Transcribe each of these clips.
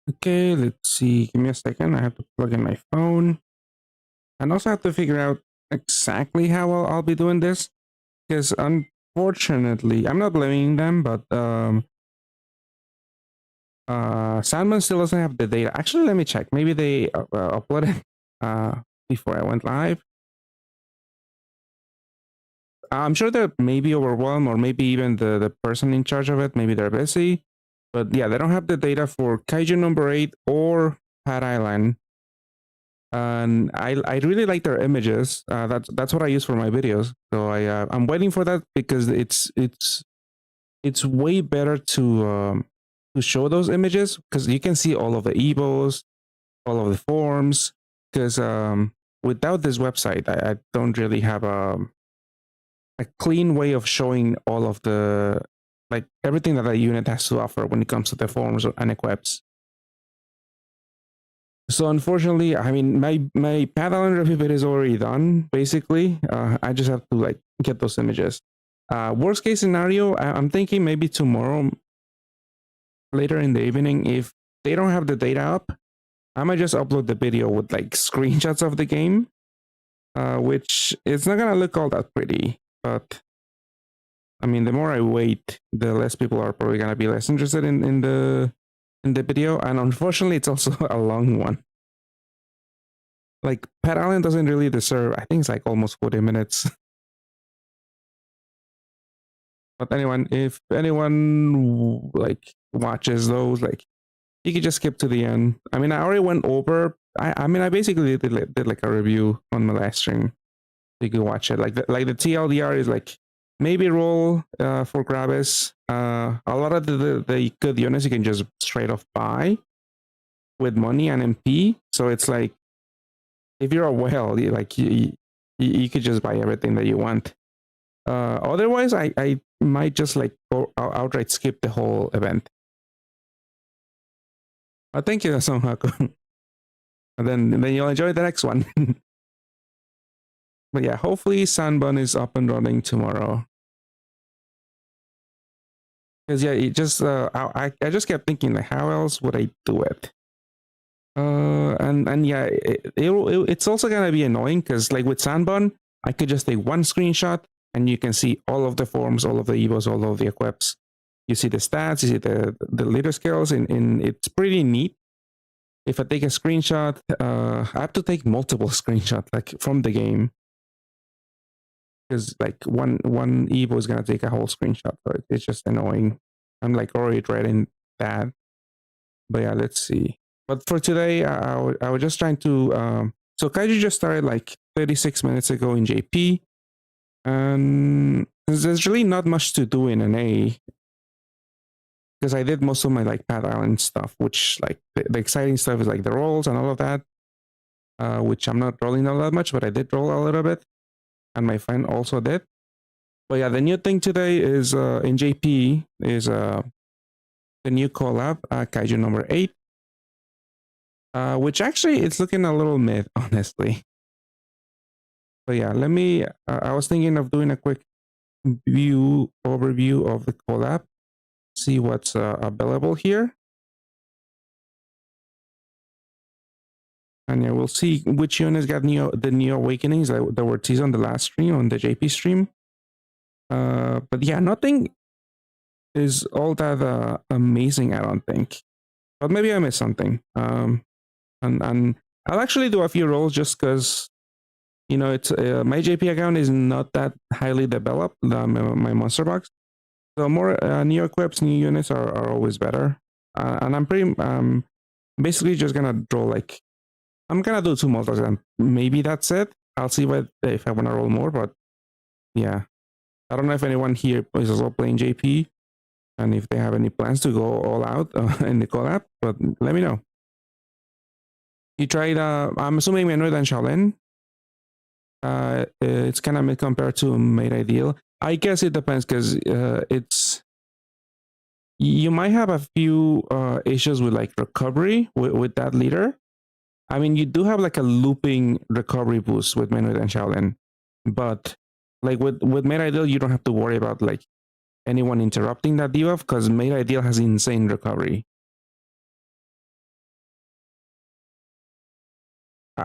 Okay, let's see. Give me a second. I have to plug in my phone. And also have to figure out exactly how I'll be doing this. Because unfortunately, I'm not blaming them, but Sandman still doesn't have the data. Actually, let me check. Maybe they uploaded before I went live. I'm sure they're maybe overwhelmed, or maybe even the person in charge of it, maybe they're busy. But yeah, they don't have the data for Kaiju No.8 or Pat Island. And I really like their images. That's what I use for my videos. So I'm waiting for that because it's way better to show those images because you can see all of the evos, all of the forms. Because without this website, I don't really have a clean way of showing all of the, like, everything that a unit has to offer when it comes to the forms and equips. So unfortunately, I mean, my Path Island review bit is already done. Basically, I just have to like get those images. Worst case scenario, I'm thinking maybe tomorrow, later in the evening, if they don't have the data up, I might just upload the video with like screenshots of the game, which it's not gonna look all that pretty. But I mean, the more I wait, the less people are probably gonna be less interested in the video. And unfortunately, it's also a long one. Like, Pat Allen doesn't really deserve, I think it's like almost 40 minutes. But if anyone like watches those, like, you could just skip to the end. I mean, I already went over. I mean, I basically did like a review on my last stream. You could watch it. Like the TLDR is like maybe roll for Gravis. A lot of the good units you can just straight off buy with money and MP. So it's like, if you're a whale, you could just buy everything that you want. Otherwise, I might just like go outright skip the whole event. Thank you, Song Haku. And then you'll enjoy the next one. But yeah, hopefully Sanbun is up and running tomorrow. Because yeah, it just I just kept thinking, like, how else would I do it? And yeah, it's also gonna be annoying because like with Sanbun, I could just take one screenshot and you can see all of the forms, all of the evos, all of the equips. You see the stats, you see the leader skills, and it's pretty neat. If I take a screenshot, I have to take multiple screenshots like from the game, because like one evo is gonna take a whole screenshot. So it's just annoying. I'm like already dreading that. But yeah, let's see. But for today, I was just trying to. So Kaiju just started like 36 minutes ago in JP, and there's really not much to do in an A, because I did most of my like Path Island stuff, which like the exciting stuff is like the rolls and all of that, which I'm not rolling all that much, but I did roll a little bit, and my friend also did. But yeah, the new thing today is in JP is the new collab, Kaiju No.8. Which actually it's looking a little mid, honestly. But yeah, let me. I was thinking of doing a quick overview of the collab, see what's available here, and yeah, we'll see which units got the new awakenings that were teased on the last stream, on the JP stream. But yeah, nothing is all that amazing, I don't think. But maybe I missed something. And I'll actually do a few rolls just because, you know, it's my JP account is not that highly developed, my monster box. So more new equips, new units are always better. And I'm pretty basically just gonna draw, like, I'm gonna do 2 multis and maybe that's it. I'll see if I wanna roll more, but yeah. I don't know if anyone here is also playing JP and if they have any plans to go all out in the collab, but let me know. You tried, I'm assuming Manuel and Shaolin. It's kind of mid compared to Made Ideal. I guess it depends because it's, you might have a few issues with like recovery with that leader. I mean, you do have like a looping recovery boost with Manuel and Shaolin, but like with Made Ideal, you don't have to worry about like anyone interrupting that debuff because Made Ideal has insane recovery.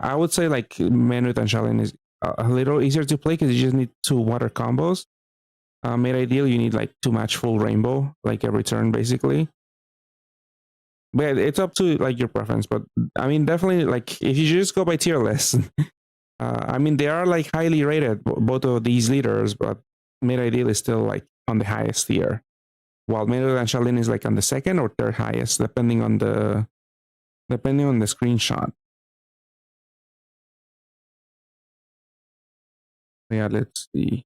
I would say like Manut and Shaolin is a little easier to play because you just need 2 water combos. Made Ideal, you need like to match full rainbow, like every turn basically. But it's up to like your preference. But I mean, definitely like if you just go by tier list, I mean they are like highly rated, both of these leaders, but Made Ideal is still like on the highest tier, while Manut and Shaolin is like on the second or third highest, depending on the screenshot. Yeah, let's see.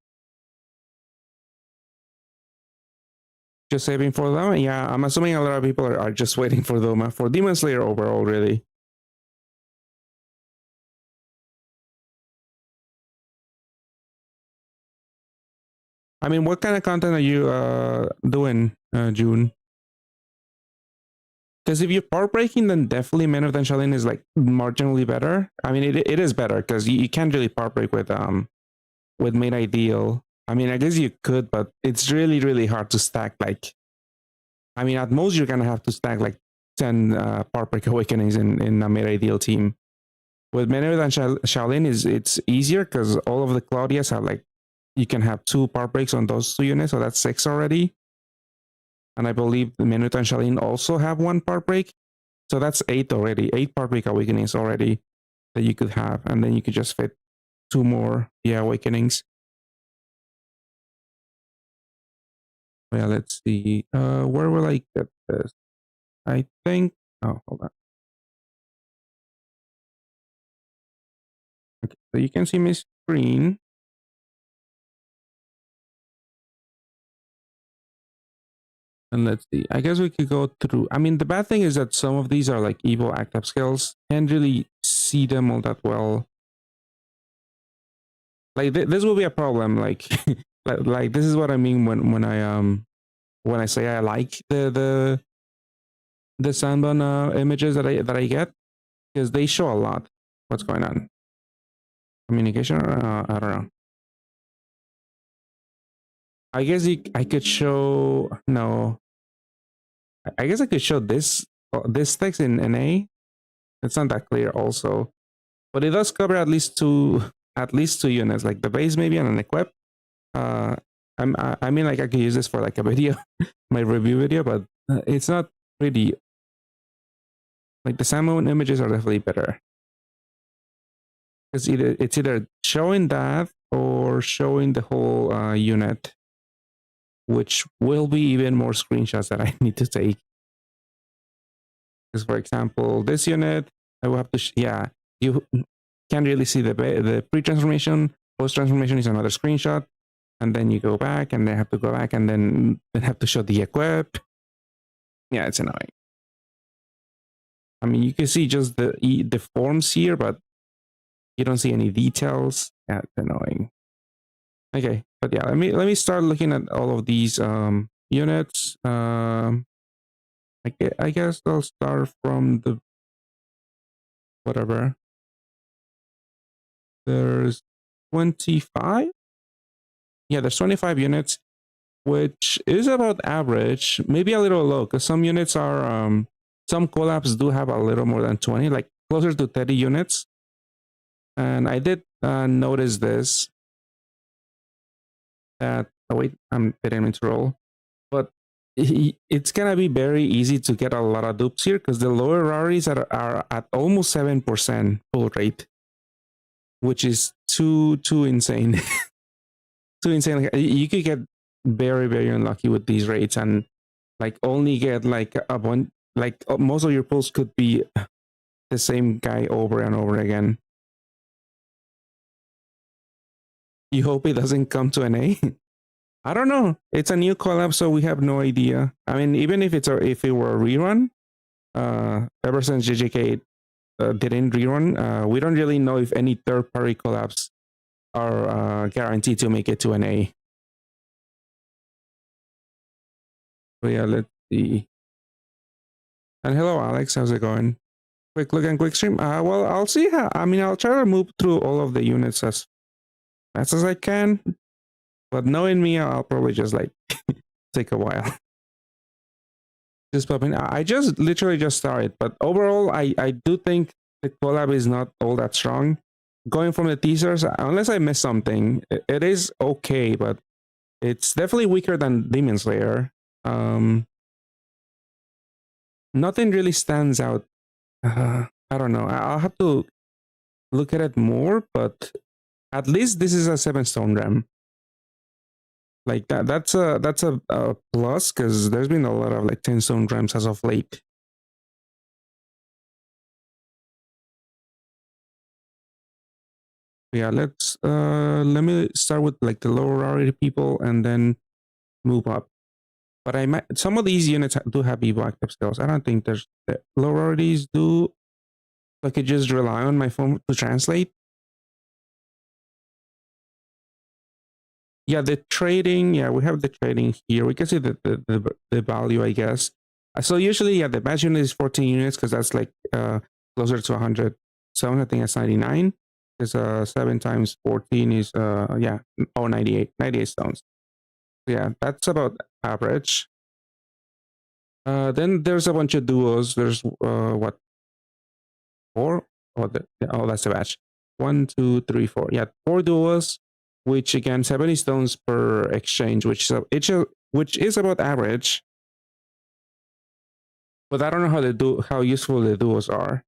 Just saving for them. Yeah, I'm assuming a lot of people are just waiting for them for Demon Slayer overall, really. I mean, what kind of content are you doing, June? Because if you're part breaking, then definitely Men of the Shaolin is like marginally better. I mean, it is better because you can't really part break with Made Ideal. I mean, I guess you could, but it's really, really hard to stack. Like, I mean, at most you're gonna have to stack like 10 part break awakenings in a Made Ideal team. With Men of the Shaolin it's easier because all of the Claudias have like you can have 2 part breaks on those 2 units, so that's 6 already. And I believe the Manut and Shaolin also have 1 part break. So that's 8 already, 8 part break awakenings already that you could have. And then you could just fit 2 more awakenings. Yeah, let's see. Where will I get this? I think, oh, hold on. Okay, so you can see my screen. And let's see. I guess we could go through. I mean, the bad thing is that some of these are like evil active skills. Can't really see them all that well. Like this will be a problem. Like, like this is what I mean when I say I like the Sanbon images that I get, because they show a lot. What's going on? Communication? I don't know. I guess I could show no. I guess I could show this text in NA. It's not that clear also, but it does cover at least two units, like the base maybe and an equip. I mean, like I could use this for like a video, my review video, but it's not pretty. Like the Sanbon images are definitely better. It's either showing that or showing the whole unit, which will be even more screenshots that I need to take. Because for example, this unit, I will have to, you can't really see the pre-transformation. Post-transformation is another screenshot. And then you go back and then have to go back and then have to show the equip. Yeah, it's annoying. I mean, you can see just the forms here, but you don't see any details. That's annoying. Okay, but yeah, let me start looking at all of these units. I guess I'll start from the whatever. There's 25. Yeah, there's 25 units, which is about average, maybe a little low, because some units are some collabs do have a little more than 20, like closer to 30 units. And I did notice this. That wait, I'm getting into roll, but it's gonna be very easy to get a lot of dupes here because the lower rarities are at almost 7% pull rate, which is too insane. Too insane. Like, you could get very, very unlucky with these rates and like only get like a bunch. Like most of your pulls could be the same guy over and over again. You hope it doesn't come to an A. I don't know. It's a new collab, so we have no idea. I mean, even if it were a rerun, ever since JJK didn't rerun, we don't really know if any third-party collabs are guaranteed to make it to an A. But yeah, let's see. And hello, Alex. How's it going? Quick look and quick stream. Well, I'll see how. I mean, I'll try to move through all of the units as fast as I can. But knowing me, I'll probably just like take a while. Just popping. I just literally just started, but overall, I do think the collab is not all that strong. Going from the teasers, unless I missed something, it is okay, but it's definitely weaker than Demon Slayer. Nothing really stands out. I don't know. I'll have to look at it more, but at least this is a 7-stone gem. Like that's a plus, because there's been a lot of like 10-stone gems as of late. Yeah, let me start with like the lower rarity people and then move up. But I might, some of these units do have Evo active skills. I don't think there's the low rarities do. I could just rely on my phone to translate. Yeah, the trading. Yeah, we have the trading here. We can see the value, I guess. So usually, yeah, the best unit is 14 units, because that's like closer to 100. So I think that's 99. Because 7 times 14 is 98 stones. Yeah, that's about average. Then there's a bunch of duos. There's what, 4? Oh, that's the batch. 1, 2, 3, 4. Yeah, 4 duos, which again 70 stones per exchange, which is about average. But I don't know how useful the duos are.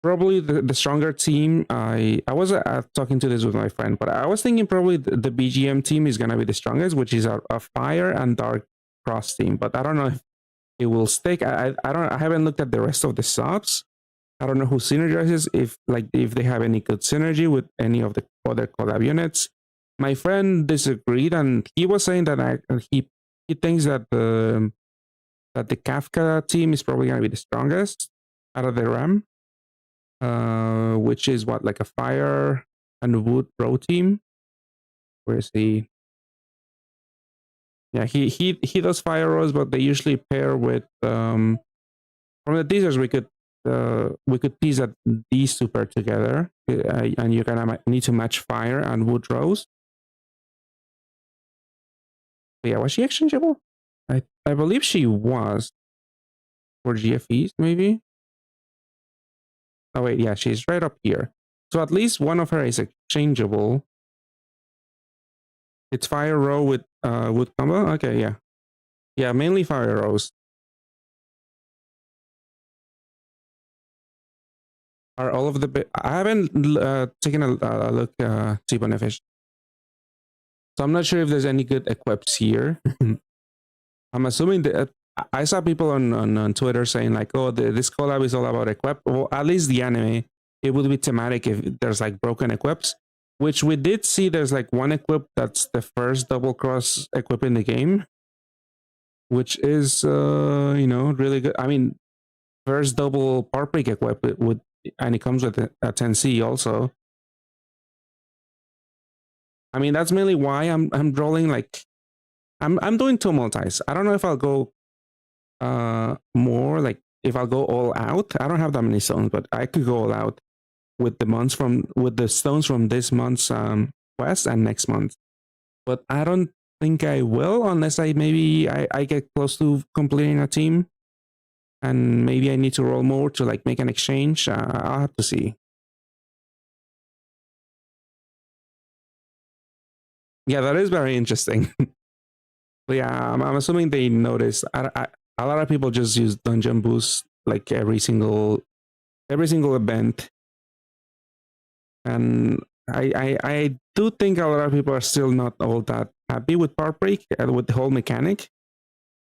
Probably the stronger team. I was talking to this with my friend, but I was thinking probably the BGM team is gonna be the strongest, which is a fire and dark cross team. But I don't know if it will stick. I haven't looked at the rest of the subs. I don't know who synergizes, if they have any good synergy with any of the other collab units. My friend disagreed, and he was saying that he thinks that the Kafka team is probably gonna be the strongest out of the RAM. Which is what, like a fire and wood pro team. Where is he? Yeah, he does fire rows, but they usually pair with from the teasers we could tease that these two pair together, and you're gonna need to match fire and wood rows. But yeah, was she exchangeable? I believe she was for GFEs, maybe. Oh wait, yeah, she's right up here. So at least one of her is exchangeable. It's fire row with wood combo. Okay, yeah, yeah, mainly fire rows. Are all of the? I haven't taken a look to Bonifish, so I'm not sure if there's any good equips here. I'm assuming that I saw people on Twitter saying like, "Oh, this collab is all about equip." Well, at least the anime, it would be thematic if there's like broken equips, which we did see. There's like one equip that's the first double cross equip in the game, which is really good. I mean, first double part break equip and it comes with a 10C also. I mean, that's mainly why I'm rolling like I'm doing 2 multis. I don't know if I'll go more, like if I'll go all out. I don't have that many stones, but I could go all out with the stones from this month's quest and next month. But I don't think I will, unless I get close to completing a team, and maybe I need to roll more to like make an exchange. I'll have to see. Yeah, that is very interesting. But yeah, I'm assuming they noticed. A lot of people just use dungeon boost like every single event, and I do think a lot of people are still not all that happy with part break and with the whole mechanic.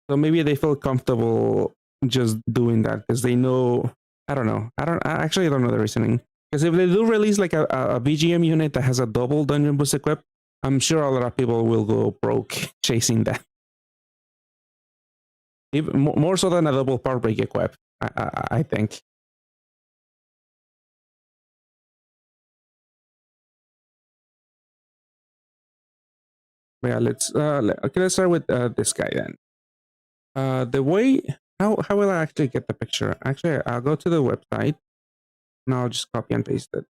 So maybe they feel comfortable just doing that because they know. I don't know. I don't know the reasoning. Because if they do release like a BGM unit that has a double dungeon boost equip, I'm sure a lot of people will go broke chasing that. Even more so than a double part break equip, I think. But yeah, let's start with this guy then. The way how will I actually get the picture? Actually, I'll go to the website and I'll just copy and paste it.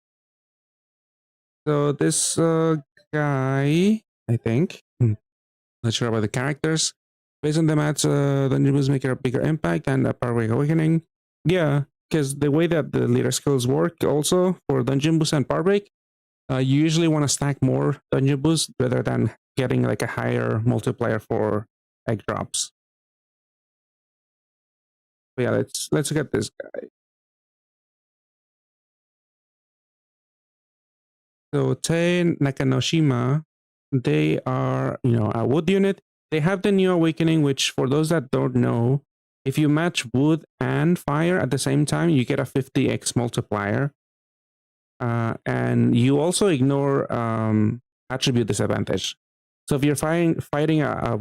So this guy, I think, not sure about the characters. Based on the mats, the newbies make a bigger impact and a Power Awakening. Yeah, because the way that the leader skills work also for dungeon boost and power break, you usually want to stack more dungeon boost rather than getting like a higher multiplier for egg drops. But yeah, let's look at this guy. So Tei Nakanoshima, they are, a wood unit. They have the New Awakening, which for those that don't know, if you match wood and fire at the same time, you get a 50x multiplier. And you also ignore attribute disadvantage. So if you're fighting a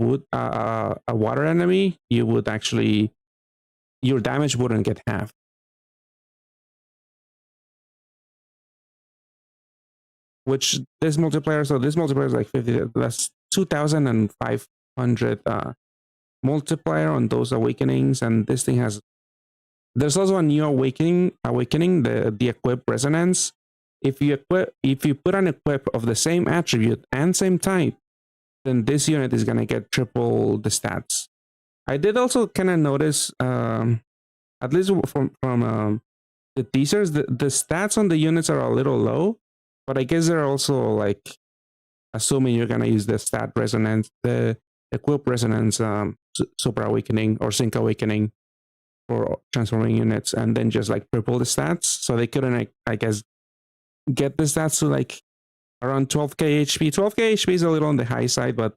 water enemy, you would actually, your damage wouldn't get half. Which this multiplier is like 50. That's 2,500 multiplier on those awakenings, and this thing has. There's also a new awakening, the equip resonance. If you put an equip of the same attribute and same type, then this unit is gonna get triple the stats. I did also kind of notice, at least from the teasers, the stats on the units are a little low, but I guess they're also like assuming you're gonna use the stat resonance, the equip resonance, super awakening or sync awakening for transforming units, and then just like triple the stats. So they couldn't, I guess, get the stats to like around 12k HP. 12k HP is a little on the high side, but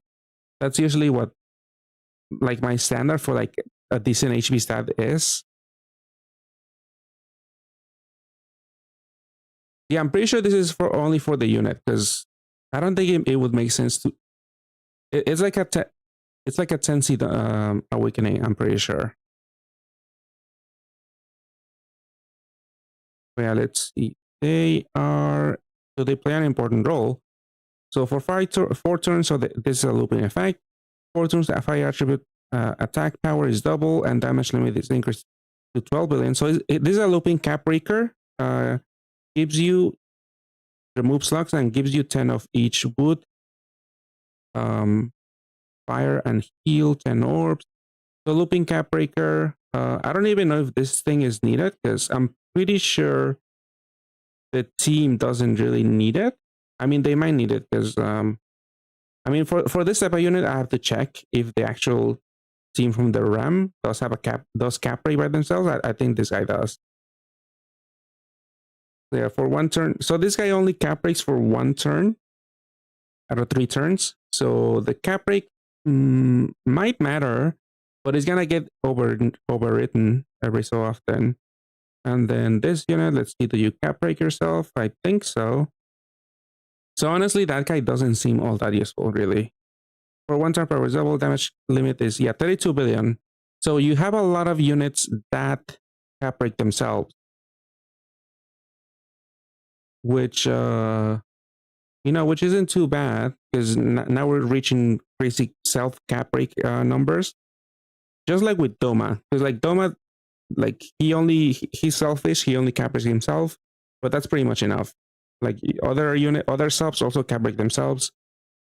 that's usually what like my standard for like a decent HP stat is. Yeah, I'm pretty sure this is for only for the unit, because I don't think it would make sense to. It's like a 10 seed awakening. I'm pretty sure. But yeah, let's see. They play an important role. So for 4 turns, so this is a looping effect. 4 turns, the fire attribute attack power is double and damage limit is increased to 12 billion. So this is a looping cap breaker. Gives you, remove slugs and gives you 10 of each wood, fire and heal, 10 orbs. So looping cap breaker, I don't even know if this thing is needed, because I'm pretty sure the team doesn't really need it. I mean, they might need it because, I mean, for this type of unit, I have to check if the actual team from the RAM does have does cap break by themselves. I think this guy does. Yeah, for 1 turn. So this guy only cap breaks for 1 turn out of 3 turns. So the cap break might matter, but it's gonna get overwritten every so often. And then this unit, let's see, do you cap break yourself? I think so. So honestly, that guy doesn't seem all that useful, really. For 1 turn per double, damage limit is 32 billion. So you have a lot of units that cap break themselves, which which isn't too bad, because now we're reaching crazy self cap break numbers, just like with Doma. Because like Doma, like he's selfish, he only cap breaks himself, but that's pretty much enough. Like other subs also cap break themselves,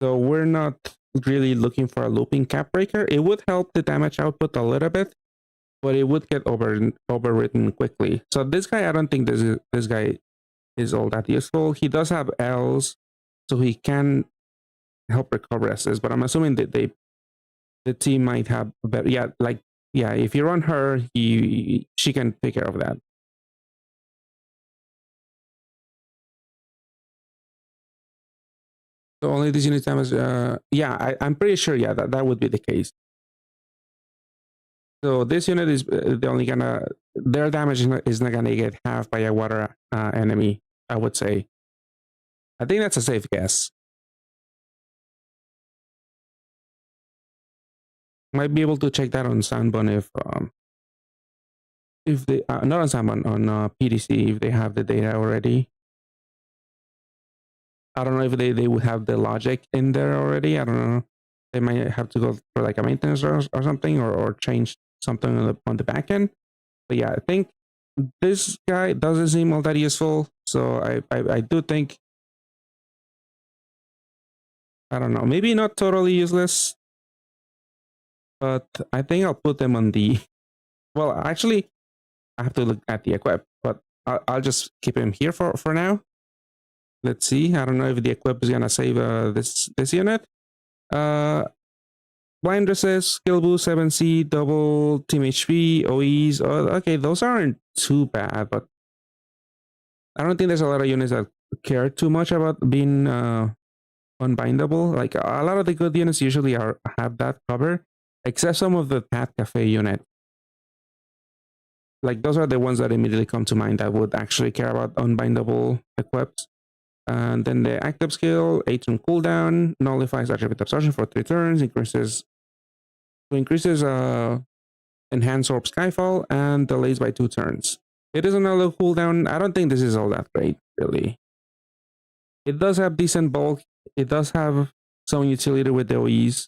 so we're not really looking for a looping cap breaker. It would help the damage output a little bit, but it would get overwritten quickly. So this guy, I don't think this guy is all that useful. He does have L's, so he can help recover S's, but I'm assuming that the team might have better. Yeah, if you run her, she can take care of that. So only this unit damage. Yeah, I'm pretty sure. Yeah, that would be the case. So this unit is their damage is not gonna get half by a water enemy, I would say. I think that's a safe guess. Might be able to check that on Sanbon if they not on Sanbon, on PDC, if they have the data already. I don't know if they would have the logic in there already. I don't know. They might have to go for like a maintenance or something, or change something on the back end. But yeah, I think this guy doesn't seem all that useful. So I do think, I don't know, maybe not totally useless, but I think I'll put them on the, well, actually, I have to look at the equip, but I'll just keep him here for now. Let's see. I don't know if the equip is gonna save this unit. Blind resist, skill boost, 7C, double team HP, OEs. Okay, those aren't too bad, but I don't think there's a lot of units that care too much about being unbindable. Like a lot of the good units usually have that covered, except some of the Cat Cafe unit. Like those are the ones that immediately come to mind that would actually care about unbindable equips. And then the active skill, 8-turn cooldown, nullifies attribute absorption for 3 turns, increases enhance orb skyfall, and delays by 2 turns. It is on a low cooldown. I don't think this is all that great, really. It does have decent bulk. It does have some utility with the OEs.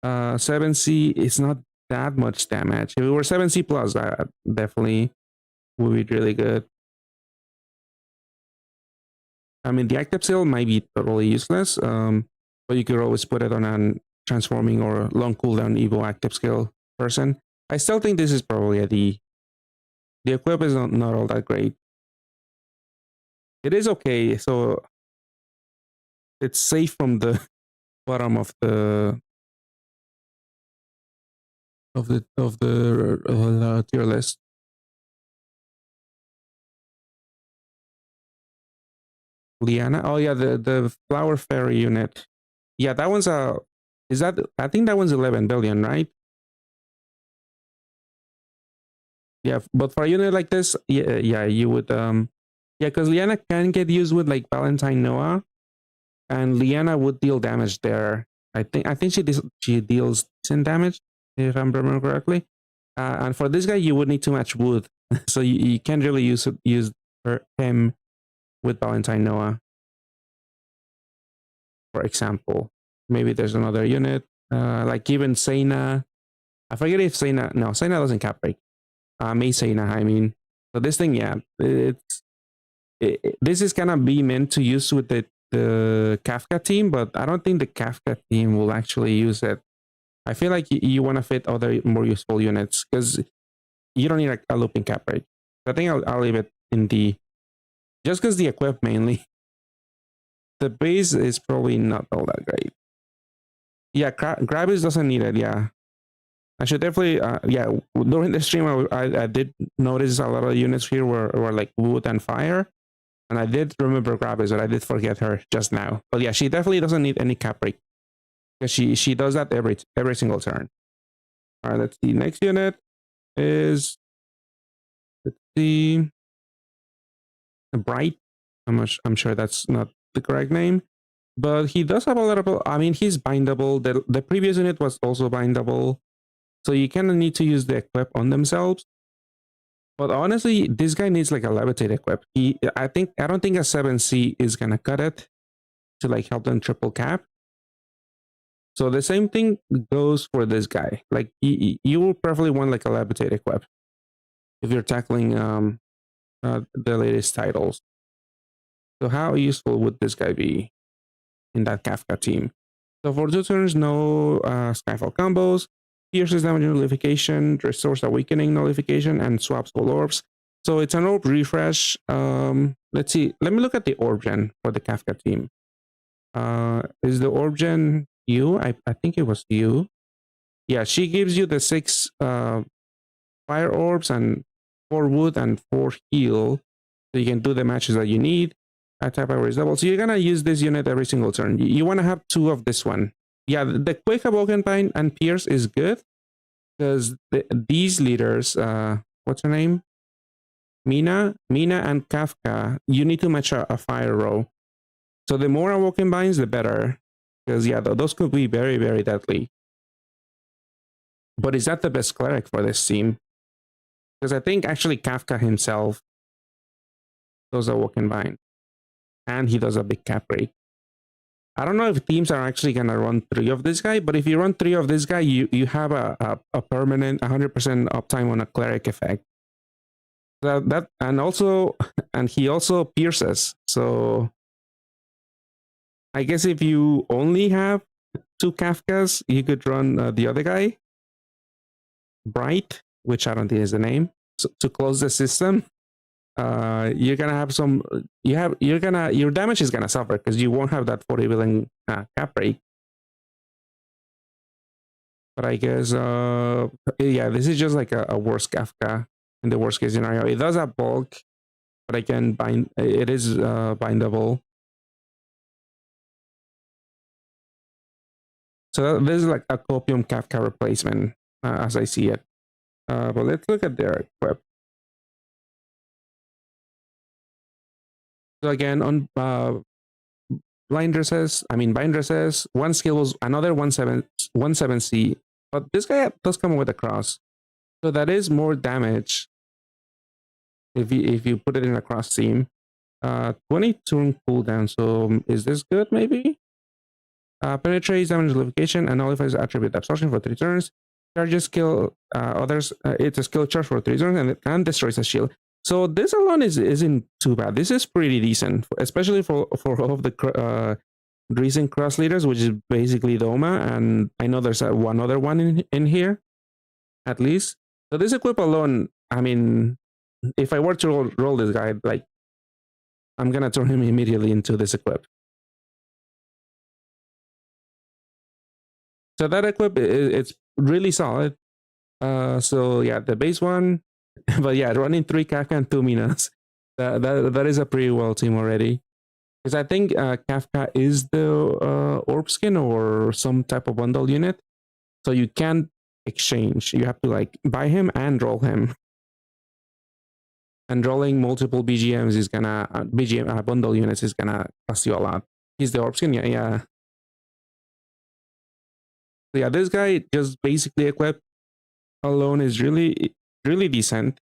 7C is not that much damage. If it were 7C plus, that definitely would be really good. I mean, the active skill might be totally useless, but you could always put it on a transforming or long cooldown Evo active skill person. I still think this is probably a D. The equip is not all that great. It is okay, so it's safe from the bottom of the tier list. Liana. Oh yeah, the flower fairy unit. Yeah, that one's I think that one's 11 billion, right? Yeah, but for a unit like this, yeah, you would yeah, because Liana can get used with like Valentine Noah, and Liana would deal damage there. I think she deals decent damage, if I'm remembering correctly. And for this guy, you would need to match wood, so you can't really use him with Valentine Noah, for example. Maybe there's another unit, like even Sena. I forget if Sena. No, Sena doesn't cap break. May Sena, I mean. So this thing, yeah, this is gonna be meant to use with the Kafka team, but I don't think the Kafka team will actually use it. I feel like you want to fit other more useful units because you don't need a looping cap break. I think I'll leave it in D. Just because the equip mainly. The base is probably not all that great. Yeah, Gravis doesn't need it, yeah. I should definitely, yeah, during the stream, I did notice a lot of units here were like wood and fire. And I did remember Gravis, but I did forget her just now. But yeah, she definitely doesn't need any cap break. Because she does that every single turn. All right, let's see. Next unit is, let's see, Bright. I'm sure that's not the correct name, but he does have a lot of. I mean, he's bindable. The previous unit was also bindable, so you kind of need to use the equip on themselves. But honestly, this guy needs like a levitate equip. I don't think a 7C is gonna cut it to like help them triple cap. So the same thing goes for this guy. Like you will probably want like a levitate equip if you're tackling the latest titles. So how useful would this guy be in that Kafka team? So for 2 turns, no Skyfall combos, pierces damage nullification, restores awakening nullification, and swaps all orbs. So it's an orb refresh. Let's see. Let me look at the orb gen for the Kafka team. Is the orb gen you? I think it was you. Yeah, she gives you the 6 fire orbs and 4 wood and 4 heal. So you can do the matches that you need. Attack power is double. So you're gonna use this unit every single turn. You want to have 2 of this one. Yeah, the quick awoken bind and pierce is good because these leaders, what's her name? Mina and Kafka, you need to match a fire row. So the more awoken binds, the better. Because yeah, those could be very, very deadly. But is that the best cleric for this team? Because I think actually Kafka himself does awoken bind. And he does a big cap break. I don't know if teams are actually going to run 3 of this guy, but if you run 3 of this guy, you have a permanent 100% uptime on a cleric effect. And he also pierces. So I guess if you only have 2 Kafkas, you could run the other guy, Bright, which I don't think is the name. to close the system, you're gonna have some. Your damage is gonna suffer because you won't have that 40 billion cap break. But I guess, yeah, this is just like a worst Kafka in the worst case scenario. It does have bulk, but I can bind. It is bindable. So this is like a Copium Kafka replacement, as I see it. But let's look at their equip. So again, on bind dresses, one skill was another 1/7C, but this guy does come with a cross, so that is more damage if you put it in a cross team. 20 turn cooldown. So is this good? Maybe. Penetrates damage nullification and nullifies attribute absorption for 3 turns. Charges skill others. It's a skill charge for 3 turns and destroys a shield. So this alone isn't too bad. This is pretty decent, especially for all of the recent cross leaders, which is basically Doma, and I know there's one other one in here, at least. So this equip alone, I mean, if I were to roll this guy, like, I'm gonna turn him immediately into this equip. So that equip, it's really solid. So yeah, the base one, but yeah, running 3 Kafka and 2 Minas, that is a pretty well team already. Because I think Kafka is the orb skin or some type of bundle unit, so you can't exchange. You have to like buy him and roll him. And rolling multiple BGMs is gonna bundle units is gonna cost you a lot. He's the orb skin, yeah. So yeah, this guy just basically equipped alone is really decent.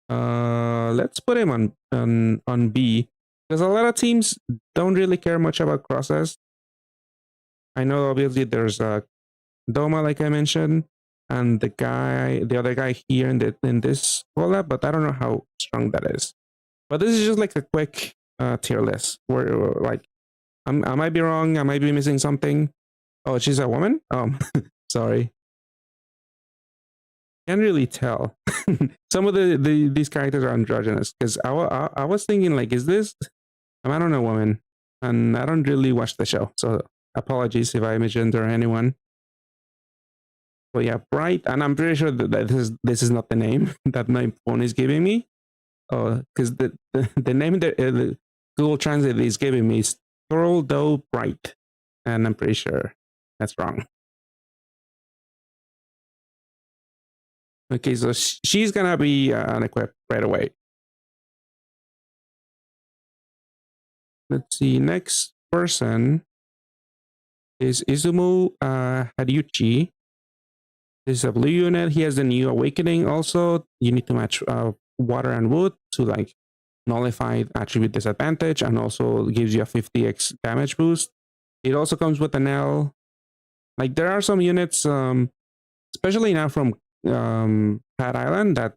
Let's put him on B, because a lot of teams don't really care much about crosses. I know obviously there's Doma, like I mentioned, and the other guy here in this collab, but I don't know how strong that is. But this is just like a quick tier list where like I might be wrong, I might be missing something. Oh, she's a woman? Sorry. Can't really tell. Some of these characters are androgynous, because I was thinking like, is this? I don't know, woman, and I don't really watch the show, so apologies if I misgender anyone. But yeah, Bright, and I'm pretty sure that this is not the name that my phone is giving me. Oh, because the name that the Google Translate is giving me is Thorold Bright, and I'm pretty sure that's wrong. Okay, so she's gonna be unequipped right away. Let's see, next person is Izumu Hariuchi. This is a blue unit. He has the new awakening also. You need to match water and wood to like nullify attribute disadvantage, and also gives you a 50x damage boost. It also comes with an L. Like there are some units, especially now from Pat Island, that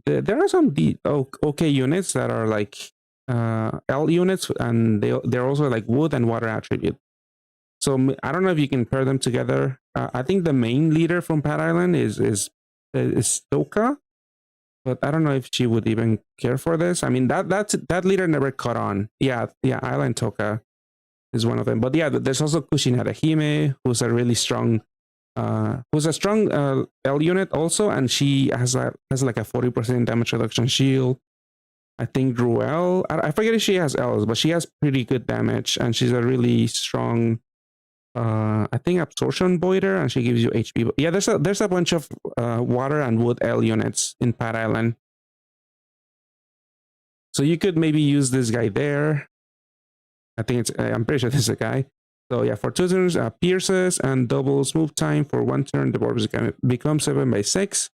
there are some okay units that are like L units, and they're also like wood and water attribute. So I don't know if you can pair them together. I think the main leader from Pat Island is Toka, but I don't know if she would even care for this. I mean, that leader never caught on. Yeah, Island Toka is one of them. But yeah, there's also Kushinada Hime, who's a really strong, L unit also, and she has like a 40% damage reduction shield. I think Ruel, I forget if she has L's, but she has pretty good damage, and she's a really strong, I think absorption voider, and she gives you HP. Yeah, there's a bunch of water and wood L units in Pat Island, so you could maybe use this guy there. I think I'm pretty sure this is a guy. So yeah, for 2 turns, pierces and doubles move time for 1 turn. The board becomes 7/6,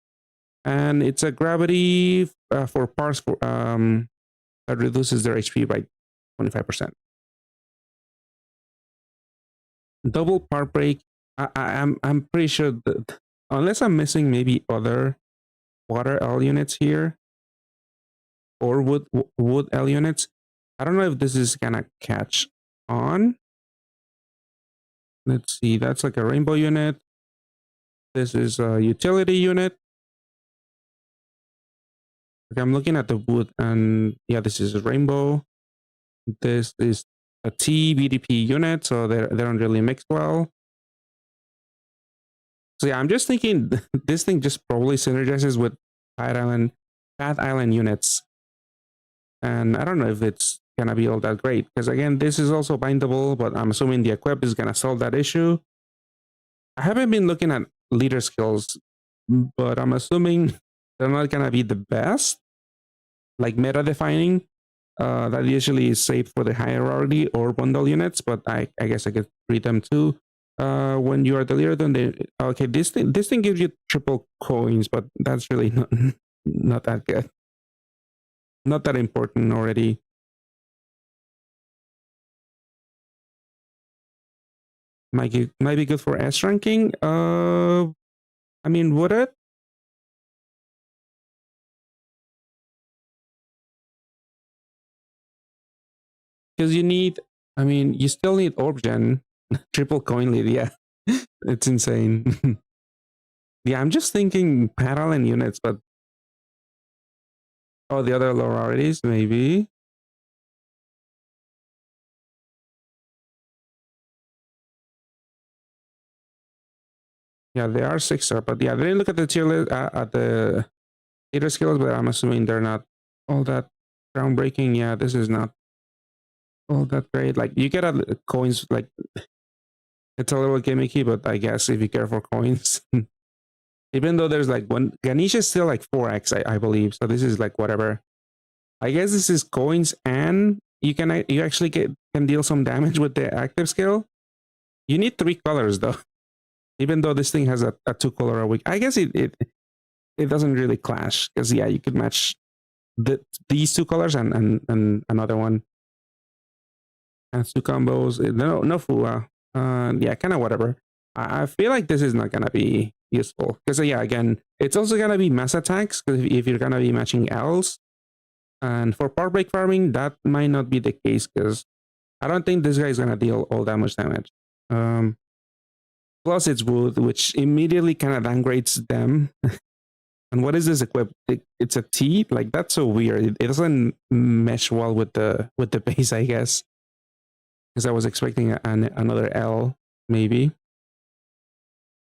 and it's a gravity for parts for that reduces their HP by 25%. Double part break. I'm pretty sure that unless I'm missing maybe other water L units here or wood L units, I don't know if this is gonna catch on. Let's see, that's like a rainbow unit. This is a utility unit. Okay, I'm looking at the wood, and yeah, this is a rainbow. This is a T BDP unit, so they don't really mix well. So yeah, I'm just thinking this thing just probably synergizes with Path Island units, and I don't know if it's gonna be all that great because again, this is also bindable, but I'm assuming the equip is gonna solve that issue. I haven't been looking at leader skills, but I'm assuming they're not gonna be the best, like meta defining. That usually is saved for the hierarchy or bundle units, but I guess I could read them too. When you are the leader, then they okay. This thing gives you triple coins, but that's really not that good. Not that important already. Might be good for S ranking. I mean, would it? Because you need. I mean, you still need orb gen, triple coin lead. Yeah, it's insane. Yeah, I'm just thinking parallel units, but oh, the other low rarities maybe. Yeah, they are 6-star, but yeah, they didn't look at the tier list at the leader skills, but I'm assuming they're not all that groundbreaking. Yeah, this is not all that great. Like you get coins, like it's a little gimmicky, but I guess if you care for coins, even though there's like one, Ganesh is still like 4x, I believe. So this is like whatever. I guess this is coins, and you actually can deal some damage with the active skill. You need 3 colors though, even though this thing has a 2-color a week. I guess it doesn't really clash because yeah, you could match these 2 colors and another one. And 2 combos. No Fua. Yeah, kind of whatever. I feel like this is not gonna be useful because yeah, again, it's also gonna be mass attacks because if you're gonna be matching L's, and for power break farming, that might not be the case because I don't think this guy is gonna deal all that much damage. Plus, it's wood, which immediately kind of downgrades them. And what is this equip? It's a T. Like that's so weird. It doesn't mesh well with the base, I guess. Because I was expecting another L, maybe.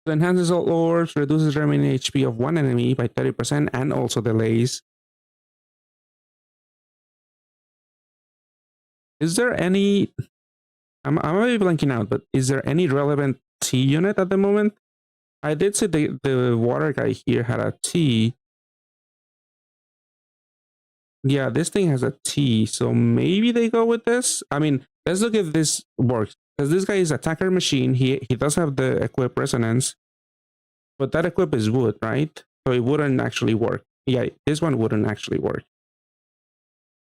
So enhances all orbs, reduces remaining HP of one enemy by 30%, and also delays. Is there any? I might be blanking out, but is there any relevant T unit at the moment? I did see the water guy here had a T. Yeah, this thing has a T, so maybe they go with this. I mean, let's look if this works. Because this guy is attacker machine. He does have the equip resonance, but that equip is wood, right? So it wouldn't actually work. Yeah, this one wouldn't actually work.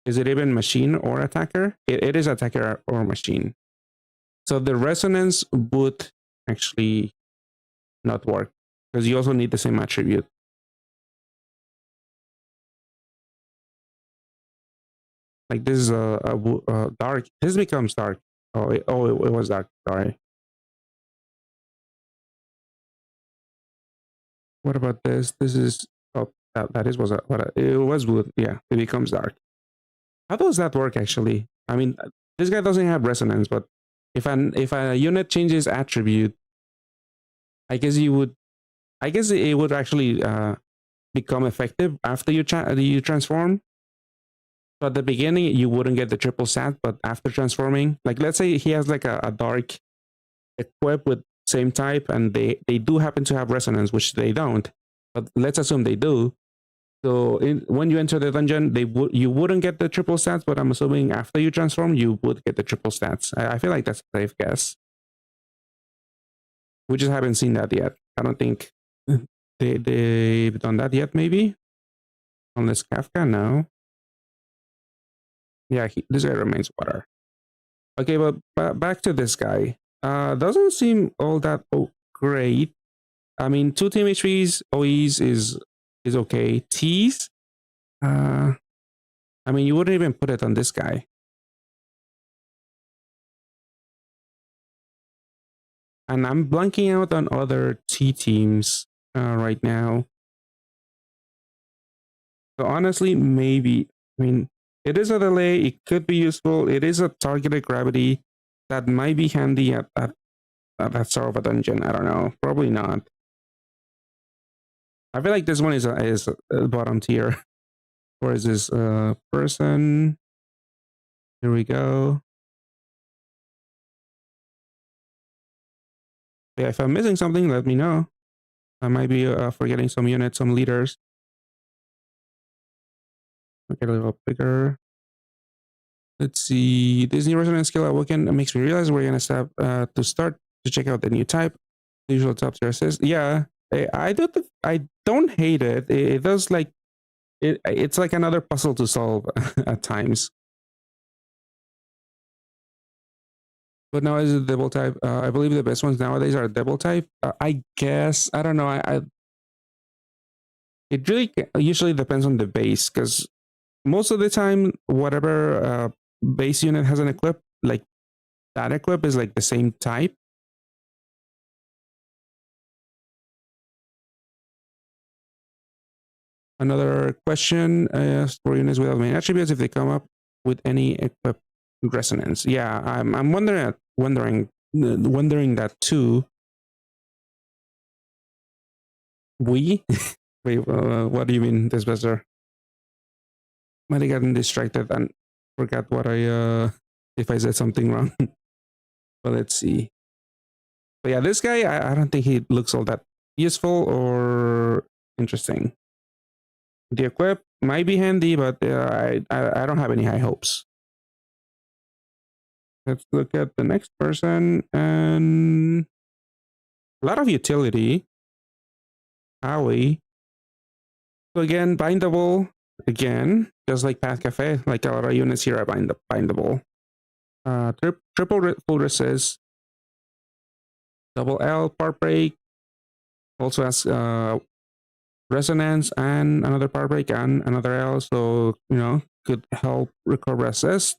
Is it even machine or attacker? It is attacker or machine. So the resonance would actually not work because you also need the same attribute. Like this is a dark. This becomes dark. It was dark. Sorry. What about this? This is that is it was wood. Yeah, it becomes dark. How does that work actually? I mean, this guy doesn't have resonance, but if a unit changes attribute, I guess it would actually become effective after you transform. So at the beginning, you wouldn't get the triple stat, but after transforming, like let's say he has like a dark equip with same type, and they do happen to have resonance, which they don't. But let's assume they do. So when you enter the dungeon, you wouldn't get the triple stats, but I'm assuming after you transform, you would get the triple stats. I feel like that's a safe guess. We just haven't seen that yet. I don't think they've done that yet. Maybe unless Kafka, no. Yeah, this guy remains water. Okay, but back to this guy. Doesn't seem all that great. I mean, 2 team HPs, OEs is okay. T's, I mean, you wouldn't even put it on this guy. And I'm blanking out on other T teams right now. So honestly, maybe. I mean, it is a delay. It could be useful. It is a targeted gravity that might be handy at that sort of a dungeon. I don't know. Probably not. I feel like this one is a bottom tier. Where is this person? Here we go. Yeah, if I'm missing something, let me know. I might be forgetting some units, some leaders. Okay, a little bigger. Let's see. This new resonance skill awoken makes me realize we're gonna start to check out the new type. The usual top tier assist. Yeah, I don't hate it. It does like it's like another puzzle to solve at times. But now is it double type? I believe the best ones nowadays are double type. I guess I don't know. It really usually depends on the base because most of the time, whatever base unit has an equip, like that equip is like the same type. Another question for units without main attributes if they come up with any equip resonance. Yeah, I'm wondering that too. We wait, what do you mean, this better? Might have gotten distracted and forgot what I if I said something wrong. But let's see. But yeah, this guy I don't think he looks all that useful or interesting. The equip might be handy, but I don't have any high hopes. Let's look at the next person and a lot of utility. Howie. So again, bindable. Again, just like Path Cafe, like a lot of units here are bindable. Triple full resist. Double L part break. Also has resonance and another part break and another L. So, could help recover assist.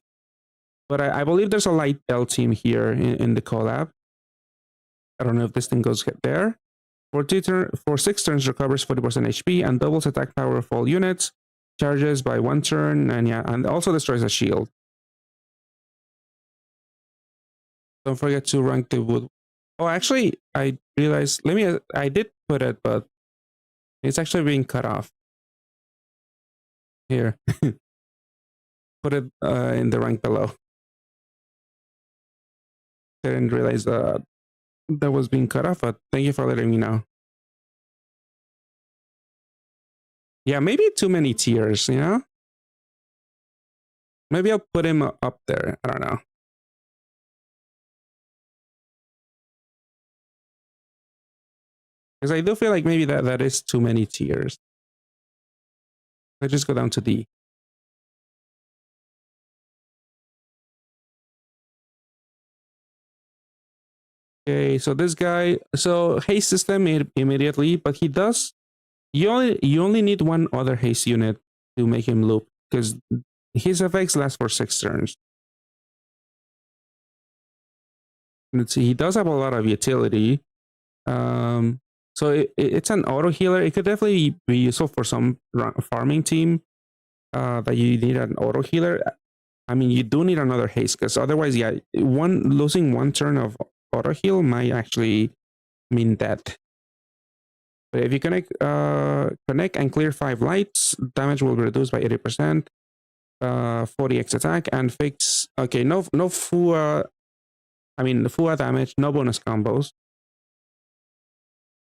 But I believe there's a light L team here in the collab. I don't know if this thing goes there. For 6 turns, recovers 40% HP and doubles attack power of all units. Charges by 1 turn, and also destroys a shield. Don't forget to rank the wood. Oh, actually, I realized. I did put it, but it's actually being cut off. Here, put it in the rank below. Didn't realize that was being cut off, but thank you for letting me know. Yeah, maybe too many tiers, Maybe I'll put him up there. I don't know. Because I do feel like maybe that is too many tiers. Let's just go down to D. Okay, so this guy, so haste system immediately, but he does. You only need one other haste unit to make him loop because his effects last for 6 turns. Let's see, he does have a lot of utility. So it's an auto healer. It could definitely be useful for some farming team that you need an auto healer. I mean, you do need another haste because otherwise, yeah, losing 1 turn of auto heal might actually mean death. But if you connect and clear 5 lights, damage will be reduced by 80%. 40x attack and fix. Okay, no FUA. I mean, FUA damage, no bonus combos.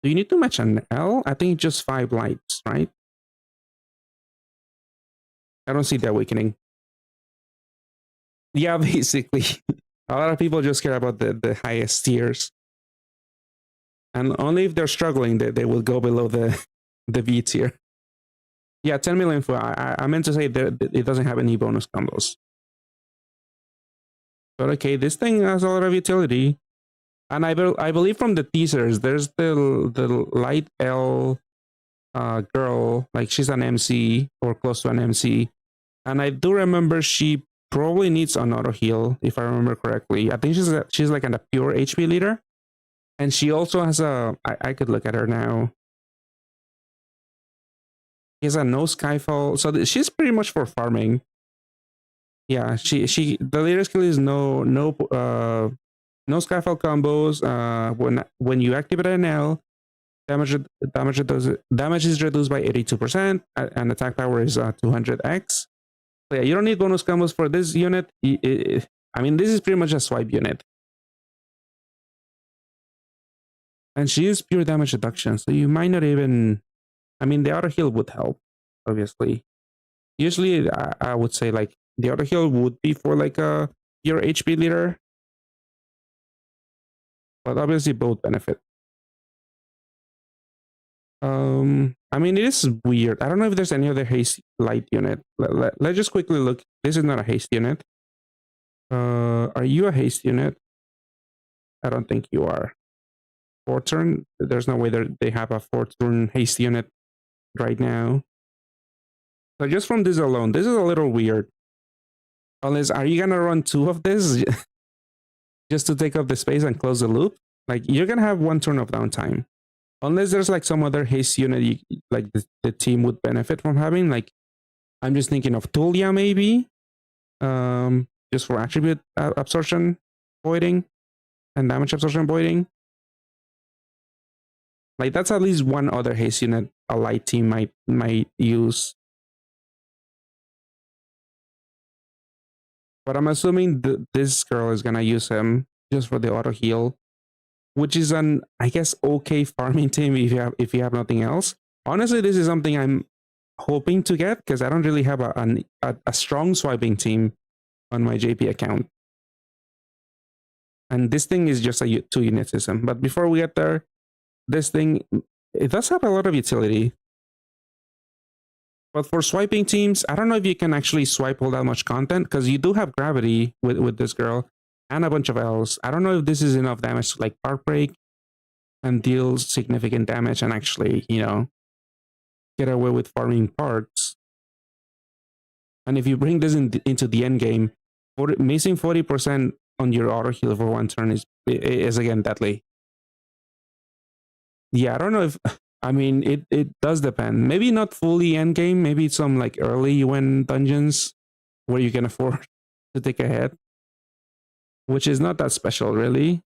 Do you need to match an L? I think just 5 lights, right? I don't see the awakening. Yeah, basically. A lot of people just care about the highest tiers. And only if they're struggling, they will go below the V tier. Yeah, 10 million FUA. I meant to say that it doesn't have any bonus combos. But okay, this thing has a lot of utility. And I believe from the teasers, there's the light L girl, like she's an MC or close to an MC. And I do remember she probably needs an auto heal, if I remember correctly. I think she's like a pure HP leader. And she also has I could look at her now. He has a no skyfall, so she's pretty much for farming. Yeah, the later skill is no skyfall combos. When you activate an L, damage is reduced by 82%, and attack power is 200x. So yeah, you don't need bonus combos for this unit. I mean, this is pretty much a swipe unit. And she is pure damage reduction, so you might not even... I mean, the auto heal would help, obviously. Usually, I would say, like, the auto heal would be for, like, a pure HP leader. But obviously, both benefit. I mean, it is weird. I don't know if there's any other haste light unit. Let's just quickly look. This is not a haste unit. Are you a haste unit? I don't think you are. 4-turn? There's no way they have a 4-turn haste unit right now. So just from this alone, this is a little weird. Unless, are you gonna run 2 of this just to take up the space and close the loop? Like, you're gonna have 1 turn of downtime. Unless there's like some other haste unit like the team would benefit from having. Like, I'm just thinking of Tulia maybe. Just for attribute absorption voiding and damage absorption voiding. Like, that's at least one other haste unit a light team might use. But I'm assuming this girl is gonna use him just for the auto heal, which is an, I guess, okay farming team if you have nothing else. Honestly, this is something I'm hoping to get because I don't really have a strong swiping team on my JP account. And this thing is just a 2-unit system. But before we get there, this thing, it does have a lot of utility. But for swiping teams, I don't know if you can actually swipe all that much content because you do have gravity with this girl and a bunch of L's. I don't know if this is enough damage to like part break and deal significant damage and actually, you know, get away with farming parts. And if you bring this into the end game, missing 40% on your auto heal for 1 turn is again deadly. Yeah, I don't know if... I mean, it does depend. Maybe not fully end game. Maybe some like early win dungeons where you can afford to take a hit, which is not that special, really.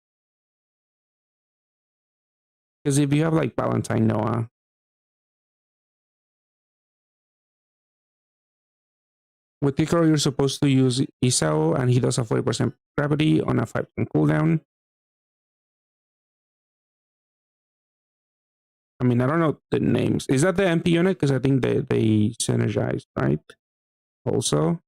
Because if you have like Valentine Noah, with Piccolo, you're supposed to use Isao, and he does a 40% gravity on a 5-turn cooldown. I mean, I don't know the names. Is that the MP unit? Because I think they synergize, right? Also.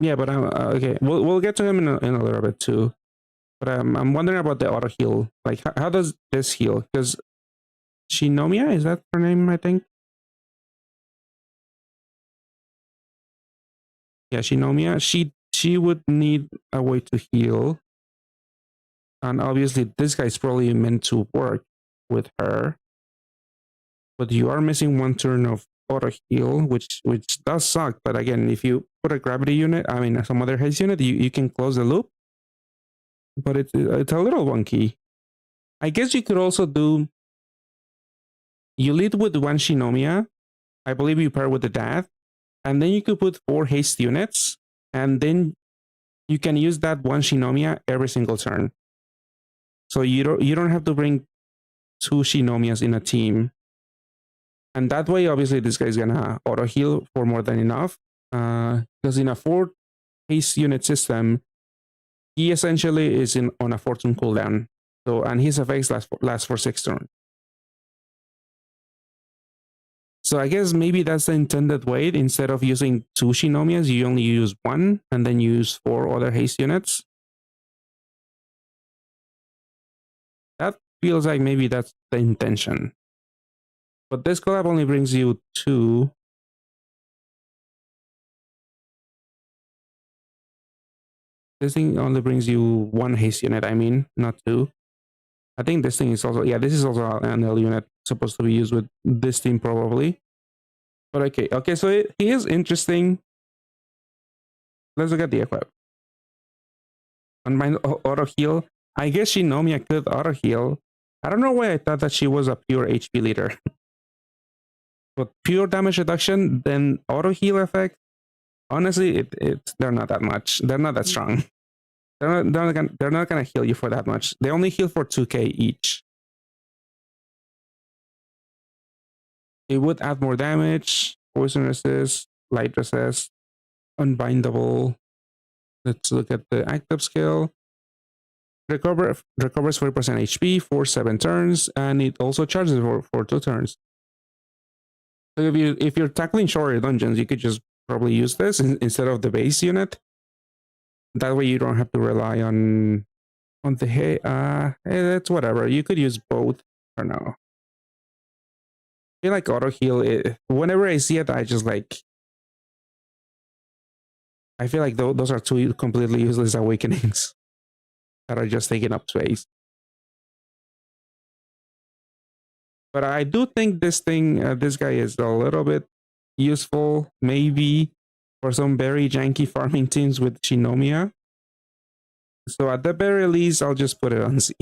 Yeah, but okay. We'll get to him in a little bit too. But I'm wondering about the auto heal. Like, how does this heal? Because Shinomiya, is that her name? I think. Yeah, Shinomiya. She would need a way to heal, and obviously this guy's probably meant to work with her. But you are missing 1 turn of auto heal, which does suck. But again, if you put a gravity unit, I mean some other haste unit, you can close the loop. But it's a little wonky. I guess you could also do... You lead with 1 Shinomiya. I believe you pair with the dad. And then you could put 4 haste units. And then you can use that 1 Shinomiya every single turn. So you don't have to bring 2 Shinomiyas in a team. And that way, obviously, this guy's gonna auto heal for more than enough. Because in a 4 haste unit system, he essentially is on a 4-turn cooldown. So, and his effects last for 6 turns. So I guess maybe that's the intended way. Instead of using 2 Shinomiyas, you only use 1, and then you use 4 other haste units. That feels like maybe that's the intention. But this collab only brings you 2. This thing only brings you 1 haste unit, I mean, not 2. I think this thing is also... Yeah, this is also an L unit supposed to be used with this team probably. But okay, so he is interesting. Let's look at the equip. Unbind auto heal. I guess Shinomiya could auto heal. I don't know why I thought that she was a pure HP leader. But pure damage reduction, then auto heal effect. Honestly, they're not that much. They're not that strong. They're not gonna heal you for that much. They only heal for 2k each. It would add more damage, poison resist, light resist, unbindable. Let's look at the active skill. Recovers 40% HP for 7 turns, and it also charges for 2 turns. So if you're tackling shorter dungeons, you could just probably use this instead of the base unit. That way you don't have to rely on the hey. It's whatever. You could use both for now. I feel like auto heal. Whenever I see it, I just like. I feel like those are two completely useless awakenings that are just taking up space. But I do think this guy is a little bit useful, maybe for some very janky farming teams with Shinomiya. So at the very least, I'll just put it on C.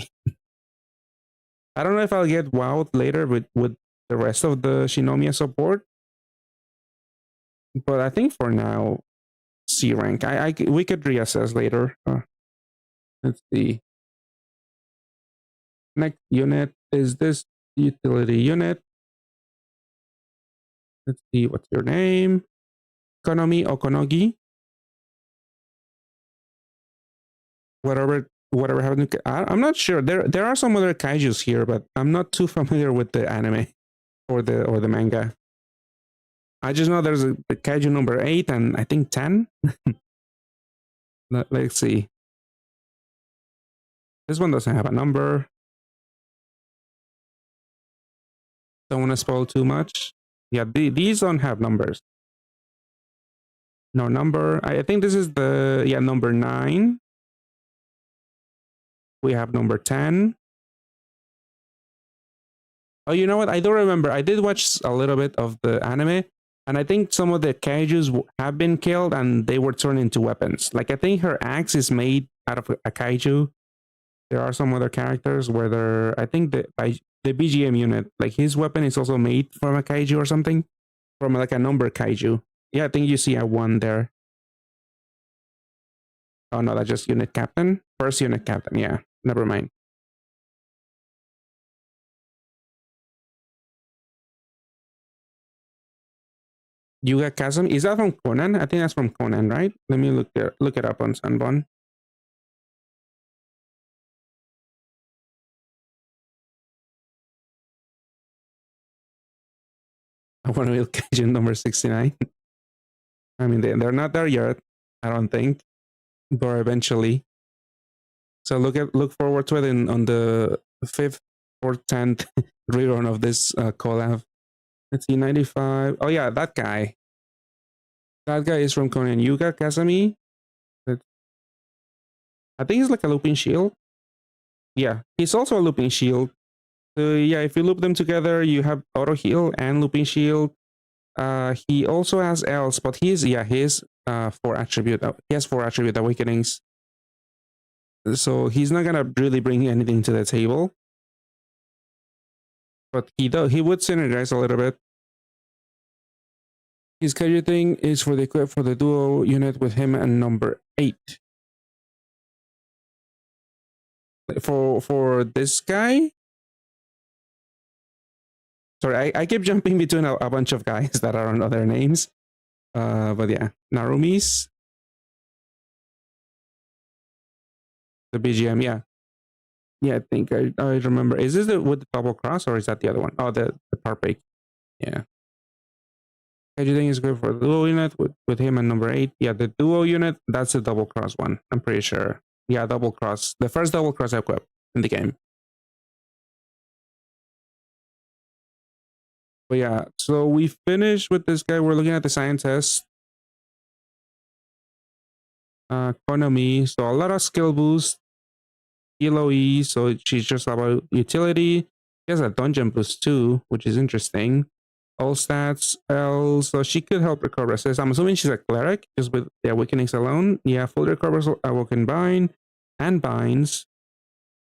I don't know if I'll get wowed later with the rest of the Shinomiya support, but I think for now, C rank. We could reassess later. Let's see. Next unit is this utility unit. Let's see, what's your name? Konomi Okonogi. Whatever happened to, I'm not sure. There are some other kaijus here, but I'm not too familiar with the anime or the manga. I just know there's a kaiju number 8 and I think 10. Let's see. This one doesn't have a number. Don't want to spoil too much. Yeah, these don't have numbers. No number. I think this is the number 9. We have number 10. Oh, you know what? I don't remember. I did watch a little bit of the anime, and I think some of the kaijus have been killed and they were turned into weapons. Like, I think her axe is made out of a kaiju. There are some other characters where they're, I think the BGM unit, like his weapon is also made from a kaiju or something, from like a number kaiju. Yeah, I think you see a 1 there. Oh no, that's just unit captain. First unit captain, yeah. Never mind. Yuga Chasm, is that from Conan? I think that's from Conan, right? Let me look it up on Sanbon. I want to build Kaiju number 69. I mean, they're not there yet, I don't think, but eventually. So look forward to it on the 5th or 10th rerun of this collab. Let's see, 95. Oh yeah, that guy. That guy is from Conan. Yuga Kazami. I think he's like a looping shield. Yeah, he's also a looping shield. So yeah, if you loop them together, you have auto heal and looping shield. He also has else, but his 4 attribute. He has 4 attribute awakenings. So he's not gonna really bring anything to the table. But he would synergize a little bit. His kaiju thing is for the equip for the duo unit with him and number 8. For this guy. Sorry, I keep jumping between a bunch of guys that are on other names. But yeah, Narumi's. The BGM, yeah. Yeah, I think I remember. Is this with the double cross or is that the other one? Oh, the Parpake. Yeah. Kaiju thing is good for the duo unit with him and number 8. Yeah, the duo unit, that's the double cross one. I'm pretty sure. Yeah, double cross. The first double cross equip in the game. But yeah, so we finished with this guy. We're looking at the scientist. Konomi. So a lot of skill boost. ELOE, so she's just about utility. She has a dungeon boost too, which is interesting. All stats, L, so she could help recover resist. I'm assuming she's a cleric, just with the awakenings alone. Yeah, full recovers awoken bind. and binds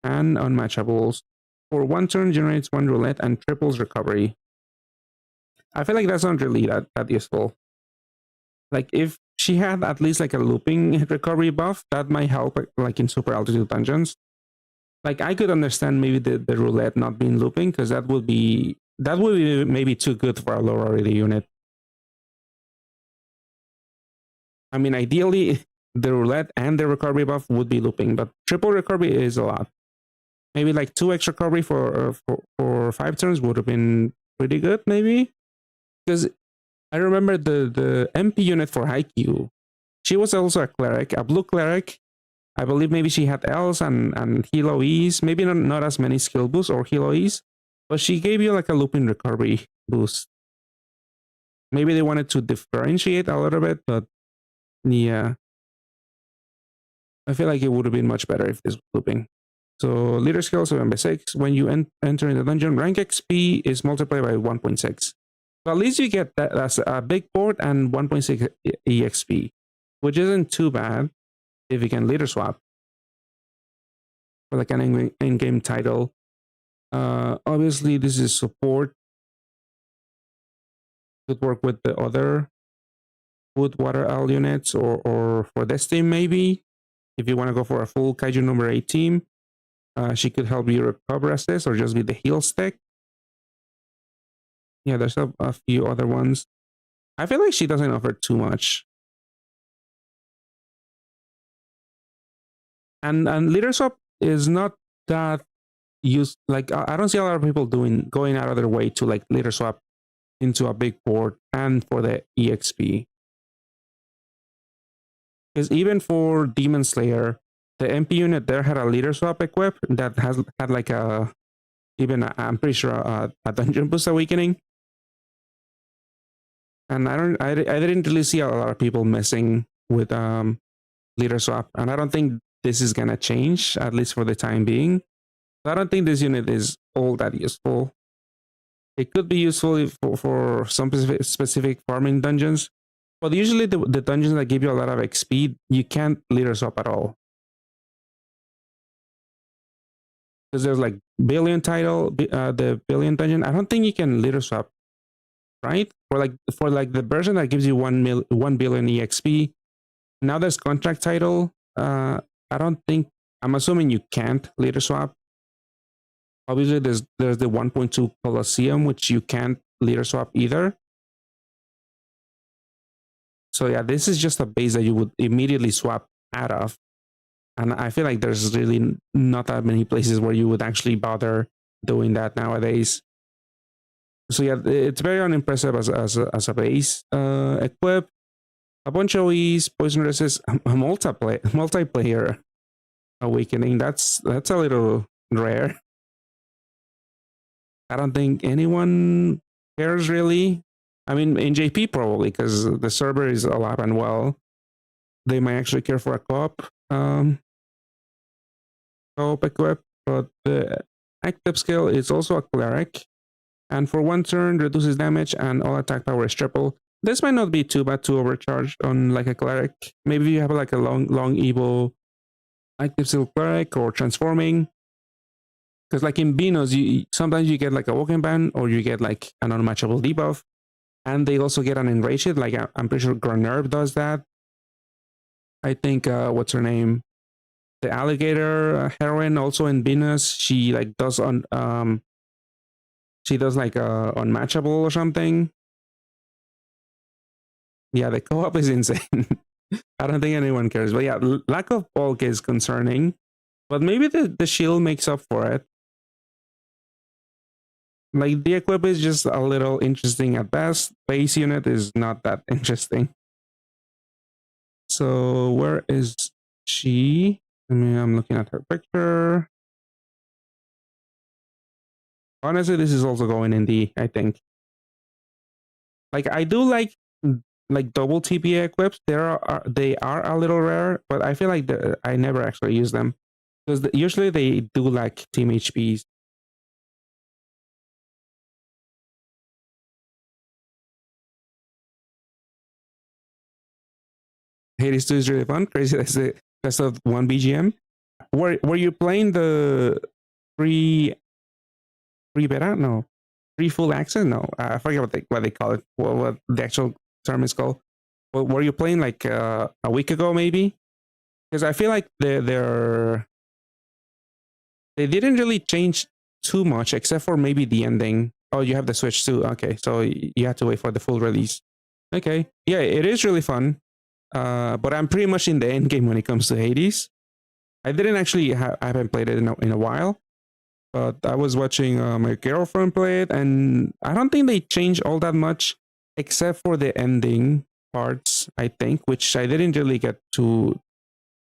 and unmatchables. For 1 turn, generates 1 roulette and triples recovery. I feel like that's not really that useful. Like if she had at least like a looping recovery buff, that might help like in super altitude dungeons. Like I could understand maybe the roulette not being looping, because that would be maybe too good for a low rarity unit. I mean, ideally the roulette and the recovery buff would be looping, but triple recovery is a lot. Maybe like 2 extra recovery for 5 turns would have been pretty good, maybe. Because I remember the MP unit for Haikyuu, she was also a cleric, a blue cleric. I believe maybe she had Ls and Hilo Es, maybe not as many skill boosts or Hilo Es, but she gave you like a looping recovery boost. Maybe they wanted to differentiate a little bit, but yeah. I feel like it would have been much better if this was looping. So leader skill 7/6. When you enter in the dungeon, rank XP is multiplied by 1.6. So at least you get that as a big board and 1.6 EXP, which isn't too bad if you can leader swap for like an in-game title. Obviously, this is support. Could work with the other wood water owl units, or for this team maybe. If you want to go for a full Kaiju No.8 team, she could help you recover assist or just be the heal stick. Yeah, there's a few other ones. I feel like she doesn't offer too much. And leader swap is not that used. Like I don't see a lot of people going out of their way to like leader swap into a big board and for the EXP. Because even for Demon Slayer, the MP unit there had a leader swap equip that had like I'm pretty sure a dungeon boost awakening. And I didn't really see a lot of people messing with leader swap, and I don't think this is gonna change, at least for the time being. I don't think this unit is all that useful. It could be useful for some specific farming dungeons, but usually the dungeons that give you a lot of XP, you can't leader swap at all. Because there's like billion title, the billion dungeon. I don't think you can leader swap, right? For like the version that gives you 1 billion EXP. Now there's contract title. I don't think, I'm assuming you can't leader swap. Obviously, there's the 1.2 Colosseum, which you can't leader swap either. So yeah, this is just a base that you would immediately swap out of. And I feel like there's really not that many places where you would actually bother doing that nowadays. So yeah, it's very unimpressive as a base. Equip, a bunch of OEs, poison resist, a multiplayer awakening. That's a little rare. I don't think anyone cares really. I mean, in JP probably, because the server is alive and well. They might actually care for a co-op equip, but the active skill is also a cleric, and for 1 turn reduces damage and all attack power is triple. This might not be too bad to overcharge on like a cleric. Maybe you have like a long Evo active skill cleric or transforming. Because like in Benos, sometimes you get like a walking ban or you get like an unmatchable debuff, and they also get an enraged hit. Like I'm pretty sure Granerve does that. I think what's her name? The alligator heroine also in Benos. She like does she does like unmatchable or something. Yeah, the co-op is insane. I don't think anyone cares. But yeah, lack of bulk is concerning. But maybe the shield makes up for it. Like the equip is just a little interesting at best. Base unit is not that interesting. So where is she? I mean, I'm looking at her picture. Honestly, this is also going in D, I think. Like I do like double TPA equips. They are a little rare, but I feel like I never actually use them because usually they do like team HPs. Hades 2 is really fun. Crazy that's the best of 1 BGM. were you playing the free beta? No, free full access? No, I forget what they call it. What the actual term is called. Well, were you playing like a week ago, maybe? Because I feel like they didn't really change too much, except for maybe the ending. Oh, you have the Switch too. Okay, so you have to wait for the full release. Okay, yeah, it is really fun. But I'm pretty much in the end game when it comes to Hades. I didn't actually I haven't played it in a while, but I was watching my girlfriend play it, and I don't think they changed all that much, except for the ending parts. I think, which I didn't really get to.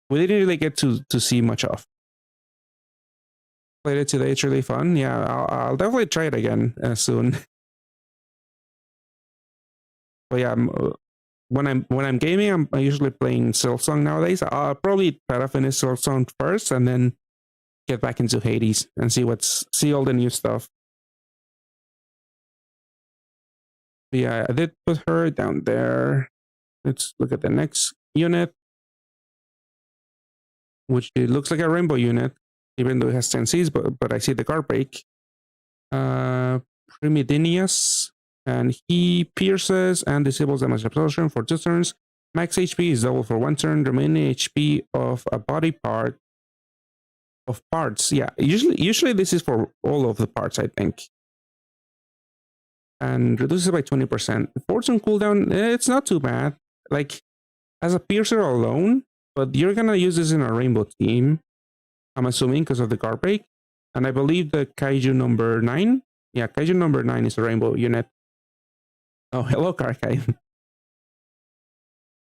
We didn't really get to see much of. Played it today. It's really fun. Yeah, I'll definitely try it again soon. But yeah, when I'm gaming, I'm usually playing Silksong nowadays. I'll probably try to finish Silksong first, and then get back into Hades and see all the new stuff. But yeah, I did put her down there. Let's look at the next unit, which it looks like a rainbow unit, even though it has 10 Cs, but I see the guard break. Primidinius, and he pierces and disables damage absorption for 2 turns. Max HP is double for 1 turn. Remaining HP of a body part of parts. Yeah, usually this is for all of the parts, I think. And reduces by 20%. Fortune cooldown, it's not too bad. Like, as a piercer alone, but you're gonna use this in a rainbow team, I'm assuming, because of the guard break. And I believe the Kaiju No.8. Yeah, Kaiju No.8 is a rainbow unit. Oh, hello, Karkai.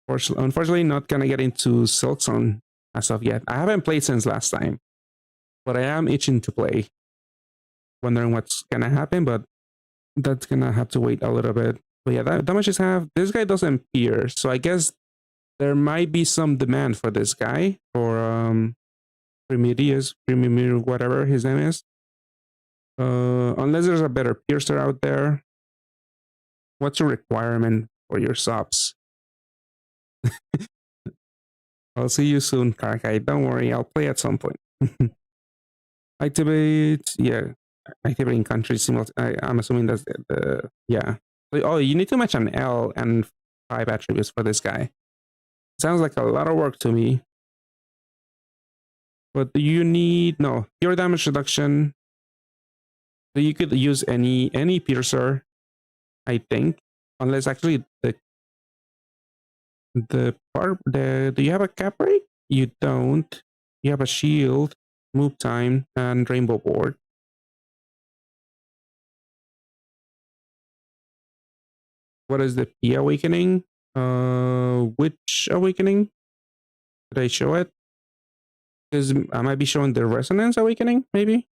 Unfortunately, not gonna get into Silksong as of yet. I haven't played since last time, but I am itching to play. Wondering what's gonna happen, but that's gonna have to wait a little bit. But yeah, that much is half. This guy doesn't pierce, so I guess there might be some demand for this guy, for Primir, whatever his name is. Unless there's a better piercer out there. What's your requirement for your subs? I'll see you soon, Karkai. Don't worry, I'll play at some point. Activate, yeah. Activating country simultaneously. I'm assuming that's the yeah. Oh, you need to match an L and 5 attributes for this guy. Sounds like a lot of work to me. But do you need pure damage reduction? So you could use any piercer, I think, unless actually do you have a cap break? You don't. You have a shield, move time, and rainbow board. What is the P awakening? Which awakening? Did I show it? Because I might be showing the resonance awakening, maybe.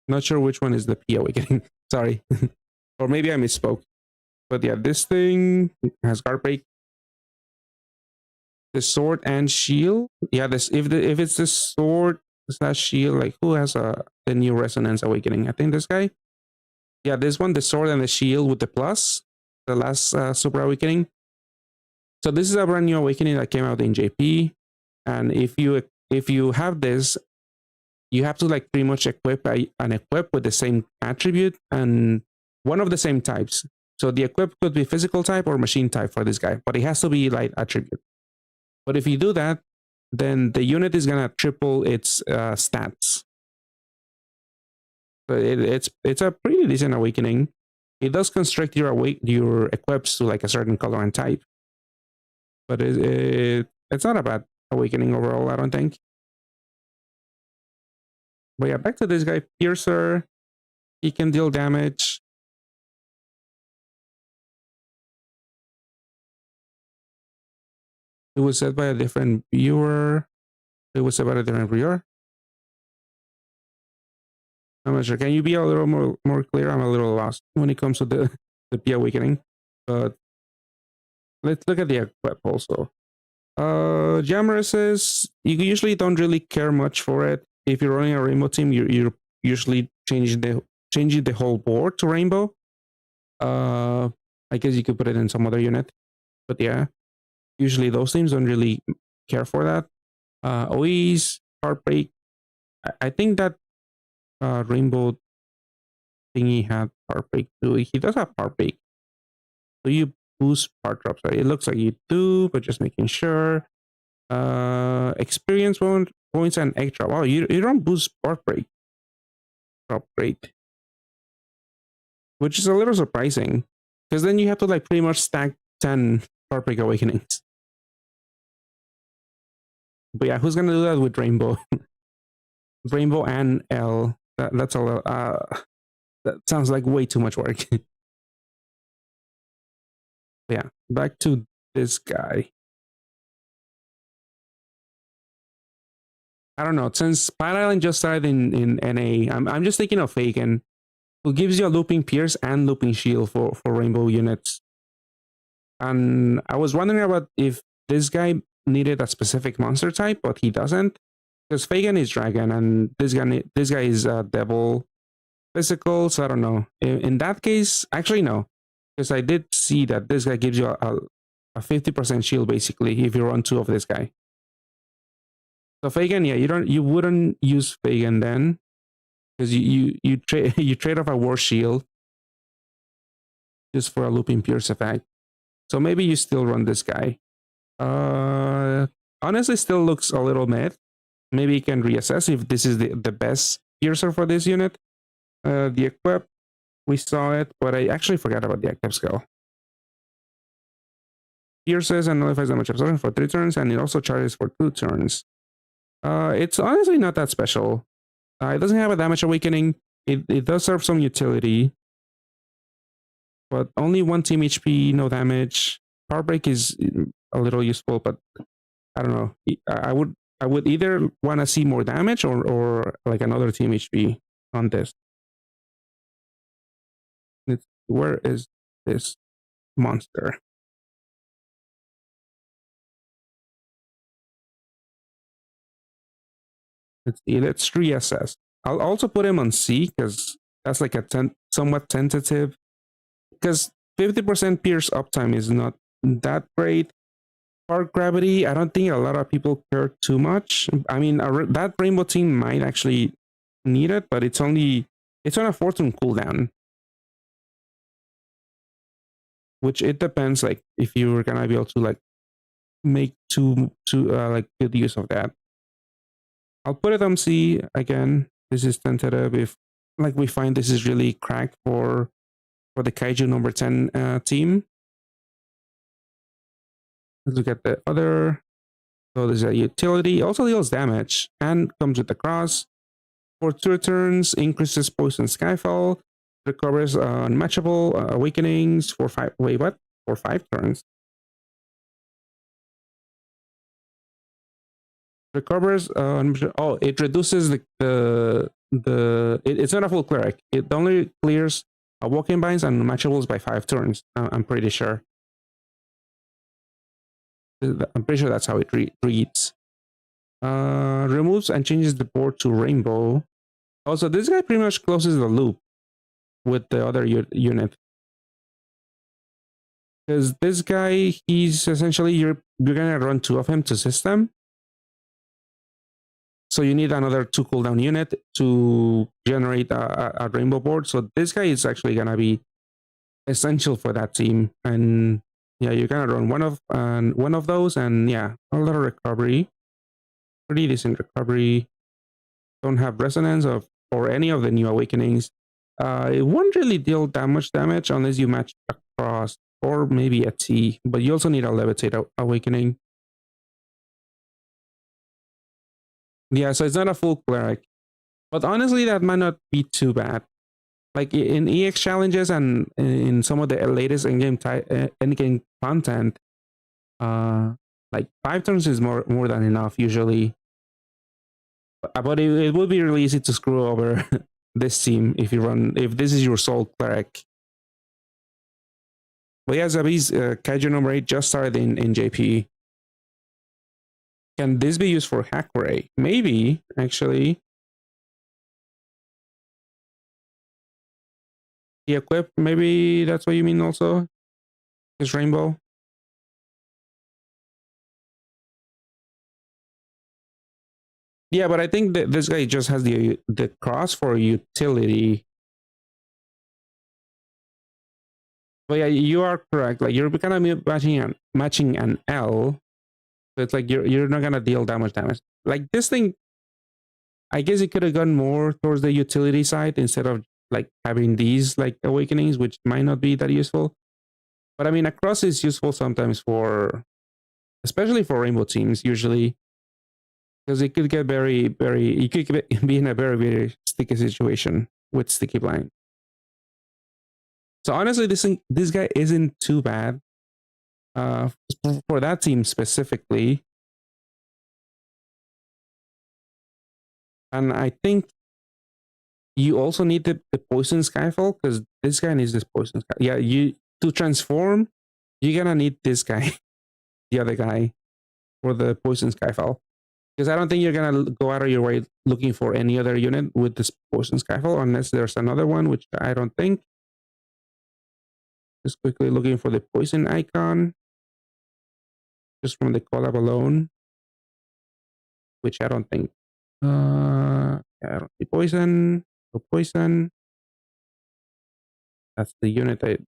Not sure which one is the P awakening. Sorry. Or maybe I misspoke. But yeah, this thing has guard break. The sword and shield. Yeah, if it's the sword / shield, like who has the new resonance awakening? I think this guy. Yeah, this one, the sword and the shield with the plus, the last super awakening. So this is a brand new awakening that came out in JP, and if you have this, you have to like pretty much equip with the same attribute and one of the same types. So the equip could be physical type or machine type for this guy, but it has to be like attribute. But if you do that, then the unit is gonna triple its stats. So it's a pretty decent awakening. It does constrict your equips to like a certain color and type, but it's not a bad awakening overall, I don't think. But yeah, back to this guy, Piercer. He can deal damage. It was set by a different viewer. It was set by a different viewer. I'm not sure. Can you be a little more clear? I'm a little lost when it comes to the P awakening. But let's look at the equip also. Jammer you usually don't really care much for it. If you're running a rainbow team, you're usually changing the whole board to rainbow. I guess you could put it in some other unit, but yeah, usually those teams don't really care for that. OEs, Heartbreak. I think that Rainbow thingy had Heartbreak too. He does have Heartbreak. So you boost part drops, right? It looks like you do, but just making sure. Experience points and extra. Wow, you don't boost Heartbreak drop rate, which is a little surprising because then you have to like pretty much stack 10 Heartbreak Awakenings. But yeah, who's gonna do that with Rainbow? Rainbow and L. That's a lot. That sounds like way too much work. Yeah, back to this guy. I don't know. Since Pine Island just started in NA, I'm just thinking of Fagan, who gives you a looping pierce and looping shield for Rainbow units. And I was wondering about if this guy needed a specific monster type, but he doesn't, because Fagan is dragon and this guy is devil physical. So I don't know. In that case, actually no, because I did see that this guy gives you a 50% shield basically if you run 2 of this guy. So Fagan, yeah, you wouldn't use Fagan then, because you trade off a war shield just for a looping pierce effect. So maybe you still run this guy. Honestly, still looks a little mad. Maybe you can reassess if this is the best piercer for this unit. The equip, we saw it, but I actually forgot about the active skill. Pierces and nullifies damage absorption for 3 turns, and it also charges for 2 turns. It's honestly not that special. It doesn't have a damage awakening. It does serve some utility, but only 1 team HP, no damage. Power break is a little useful, but I don't know. I would either want to see more damage or like another team HP on this. Where is this monster? Let's reassess. I'll also put him on C because that's like a somewhat tentative. Because 50% pierce uptime is not that great. Spark gravity, I don't think a lot of people care too much. I mean, that rainbow team might actually need it, but it's on a 4-turn cooldown, which it depends. Like if you're gonna be able to like make like good use of that. I'll put it on C again. This is tentative. If like we find this is really cracked for the Kaiju No.8 team. Let's look at the other. So there's a utility. Also deals damage and comes with the cross. For 2 turns, increases poison skyfall. Recovers unmatchable awakenings for 5. Wait, what? For 5 turns. Recovers. It reduces it's not a full cleric. It only clears walking binds and unmatchables by 5 turns. I'm pretty sure. I'm pretty sure that's how it reads. Removes and changes the board to rainbow. Also, this guy pretty much closes the loop with the other unit. Because this guy, he's essentially, you're gonna run 2 of him to system. So you need another 2 cooldown unit to generate a rainbow board. So this guy is actually gonna be essential for that team. And yeah, you're gonna run one of those, and yeah, a lot of recovery. Pretty decent recovery. Don't have resonance or any of the new awakenings. It won't really deal that much damage unless you match across, or maybe a T, but you also need a levitate awakening. Yeah, so it's not a full cleric, but honestly, that might not be too bad. Like in EX challenges and in some of the latest in-game content, like 5 turns is more than enough usually. But it would be really easy to screw over this team if if this is your sole cleric. But yeah, Zabi's Kaiju No.8 just started in JP. Can this be used for Hackray? Maybe, actually. The equip, maybe that's what you mean also? Is rainbow? Yeah, but I think that this guy just has the cross for utility. But yeah, you are correct. Like you're kind of matching an L. So it's like you're not gonna deal that much damage. Like this thing, I guess it could have gone more towards the utility side instead of like having these like awakenings, which might not be that useful. But I mean, a cross is useful sometimes for, especially for rainbow teams, usually, because it could get you could be in a very sticky situation with sticky blind. So honestly, this guy isn't too bad for that team specifically. And I think you also need the poison Skyfall, because this guy needs this poison Sky. Yeah, you to transform, you're gonna need this guy, the other guy, for the poison Skyfall. Because I don't think you're gonna go out of your way looking for any other unit with this poison Skyfall unless there's another one, which I don't think. Just quickly looking for the poison icon, just from the collab alone, which I don't think. I don't see poison. No poison. That's the unit that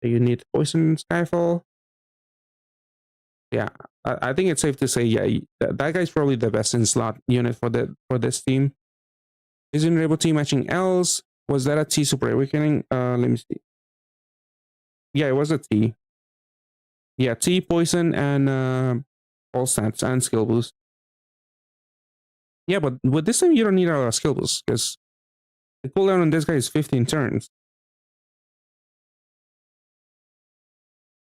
you need poison Skyfall. Yeah, I think it's safe to say, yeah, that guy's probably the best in slot unit for this team. Isn't able to matching L's? Was that a T Super Awakening? Let me see. Yeah, it was a T. Yeah, T, poison, and all stats and skill boost. Yeah, but with this time you don't need a lot of skill boost because the cooldown on this guy is 15 turns.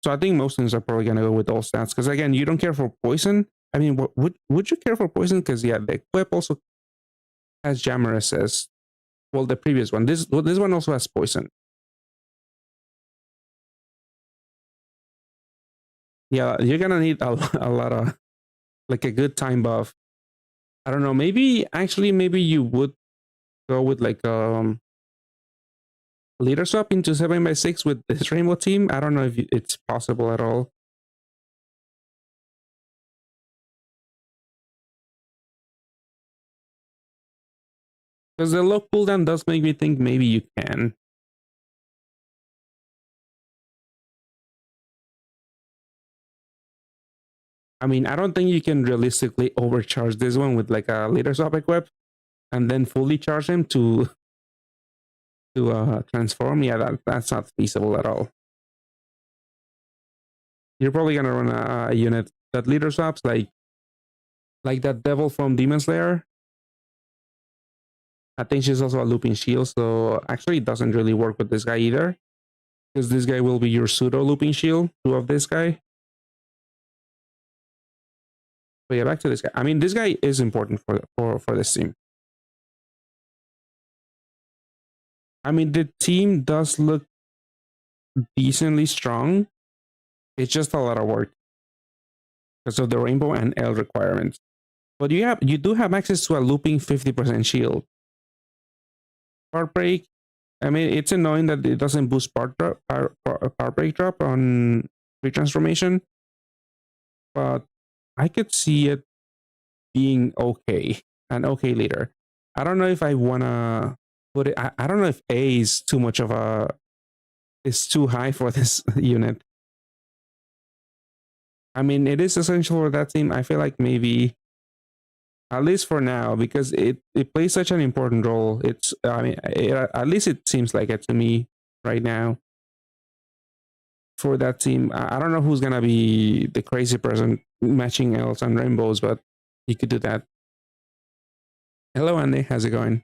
So I think most things are probably gonna go with all stats because again, you don't care for poison. I mean, would you care for poison? Because yeah, the equip also has Jammer Assist. Well, the previous one. This one also has poison. Yeah, you're gonna need a lot of like a good time buff. I don't know. Maybe you would go with like leader swap into 7x6 with this rainbow team. I don't know if it's possible at all. Because the low cooldown does make me think maybe you can. I mean, I don't think you can realistically overcharge this one with like a leader swap equip and then fully charge him to transform. Yeah, that's not feasible at all. You're probably gonna run a unit that leader swaps like that devil from Demon Slayer. I think she's also a looping shield, so actually it doesn't really work with this guy either. Because this guy will be your pseudo looping shield, two of this guy. But yeah, back to this guy. I mean, this guy is important for this team. I mean, the team does look decently strong. It's just a lot of work because of the rainbow and L requirements. But you do have access to a looping 50% shield. Part break. I mean, it's annoying that it doesn't boost part break drop on retransformation, but I could see it being okay, an okay leader. I don't know if I wanna put it. I don't know if A is too much of a is too high for this unit. I mean, it is essential for that team. I feel like maybe, at least for now, because it plays such an important role. It's I mean, at least it seems like it to me right now. For that team, I don't know who's gonna be the crazy person matching L's and rainbows, but you could do that. Hello, Andy. How's it going?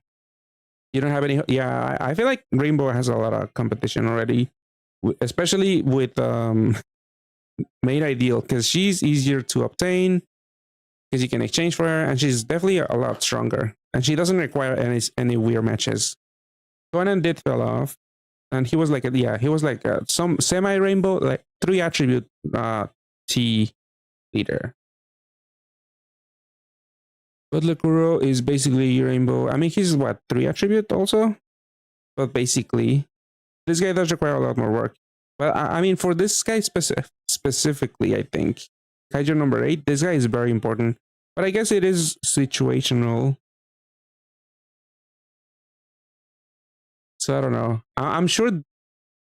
You don't have any? Yeah, I feel like Rainbow has a lot of competition already, especially with Made Ideal, because she's easier to obtain, because you can exchange for her, and she's definitely a lot stronger, and she doesn't require any weird matches. Conan did fell off, and he was like some semi rainbow, like 3 attribute T leader. But Lekuro is basically rainbow. I mean, he's what, 3 attribute also, but basically. This guy does require a lot more work. But I mean, for this guy specifically, I think Kaiju number 8, this guy is very important. But I guess it is situational. So I don't know. I'm sure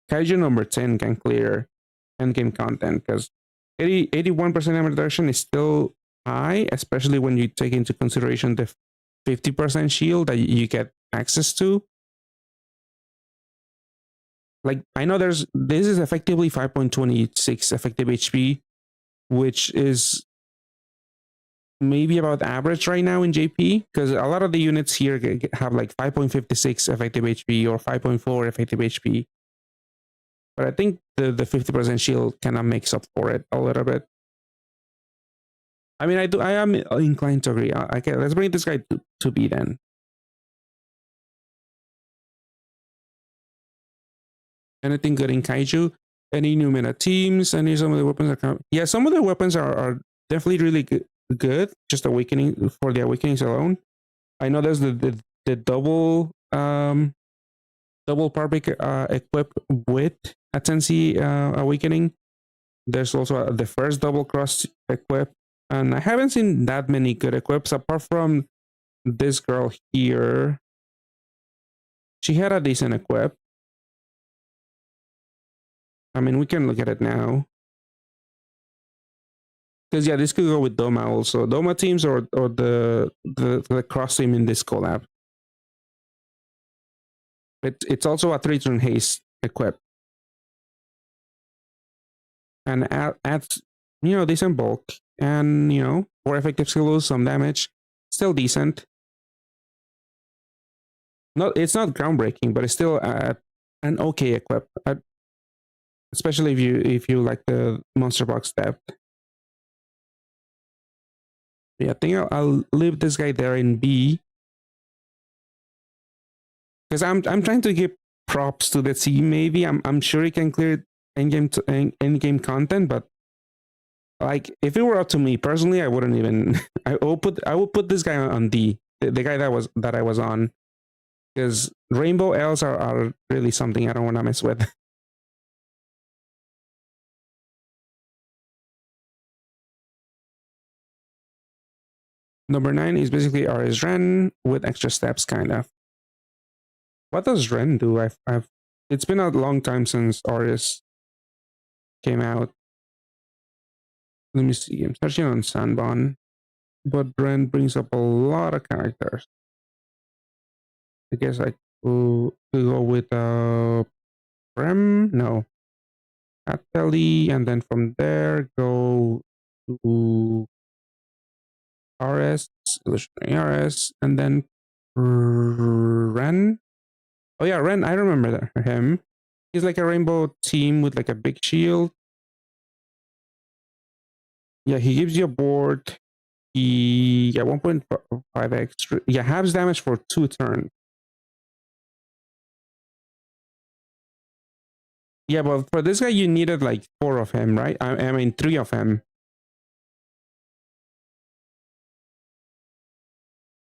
Kaiju number 10 can clear endgame content because 81% damage reduction is still high, especially when you take into consideration the 50% shield that you get access to. Like, I know this is effectively 5.26 effective HP, which is maybe about average right now in JP, because a lot of the units here have like 5.56 effective HP or 5.4 effective HP. But I think the 50% shield kind of makes up for it a little bit. I mean, I am inclined to agree. Okay, let's bring this guy to B then. Anything good in Kaiju? Any new meta teams? Any some of the weapons are yeah, some of the weapons are definitely really good. Just awakening for the awakenings alone. I know there's the double Parpic equipped with a 10C awakening. There's also the first double cross equip, and I haven't seen that many good equips apart from this girl here. She had a decent equip. I mean, we can look at it now. Because yeah, this could go with Doma also. Doma teams or the cross team in this collab. It's also a 3-turn haste equip. And adds, you know, decent bulk. And, you know, 4 effective skills, some damage. Still decent. It's not groundbreaking, but it's still an okay equip. Especially if you like the monster box depth. Yeah, I think I'll leave this guy there in B. Because I'm trying to give props to the team. Maybe I'm sure he can clear endgame content, but like if it were up to me personally, I wouldn't even. I would put this guy on D, the guy that I was on, because rainbow L's are really something I don't want to mess with. Number 9 is basically RS Ren with extra steps, kind of. What does Ren do? It's been a long time since RS came out. Let me see. I'm searching on Sanbon, but Ren brings up a lot of characters. I guess I could go with Prem. No, Ateli, and then from there go to RS, Illusionary RS, and then Ren. Oh yeah, Ren. I remember him. He's like a rainbow team with like a big shield. Yeah, he gives you a board. He 1.5 extra. Yeah, halves damage for 2 turns. Yeah, but for this guy, you needed like 4 of him, right? I mean, 3 of him.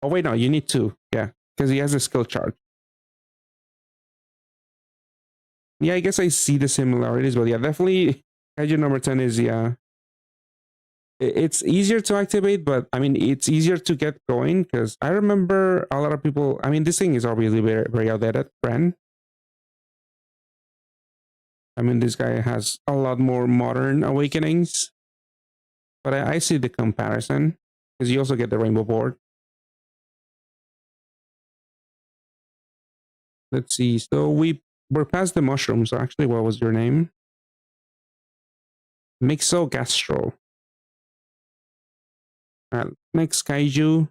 Oh wait, no, you need 2. Yeah, because he has a skill charge. Yeah, I guess I see the similarities, but yeah, definitely Kaiju number 10 is, yeah. It's easier to activate, but I mean, it's easier to get going because I remember a lot of people. I mean, this thing is obviously very, very outdated, Ren. I mean, this guy has a lot more modern awakenings, but I see the comparison because you also get the rainbow board. Let's see. So we're past the mushrooms. Actually, what was your name? Mixogastro. Next Kaiju.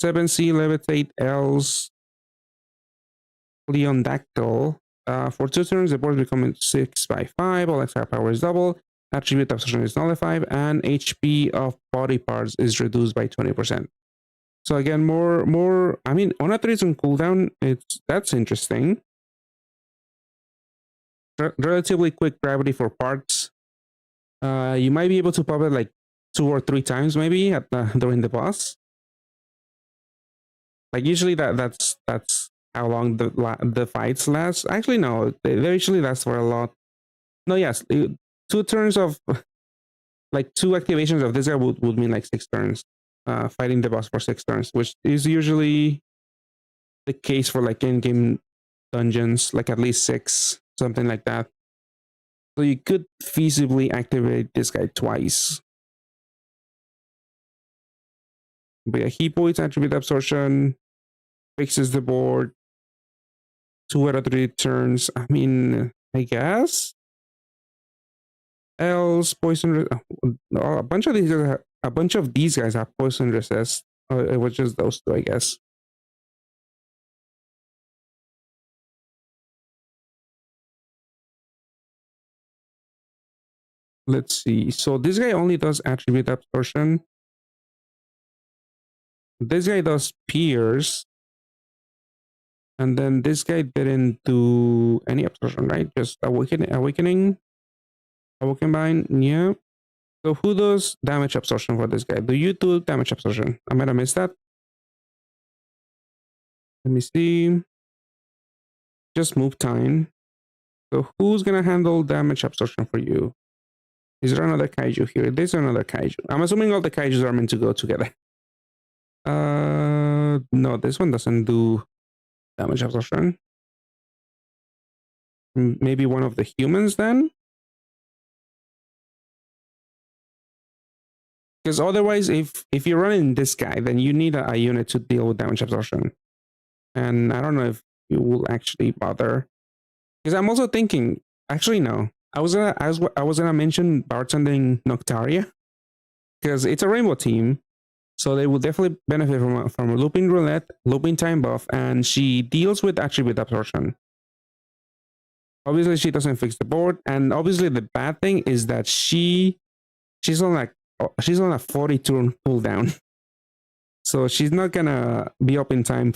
7C Levitate L's Leondactyl. For 2 turns, the board becomes 6/5. All extra power is double. Attribute obsession is nullified, and HP of body parts is reduced by 20%. So again, more. I mean, on a 3-turn cooldown, that's interesting. Relatively quick gravity for parts. You might be able to pop it like 2 or 3 times maybe during the boss. Like usually that's how long the fights last. Actually, no, they usually last for a lot. No, yes, 2 turns of like 2 activations of this guy would mean like 6 turns. Fighting the boss for 6 turns, which is usually the case for like in-game dungeons, like at least 6, something like that. So you could feasibly activate this guy twice. But yeah, he points attribute absorption, fixes the board, 2 out of 3 turns. I mean, I guess. Else poison. A bunch of these guys have poison resist. It was just those 2, I guess. Let's see. So this guy only does attribute absorption. This guy does pierce. And then this guy didn't do any absorption, right? Just awakening. Awaken bind, yeah. So who does damage absorption for this guy? Do you do damage absorption? I might have missed that. Let me see. Just move time. So who's gonna handle damage absorption for you? Is there another kaiju here? There's another kaiju. I'm assuming all the kaijus are meant to go together. No, this one doesn't do damage absorption. Maybe one of the humans then? Because otherwise, if you're running this guy, then you need a unit to deal with damage absorption. And I don't know if you will actually bother. Because I'm also thinking, actually no. I was gonna mention bartending Noctaria. Because it's a rainbow team. So they will definitely benefit from a looping roulette, looping time buff, and she deals with attribute absorption. Obviously, she doesn't fix the board, and obviously the bad thing is that she's on a 40 turn cooldown, so she's not gonna be up in time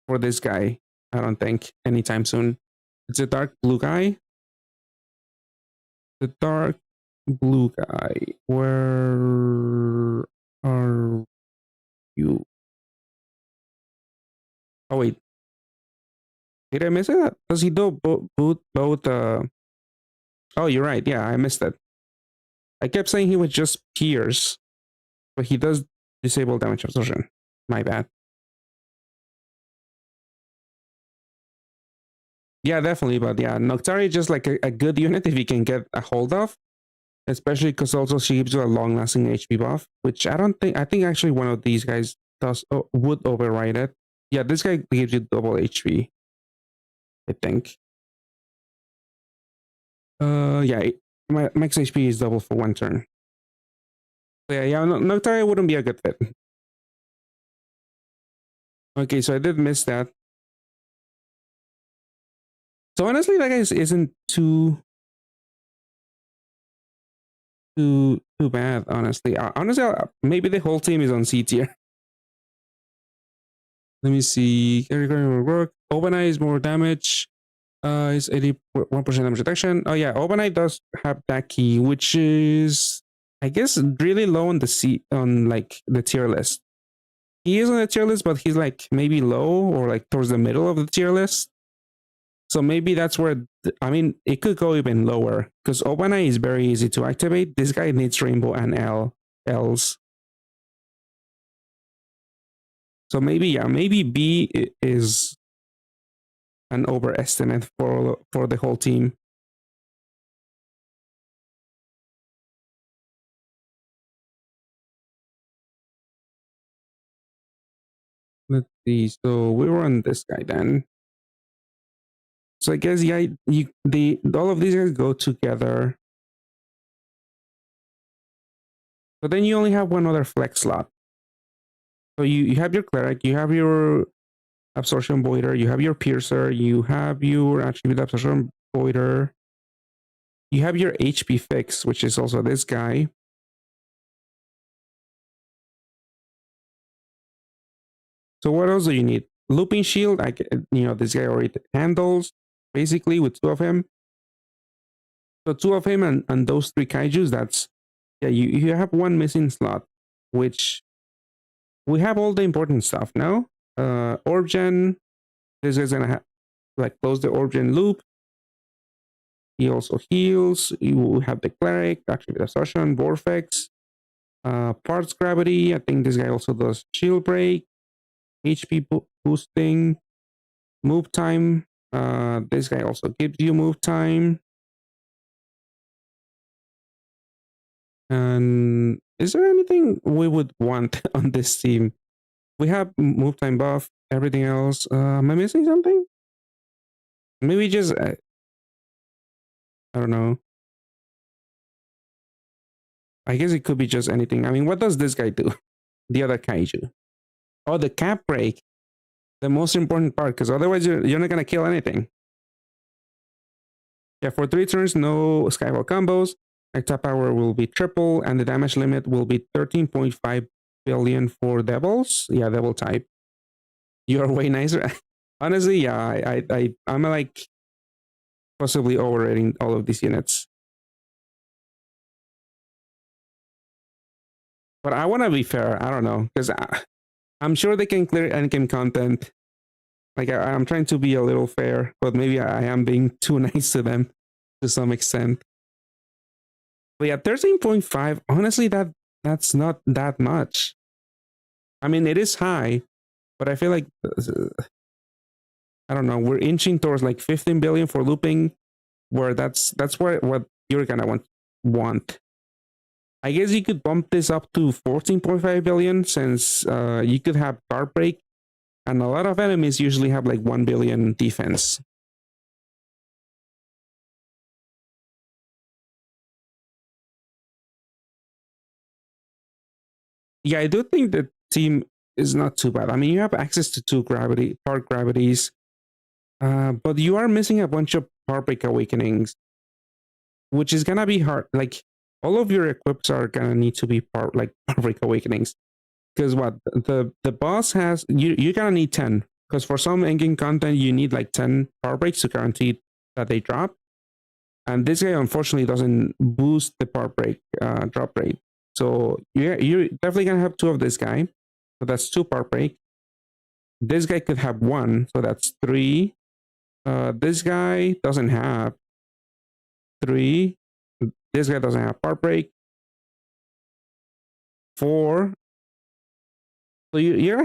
for this guy. I don't think anytime soon. It's a dark blue guy. The dark blue guy. Where are you? Oh wait, did I miss it? Does he do both? Oh, you're right. Yeah, I missed it. I kept saying he was just pierce, but he does disable damage absorption. My bad. Yeah, definitely. But yeah, Noctari is just like a good unit if you can get a hold of, especially because also she gives you a long-lasting HP buff, which I think actually one of these guys would override it. Yeah, this guy gives you double HP. I think. Yeah, my max HP is double for 1 turn. So yeah, Noctari wouldn't be a good fit. Okay, so I did miss that. So honestly, that guy isn't too bad. Honestly, maybe the whole team is on C tier. Let me see. Work. Obanai is more damage. It's 81% damage reduction. Oh yeah, Obanai does have that key, which is I guess really low on like the tier list. He is on the tier list, but he's like maybe low or like towards the middle of the tier list. So maybe that's where I mean it could go even lower because Obanai is very easy to activate. This guy needs Rainbow and L's. So maybe B is an overestimate for the whole team. Let's see. So we were on this guy then. So I guess all of these guys go together. But then you only have one other flex slot. So you have your cleric, you have your absorption voider, you have your piercer, you have your attribute absorption voider, you have your HP fix, which is also this guy. So what else do you need? Looping shield, this guy already handles basically with 2 of him. So 2 of him and those 3 kaijus, that's you have 1 missing slot, which we have all the important stuff now. Orb gen, This is gonna like close the origin loop. He also heals. You have the cleric, actually the Sashan, Vortex, parts gravity. I think this guy also does shield break, HP boosting, move time. This guy also gives you move time. And is there anything we would want on this team? We have move time buff, everything else. Am I missing something? Maybe just I don't know. I guess it could be just anything. I mean, what does this guy do? The other kaiju. Oh, the cap break. The most important part, because otherwise you're not gonna kill anything. Yeah, for 3 turns, no Skyfall combos. Attack power will be triple, and the damage limit will be 13.5 billion for devils. Yeah, devil type. You're way nicer. Honestly, yeah, I'm like possibly overrating all of these units. But I want to be fair. I don't know, because I'm sure they can clear endgame content. Like I'm trying to be a little fair, but maybe I am being too nice to them to some extent. But yeah, 13.5. Honestly, that's not that much. I mean, it is high, but I feel like I don't know. We're inching towards like 15 billion for looping, where that's what you're gonna want. I guess you could bump this up to 14.5 billion since you could have guard break, and a lot of enemies usually have like 1 billion defense. Yeah, I do think the team is not too bad. I mean, you have access to 2 part gravities, but you are missing a bunch of part break awakenings, which is gonna be hard. Like all of your equips are gonna need to be part break awakenings, because what the boss has, you're gonna need 10, because for some endgame content you need like 10 power breaks to guarantee that they drop, and this guy unfortunately doesn't boost the power break drop rate. So you're definitely gonna have 2 of this guy, so that's 2 power break. This guy could have 1, so that's 3. This guy doesn't have 3. This guy doesn't have power break. 4. So you're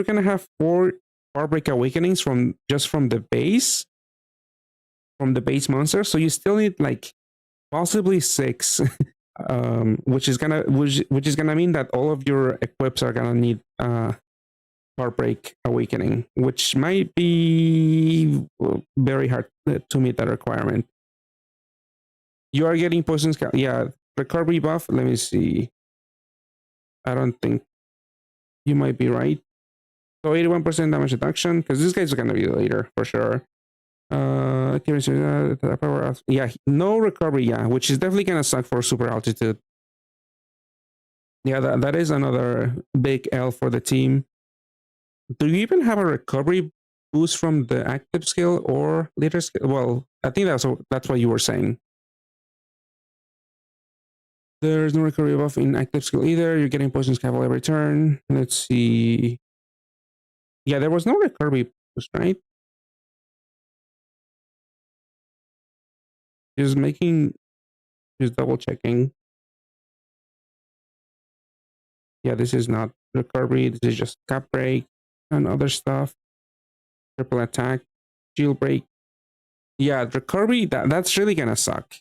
gonna have 4 power break awakenings from the base monster. So you still need like possibly 6, which is gonna mean that all of your equips are gonna need power break awakening, which might be very hard to meet that requirement. You are getting poison scout. Yeah, recovery buff. Let me see. I don't think you might be right. So 81% damage reduction, because this guy's gonna be later for sure. Yeah, no recovery. Yeah, which is definitely gonna suck for super altitude. Yeah, that is another big L for the team. Do you even have a recovery boost from the active skill or leader skill? Well, I think that's what you were saying. There's no recovery buff in active skill either. You're getting poison scaffold every turn. Let's see. Yeah, there was no recovery boost, right? Just double checking. Yeah, this is not recovery. This is just cap break and other stuff. Triple attack, shield break. Yeah, recovery. That's really gonna suck.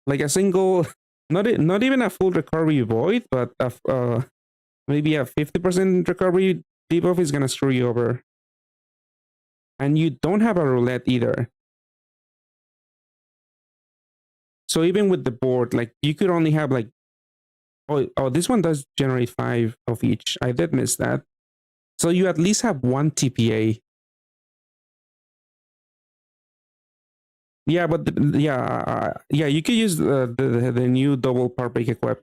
Like a single, not even a full recovery void, but maybe a 50% recovery debuff is gonna screw you over. And you don't have a roulette either. So even with the board, like you could only have like, oh, this one does generate 5 of each. I did miss that. So you at least have 1 TPA. Yeah, but you could use the new double power break equip.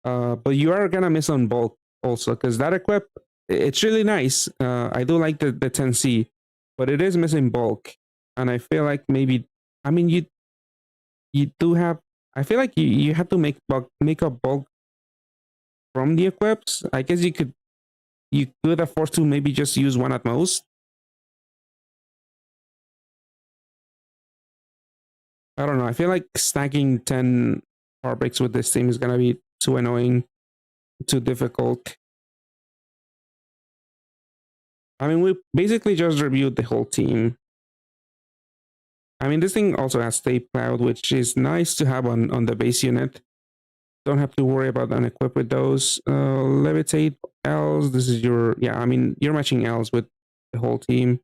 But you are gonna miss on bulk also, because that equip, it's really nice. I do like the 10C, but it is missing bulk, and I feel like maybe, I mean, you do have. I feel like you have to make a bulk from the equips. I guess you could afford to maybe just use 1 at most. I don't know. I feel like stacking 10 power breaks with this team is gonna be too annoying, too difficult. I mean, we basically just reviewed the whole team. I mean, this thing also has Stay Cloud, which is nice to have on the base unit. Don't have to worry about unequip with those. Levitate, Els, this is your... Yeah, I mean, you're matching Els with the whole team.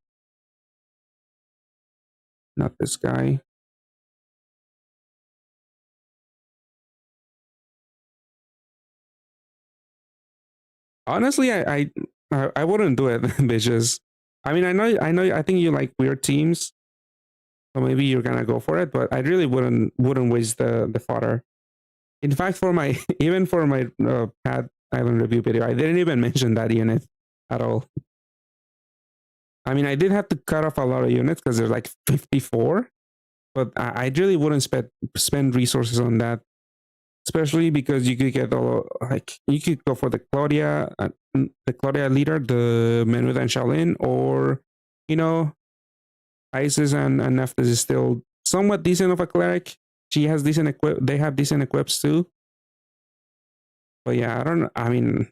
Not this guy. Honestly, I wouldn't do it, bitches. I mean, I think you like weird teams, so maybe you're gonna go for it. But I really wouldn't waste the fodder. In fact, for my even for my Pad Island review video, I didn't even mention that unit at all. I mean, I did have to cut off a lot of units because there's like 54, but I really wouldn't spend resources on that, especially because you could get all like you could go for the Claudia leader, the Menuda and Shaolin, or you know, Isis and Nephthys is still somewhat decent of a cleric. She has decent equip. They have decent equips too. But yeah, I don't know. I mean,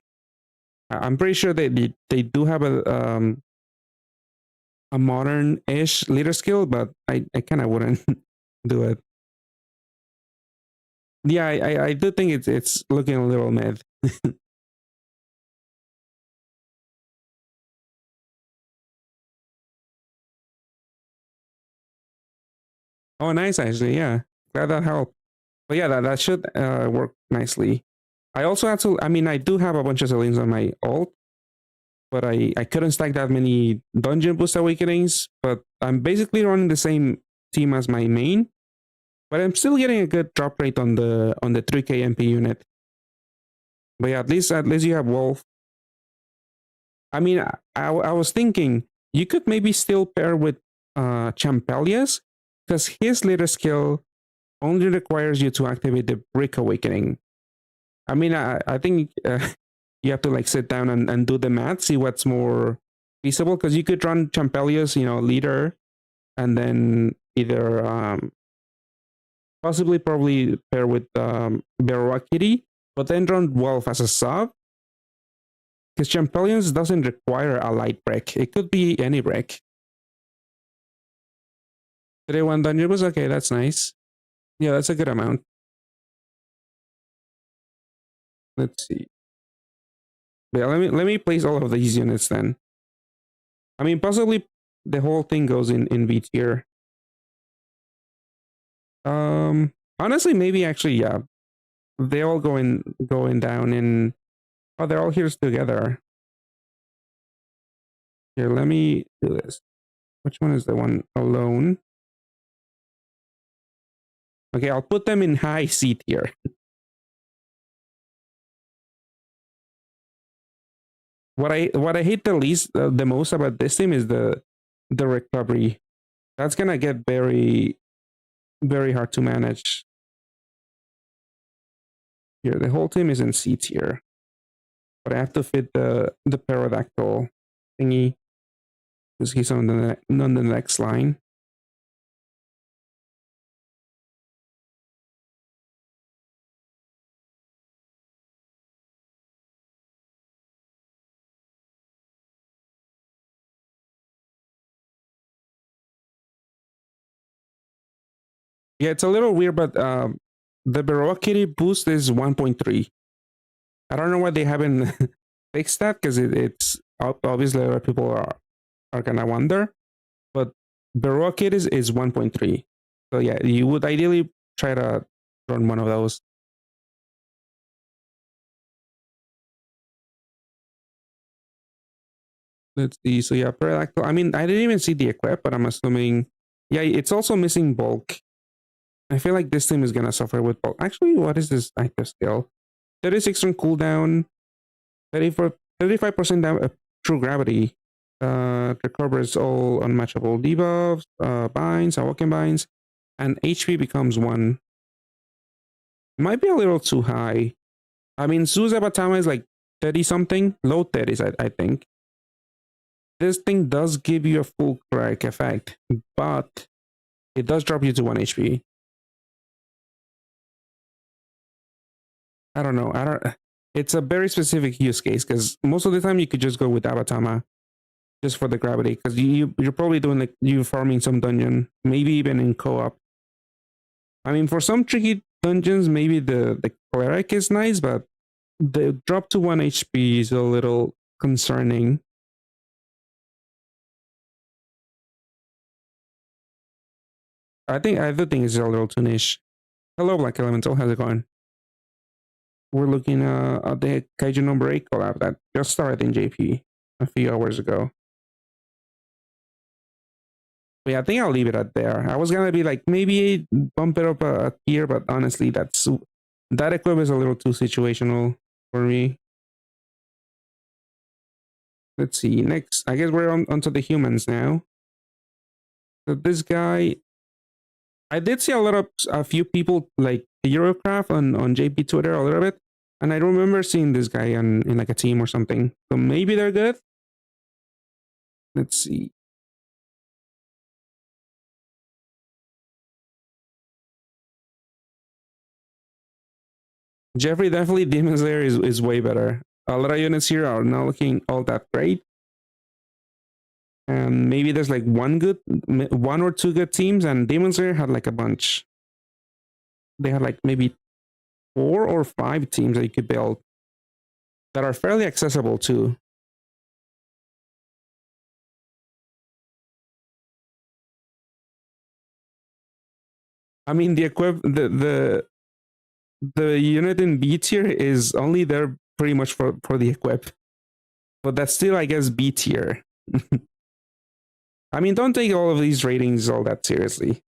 I'm pretty sure they do have a modern-ish leader skill, but I kind of wouldn't do it. Yeah, I do think it's looking a little mid. Oh, nice, actually. Yeah, glad that helped. But yeah, that should work nicely. I also had to... I mean, I do have a bunch of Selines on my ult, but I couldn't stack that many dungeon boost awakenings. But I'm basically running the same team as my main, but I'm still getting a good drop rate on the 3k MP unit. But yeah, at least you have Wolf. I mean, I was thinking you could maybe still pair with Champelius, because his leader skill only requires you to activate the Brick Awakening. I mean, I think you have to like sit down and do the math, see what's more feasible, because you could run Champelius, leader, and then either possibly probably pair with Kitty, but then run Wolf as a sub. Because Champelions doesn't require a light break. It could be any break. 3-1 dungeon was okay, that's nice. Yeah, that's a good amount. Let's see. Yeah, let me place all of these units then. I mean, possibly the whole thing goes in V tier. Honestly, maybe actually, yeah. They all going down in... Oh, they're all here together. Here, let me do this. Which one is the one alone? Okay, I'll put them in high C tier. What I hate the most about this team is the recovery. That's gonna get very, very hard to manage. Here, the whole team is in C tier, but I have to fit the pterodactyl thingy because he's on the next line. Yeah, it's a little weird, but the Baroque Kitty boost is 1.3. I don't know why they haven't fixed that, because it's obviously a lot of people are gonna wonder. But Baroque Kitty is 1.3. So yeah, you would ideally try to run one of those. Let's see. So yeah, Pterodactyl. I mean, I didn't even see the equip, but I'm assuming... Yeah, it's also missing bulk. I feel like this team is gonna suffer with bulk. Actually, what is this active skill? 36 on cooldown, 35% down, true gravity. Recovers all unmatchable debuffs, binds, awoken binds, and HP becomes 1. Might be a little too high. I mean, Suzabatama is like 30 something, low 30s, I think. This thing does give you a full cleric effect, but it does drop you to 1 HP. I don't know. It's a very specific use case because most of the time you could just go with Abatama just for the gravity because you're probably doing like you farming some dungeon, maybe even in co-op. I mean, for some tricky dungeons, maybe the cleric is nice, but the drop to 1 HP is a little concerning. I do think it's a little too niche. Hello, Black Elemental. How's it going? We're looking at the Kaiju No.8 collab that just started in JP a few hours ago. But yeah, I think I'll leave it at there. I was gonna be like maybe bump it up a tier, but honestly, that equip is a little too situational for me. Let's see. Next, I guess we're onto the humans now. So this guy, I did see a few people like Eurocraft on JP Twitter a little bit, and I remember seeing this guy in like a team or something. So maybe they're good. Let's see. Jeffrey, definitely Demon Slayer is way better. A lot of units here are not looking all that great. And maybe there's like one or two good teams, and Demon Slayer had like a bunch. They had like maybe 4 or 5 teams that you could build that are fairly accessible too. I mean, the unit in B tier is only there pretty much for the equip, but that's still, I guess, B tier. I mean, don't take all of these ratings all that seriously.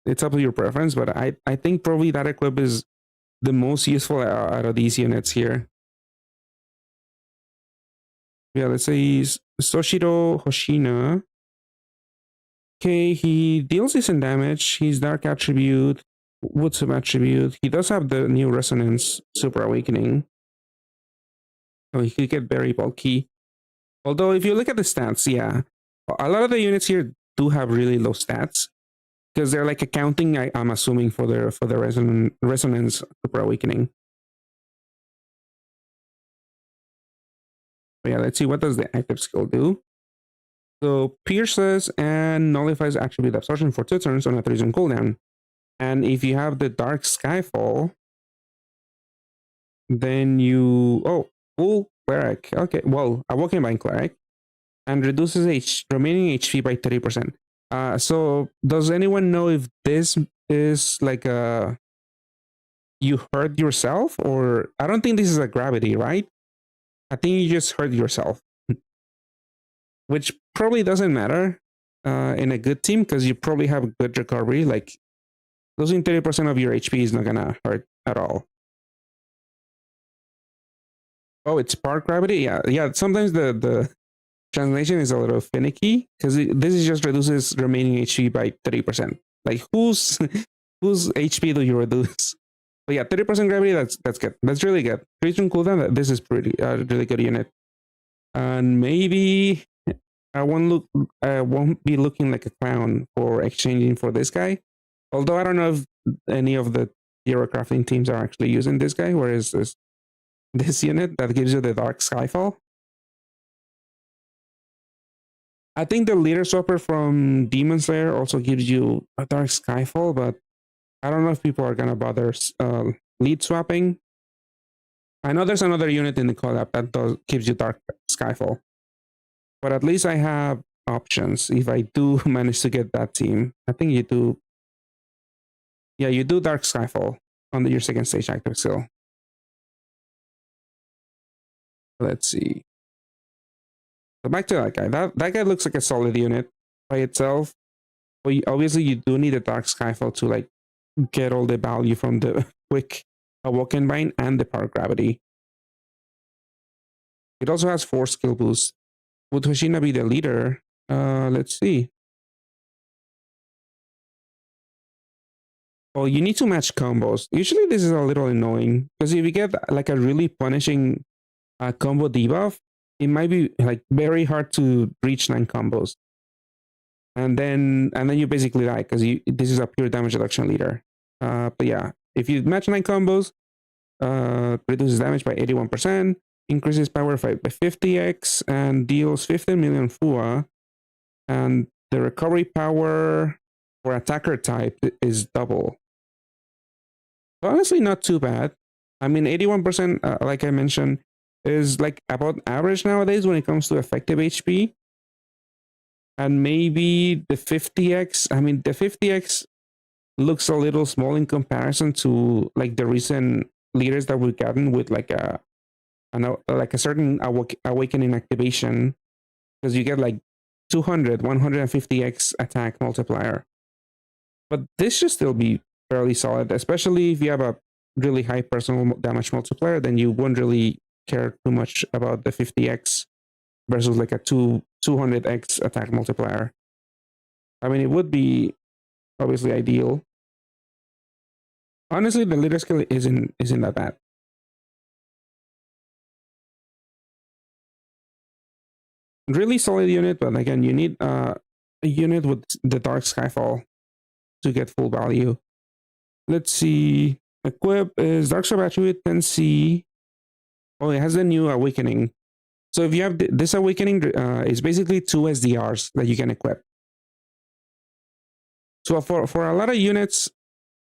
It's up to your preference, but I think probably that equip is the most useful out of these units here. Yeah, let's say Soshiro Hoshina. Okay, he deals decent damage. He's Dark Attribute, Woodsum Attribute. He does have the new Resonance Super Awakening. So he could get very bulky. Although if you look at the stats, yeah, a lot of the units here do have really low stats because they're like accounting, I'm assuming, for the Resonance Super Awakening. But yeah, let's see, what does the active skill do? So pierces and nullifies attribute absorption for 2 turns on a 3-zone cooldown. And if you have the Dark Skyfall, then you full cleric. Okay, well, Awoken by cleric, and reduces remaining HP by 30%. So does anyone know if this is like you hurt yourself, or I don't think this is a gravity, right? I think you just hurt yourself, which probably doesn't matter in a good team because you probably have good recovery. Like losing 30% of your HP is not gonna hurt at all. Oh, it's spark gravity. Yeah. Sometimes the translation is a little finicky because this is just reduces remaining HP by 30%. Like whose HP do you reduce? But yeah, 30% gravity. That's good. That's really good. 3-turn cooldown. This is pretty really good unit. And maybe I won't be looking like a clown for exchanging for this guy. Although I don't know if any of the hero crafting teams are actually using this guy. Where is this unit that gives you the Dark Skyfall? I think the leader swapper from Demon Slayer also gives you a Dark Skyfall, but I don't know if people are gonna bother lead swapping. I know there's another unit in the collab that gives you Dark Skyfall, but at least I have options if I do manage to get that team. I think you do. Yeah, you do Dark Skyfall on your second stage active skill. Let's see. So back to that guy. That guy looks like a solid unit by itself. But obviously you do need a Dark Skyfall to like get all the value from the quick Awoken Bind and the Power Gravity. It also has 4 skill boosts. Would Hoshina be the leader? Let's see. Oh, you need to match combos. Usually this is a little annoying because if you get like a really punishing combo debuff, it might be like very hard to reach 9 combos. And then you basically die because this is a pure damage reduction leader. But yeah, if you match 9 combos, reduces damage by 81%, increases power by 50x, and deals 15 million FUA. And the recovery power for attacker type is double. Honestly, not too bad. I mean, 81%, like I mentioned, is like about average nowadays when it comes to effective HP. And maybe the 50x, I mean, the 50x looks a little small in comparison to like the recent leaders that we've gotten with like a certain awakening activation, because you get like 200, 150x attack multiplier. But this should still be fairly solid, especially if you have a really high personal damage multiplier, then you won't really care too much about the 50x versus like a 200x attack multiplier. I mean, it would be obviously ideal. Honestly, the leader skill isn't that bad. Really solid unit, but again, you need a unit with the Dark Skyfall to get full value. Let's see. Equip is Dark Star Attribute 10C. Oh, it has a new Awakening. So if you have this Awakening, it's basically 2 SDRs that you can equip. So for a lot of units,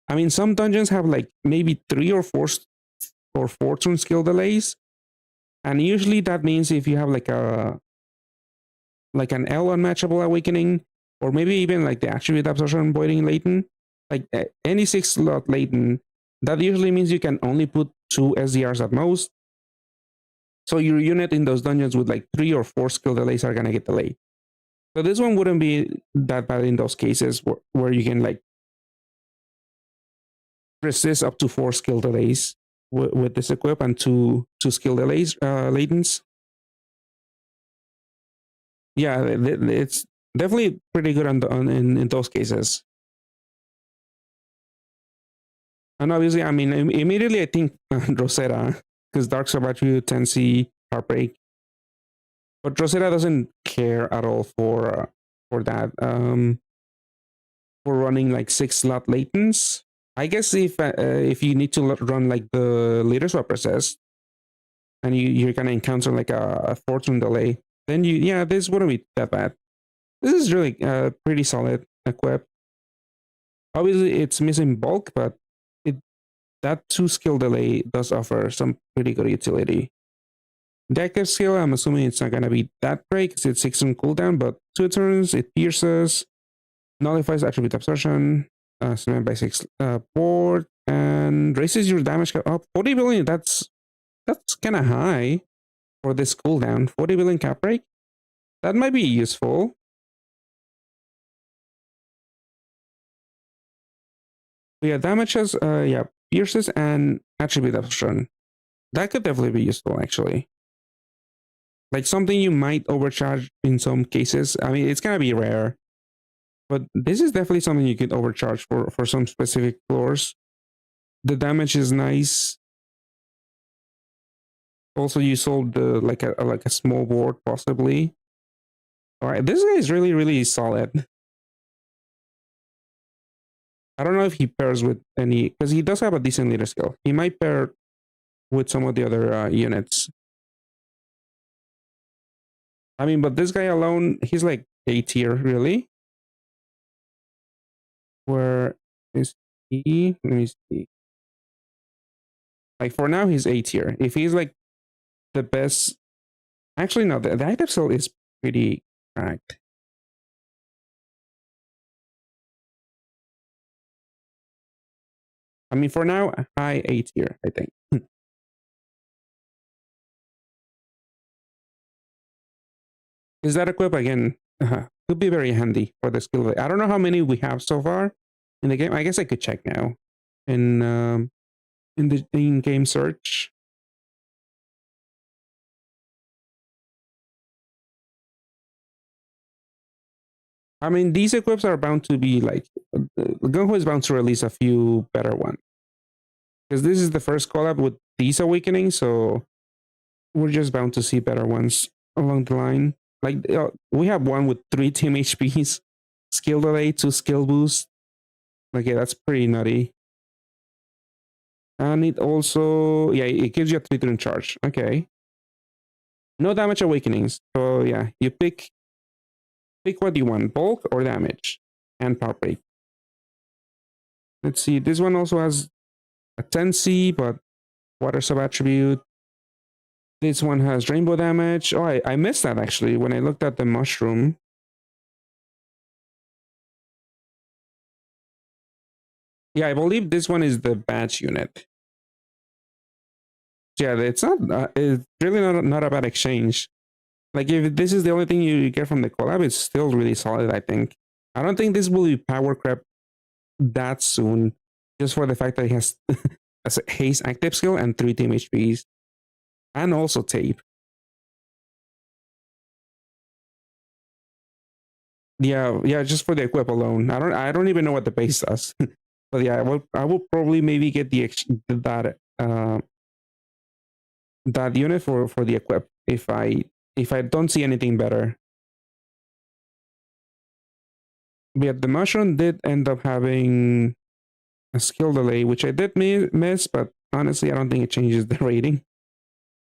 I mean, some dungeons have like maybe 3 or 4 turn skill delays, and usually that means if you have like an L unmatchable Awakening, or maybe even like the Attribute Absorption Voiding Latent, like any 6 slot Latent, that usually means you can only put 2 SDRs at most. So your unit in those dungeons with like 3 or 4 skill delays are gonna get delayed. So this one wouldn't be that bad in those cases where you can like resist up to 4 skill delays with this equip and 2 skill delays latents. Yeah, it's definitely pretty good in those cases. And obviously, I mean, immediately I think Rosetta, because Dark Star Attribute 10C Heartbreak. But Rosetta doesn't care at all for that. For running like 6 slot latents. I guess if you need to run like the leader swap process, and you're gonna encounter like a fortune delay, then this wouldn't be that bad. This is really pretty solid equip. Obviously, it's missing bulk, but that 2 skill delay does offer some pretty good utility. The active skill, I'm assuming it's not gonna be that great because it's 6 turn cooldown, but 2 turns, it pierces, nullifies attribute absorption, surrounded by 6 board, and raises your damage cap up 40 billion. That's kind of high for this cooldown. 40 billion cap break. That might be useful. But yeah, damages, pierces and attribute absorption. That could definitely be useful, actually. Like something you might overcharge in some cases. I mean, it's gonna be rare, but this is definitely something you could overcharge for some specific floors. The damage is nice. Also, you sold the like a small board possibly. All right, this guy is really solid. I don't know if he pairs with any, because he does have a decent leader skill. He might pair with some of the other units. I mean, but this guy alone, he's like A tier, really. Where is he? Let me see. Like for now, he's A tier. If he's like the best, actually no, the active skill is pretty cracked. I mean, for now, high A tier, I think. Is that equip again? Could be very handy for the skill. I don't know how many we have so far in the game. I guess I could check now in the in-game search. I mean, these equips are bound to be like Gung-Ho is bound to release a few better ones, because this is the first collab with these awakenings, so we're just bound to see better ones along the line. Like we have one with 3 team HPs, skill delay, 2 skill boost. Like yeah, that's pretty nutty. And it also, yeah, it gives you a 3-turn charge. Okay. No damage awakenings. So yeah, you pick what you want, bulk or damage, and power break. Let's see, this one also has a 10C, but water sub attribute. This one has rainbow damage. Oh, I missed that actually when I looked at the mushroom. Yeah, I believe this one is the badge unit. Yeah, it's really not a bad exchange. Like if this is the only thing you get from the collab, it's still really solid, I think. I don't think this will be power crept that soon, just for the fact that it has a haste active skill and 3 team HPs. And also tape. Yeah, just for the equip alone. I don't even know what the base does. But yeah, I will probably maybe get that unit for the equip if I don't see anything better. But yeah, the mushroom did end up having a skill delay, which I did miss, but honestly, I don't think it changes the rating.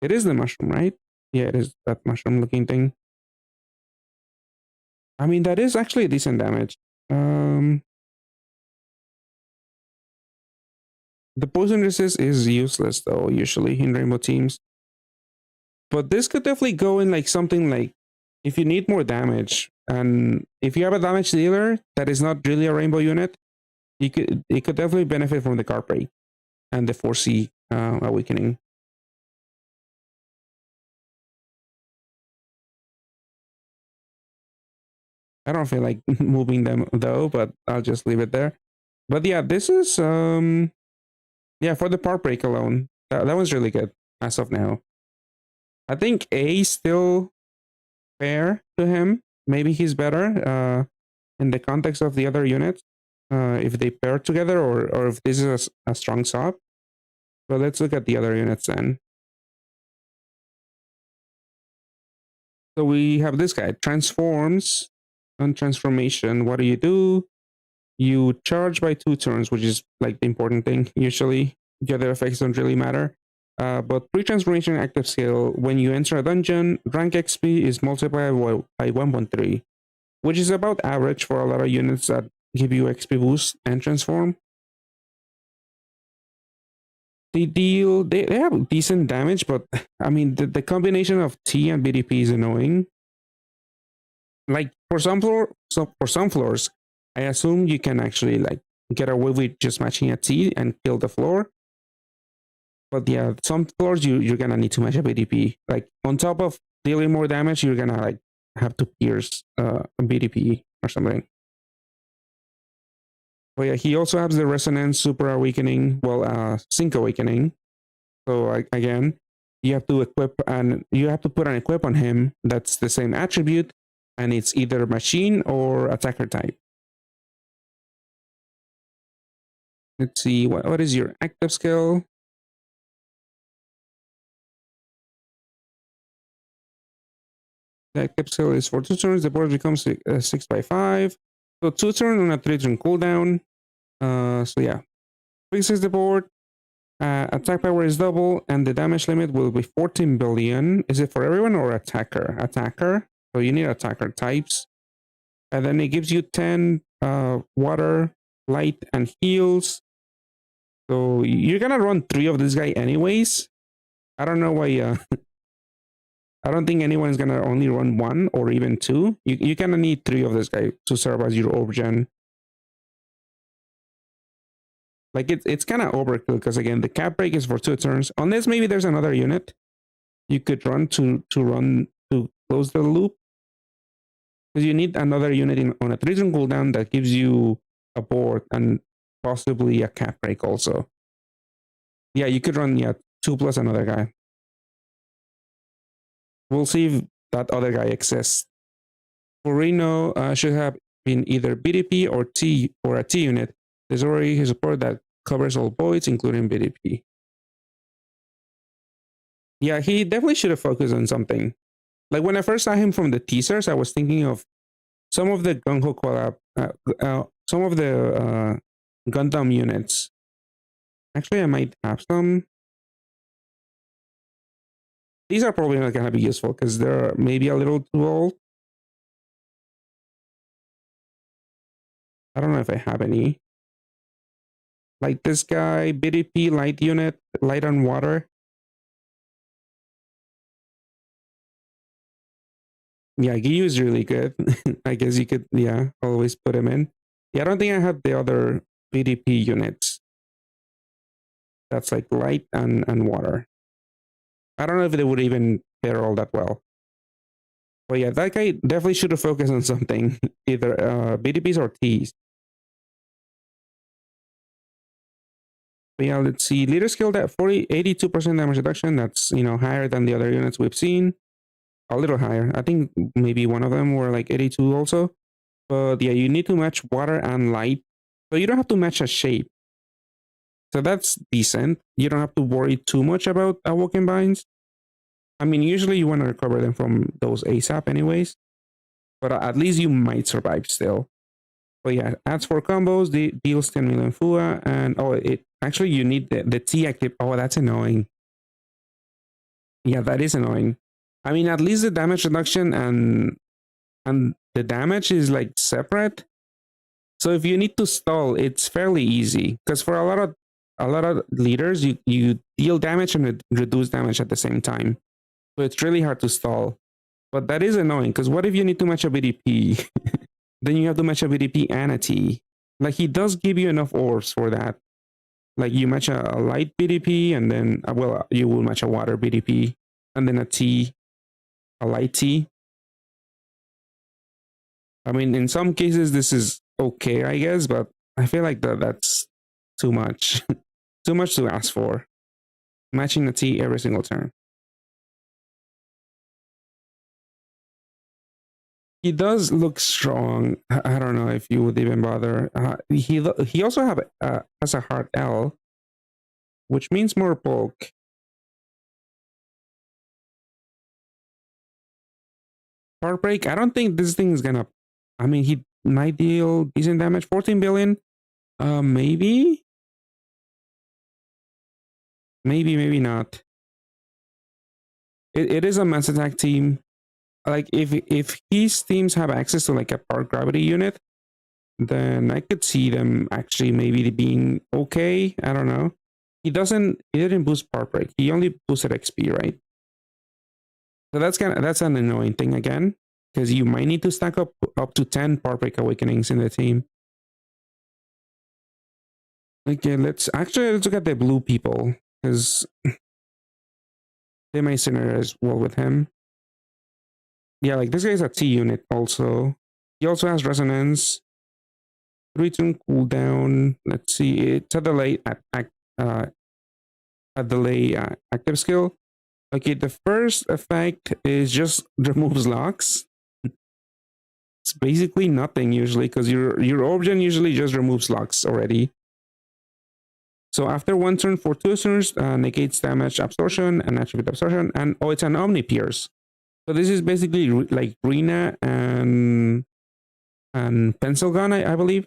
It is the mushroom, right? Yeah, it is that mushroom looking thing. I mean, that is actually a decent damage. The poison resist is useless though, usually in rainbow teams. But this could definitely go in like something like if you need more damage, and if you have a damage dealer that is not really a rainbow unit, it could definitely benefit from the card break and the 4C awakening. I don't feel like moving them though, but I'll just leave it there. But yeah, this is yeah, for the part break alone, that was really good as of now. I think A is still fair to him. Maybe he's better in the context of the other units if they pair together, or if this is a strong swap. But let's look at the other units then. So we have this guy, transforms. On transformation, what do? You charge by 2 turns, which is like the important thing usually. The other effects don't really matter. But pre-transformation active skill, when you enter a dungeon, rank XP is multiplied by 1.3, which is about average for a lot of units that give you XP boost and transform. They have decent damage, but I mean the combination of T and BDP is annoying. Like for some floors, I assume you can actually like get away with just matching a T and kill the floor. But yeah, some floors you're gonna need to match a BDP. Like on top of dealing more damage, you're gonna like have to pierce a BDP or something. But yeah, he also has the resonance super awakening, sync awakening. So again, you have to equip and you have to put an equip on him that's the same attribute, and it's either machine or attacker type. Let's see, what is your active skill? The active skill is for 2 turns. The board becomes 6/5. So 2 turns on a 3-turn cooldown. So yeah, fixes the board. Attack power is double, and the damage limit will be 14 billion. Is it for everyone or attacker? Attacker. So you need attacker types. And then it gives you 10 water, light, and heals. So you're gonna run 3 of this guy anyways. I don't know why. I don't think anyone's gonna only run 1 or even 2. You kind of need 3 of this guy to serve as your overgen. Like it's kind of overkill because again the cap break is for 2 turns. Unless maybe there's another unit you could run to close the loop. Because you need another unit on a 3-turn cooldown that gives you a board and possibly a cap break also. Yeah, you could run 2 plus another guy. We'll see if that other guy exists. For Reno, should have been either BDP or T or a T unit. There's already a support that covers all voids, including BDP. Yeah, he definitely should have focused on something. Like when I first saw him from the teasers, I was thinking of some of the Gung-Ho collab, some of the Gundam units Actually, I might have some. These are probably not going to be useful because they're maybe a little too old. I don't know if I have any. Like this guy, BDP light unit, light on water. Yeah, Giyu is really good. I guess you could, yeah, always put him in. Yeah, I don't think I have the other BDP units. That's like light and water. I don't know if they would even pair all that well. But yeah, that guy definitely should have focused on something, either BDPs or Ts. But yeah, let's see. Leader skill that 82% damage reduction. That's, you know, higher than the other units we've seen. A little higher. I think maybe one of them were like 82 also. But yeah, you need to match water and light. So you don't have to match a shape. So that's decent. You don't have to worry too much about awoken binds. I mean, usually you want to recover them from those ASAP anyways. But at least you might survive still. But yeah, adds 4 combos, deals 10 million FUA, and oh, it actually you need the T active. Oh, that's annoying. Yeah, that is annoying. I mean, at least the damage reduction and the damage is like separate. So if you need to stall, it's fairly easy because for a lot of leaders, you deal damage and reduce damage at the same time. So it's really hard to stall. But that is annoying because what if you need to match a BDP? Then you have to match a BDP and a T. Like he does give you enough orbs for that. Like you match a light BDP and then, well, you will match a water BDP and then a T, a light T. I mean, in some cases, this is okay, I guess, but I feel like that's too much. Too much to ask for. Matching a T every single turn. He does look strong. I don't know if you would even bother. He also has a hard L, which means more bulk. Heartbreak. I don't think this thing is gonna. I mean, he might deal decent damage. 14 billion. Maybe. Maybe not. It is a mass attack team. Like if his teams have access to like a park gravity unit, then I could see them actually maybe being okay. I don't know. He didn't boost part break. He only boosted XP, right? So that's an annoying thing again, because you might need to stack up to 10 part break awakenings in the team. Okay, let's look at the blue people, because they might synergize well with him. Yeah, like this guy's a T unit also. He also has resonance. 3-turn cooldown. Let's see. It's a delay active skill. Okay, the first effect is just removes locks. It's basically nothing usually because your origin usually just removes locks already. So after 1 turn for 2 turns, negates damage absorption and attribute absorption, and oh, it's an Omni Pierce. So this is basically like Rina and Pencil Gun, I believe.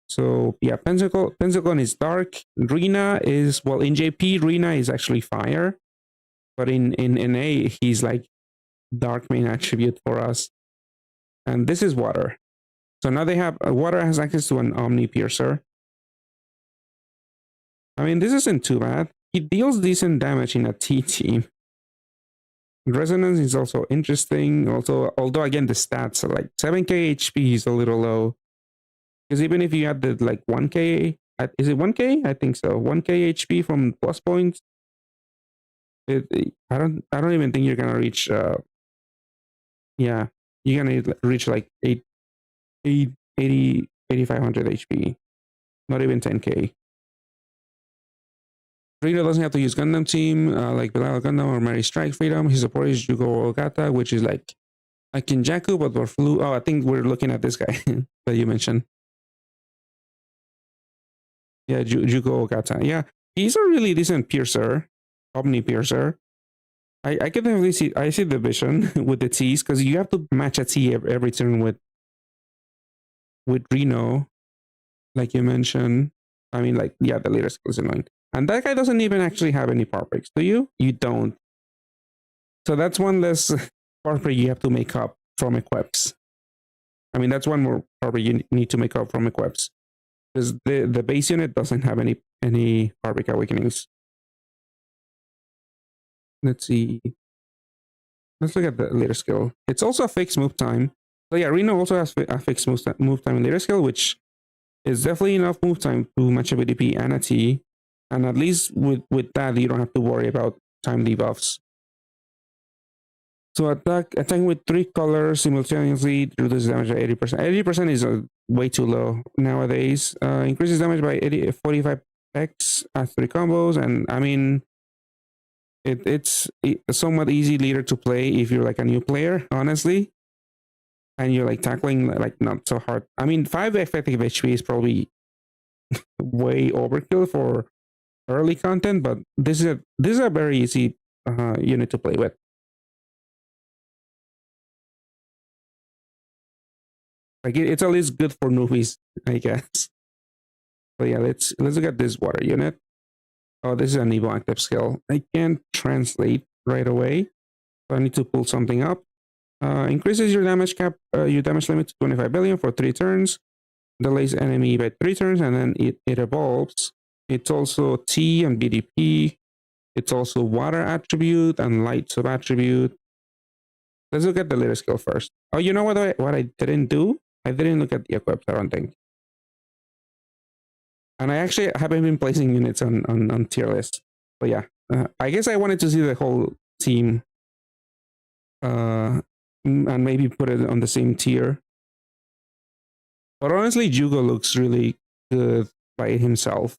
So yeah, Pencil Gun is dark. Rina is, well, in JP, Rina is actually fire, but in NA he's like dark main attribute for us. And this is water. So now they have water has access to an Omni Piercer. I mean, this isn't too bad. He deals decent damage in a T team. Resonance is also interesting. Also, although again the stats are like 7k HP is a little low. Because even if you had the like 1k, is it 1k? I think so. 1k HP from plus points. I don't even think you're gonna reach. Yeah, you're gonna reach like 8500 HP. Not even 10k. Rito doesn't have to use Gundam Team like Belial Gundam or Mary Strike Freedom. His support is Jugo Ogata, which is like a Kinjaku, but for flu. Oh, I think we're looking at this guy that you mentioned. Yeah, Jugo Ogata. Yeah, he's a really decent piercer, Omni Piercer. I can definitely see. I see the vision with the T's because you have to match a T every turn with Reno, like you mentioned. I mean, like, yeah, the leader skill is annoying. And that guy doesn't even actually have any power breaks, do you? You don't. So that's one less power break you have to make up from equips. I mean, that's one more power break you need to make up from equips. Because the base unit doesn't have any power break awakenings. Let's see. Let's look at the leader skill. It's also a fixed move time. So yeah, Reno also has a fixed move time in leader skill, which is definitely enough move time to match a BDP and a T. And at least with that, you don't have to worry about time debuffs. So attacking with 3 colors simultaneously reduces damage by 80%. 80% is way too low nowadays. Increases damage by 45x at 3 combos. And I mean, it's somewhat easy leader to play if you're like a new player, honestly. And you're like tackling like not so hard. I mean, 5 effective HP is probably way overkill for early content, but this is a very easy unit to play with. Like it's at least good for newbies, I guess. But yeah, let's look at this water unit. Oh, this is an Evo active skill. I can't translate right away, so I need to pull something up. Increases your damage cap, your damage limit to 25 billion for 3 turns. Delays enemy by 3 turns, and then it evolves. It's also T and BDP. It's also water attribute and light sub attribute. Let's look at the leader skill first. Oh, you know what I didn't do? I didn't look at the equips, I don't think. And I actually haven't been placing units on tier list. But yeah, I guess I wanted to see the whole team and maybe put it on the same tier. But honestly, Jugo looks really good by himself.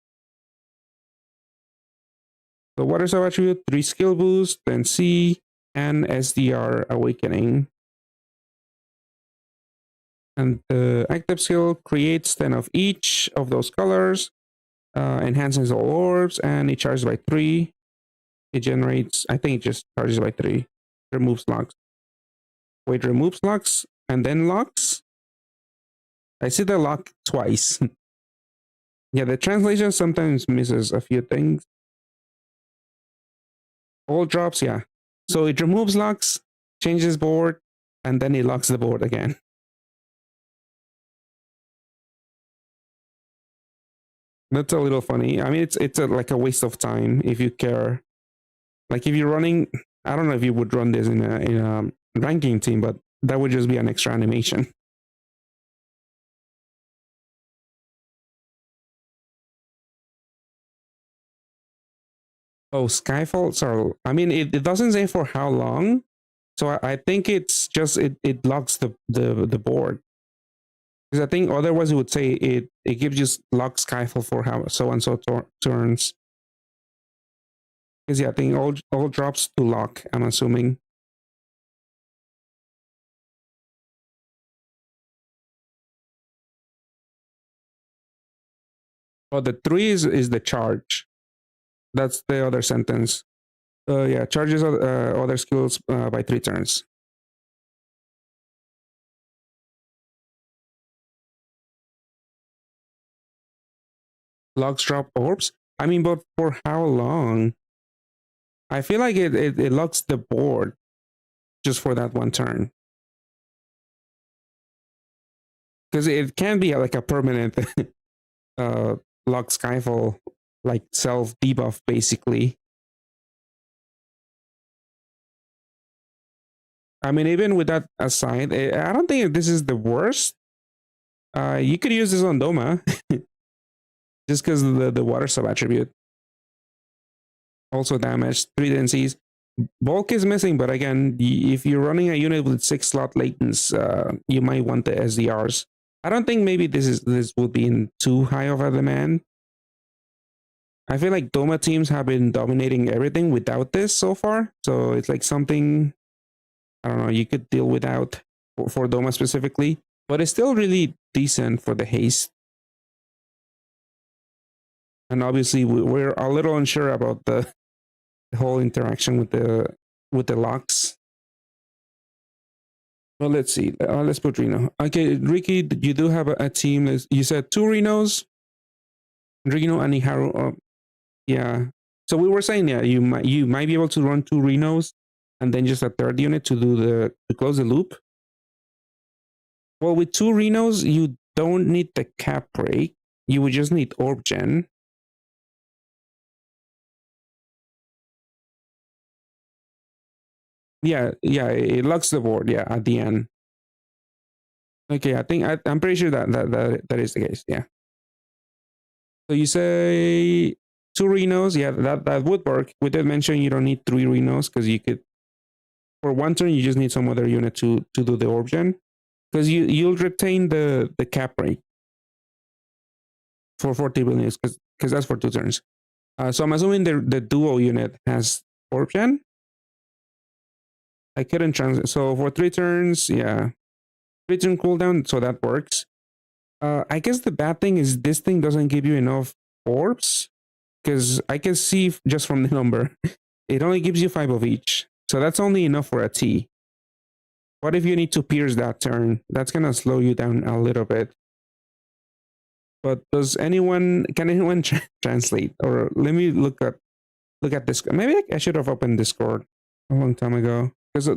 The water sub attribute, 3 skill boost, then C, and SDR awakening. And the active skill creates 10 of each of those colors, enhances all orbs, and it charges by 3. It generates, I think it just charges by 3. Removes locks. Wait, removes locks and then locks? I see the lock twice. Yeah, the translation sometimes misses a few things. All drops, yeah. So it removes locks, changes board, and then it locks the board again. That's a little funny. I mean, it's like a waste of time if you care. Like if you're running, I don't know if you would run this in a ranking team, but that would just be an extra animation. Oh, Skyfalls are. I mean, it doesn't say for how long, so I think it's just it locks the board. Because I think otherwise it would say it gives you lock Skyfall for how so and so turns. Because yeah, I think all drops to lock, I'm assuming. Oh, the 3 is the charge. That's the other sentence. Yeah, charges other skills by 3 turns. Locks drop orbs. I mean, but for how long? I feel like it locks the board just for that one turn. Because it can be like a permanent lock Skyfall, like self debuff basically. I mean, even with that aside, I don't think this is the worst. You could use this on Doma just because of the water sub attribute. Also damage, 3 densities. Bulk is missing, but again, if you're running a unit with 6 slot latents, you might want the SDRs. I don't think maybe this will be in too high of a demand. I feel like Doma teams have been dominating everything without this so far, so it's like something, I don't know, you could deal without for Doma specifically, but it's still really decent for the haste. And obviously, we're a little unsure about the whole interaction with the locks. Well, let's see. Let's put Reno. Okay, Ricky, you do have a team. You said 2 Renos. Reno and Iharu. Yeah. So we were saying, yeah, you might be able to run 2 Renos and then just a third unit to close the loop. Well, with 2 Renos, you don't need the cap break. You would just need orb gen. Yeah, it locks the board. Yeah, at the end. Okay, I'm pretty sure that is the case. Yeah. So you say 2 Renos. Yeah, that would work. We did mention you don't need 3 Renos because you could, for 1 turn, you just need some other unit to do the orb gen, because you'll retain the cap rate for 40 billion because that's for 2 turns. So I'm assuming the duo unit has orb gen. I couldn't translate. So for 3 turns, yeah, 3 turn cooldown, so that works. I guess the bad thing is this thing doesn't give you enough orbs, because I can see just from the number, it only gives you 5 of each. So that's only enough for a T. What if you need to pierce that turn? That's gonna slow you down a little bit. But can anyone translate? Or let me look at this. Maybe I should have opened Discord a long time ago, because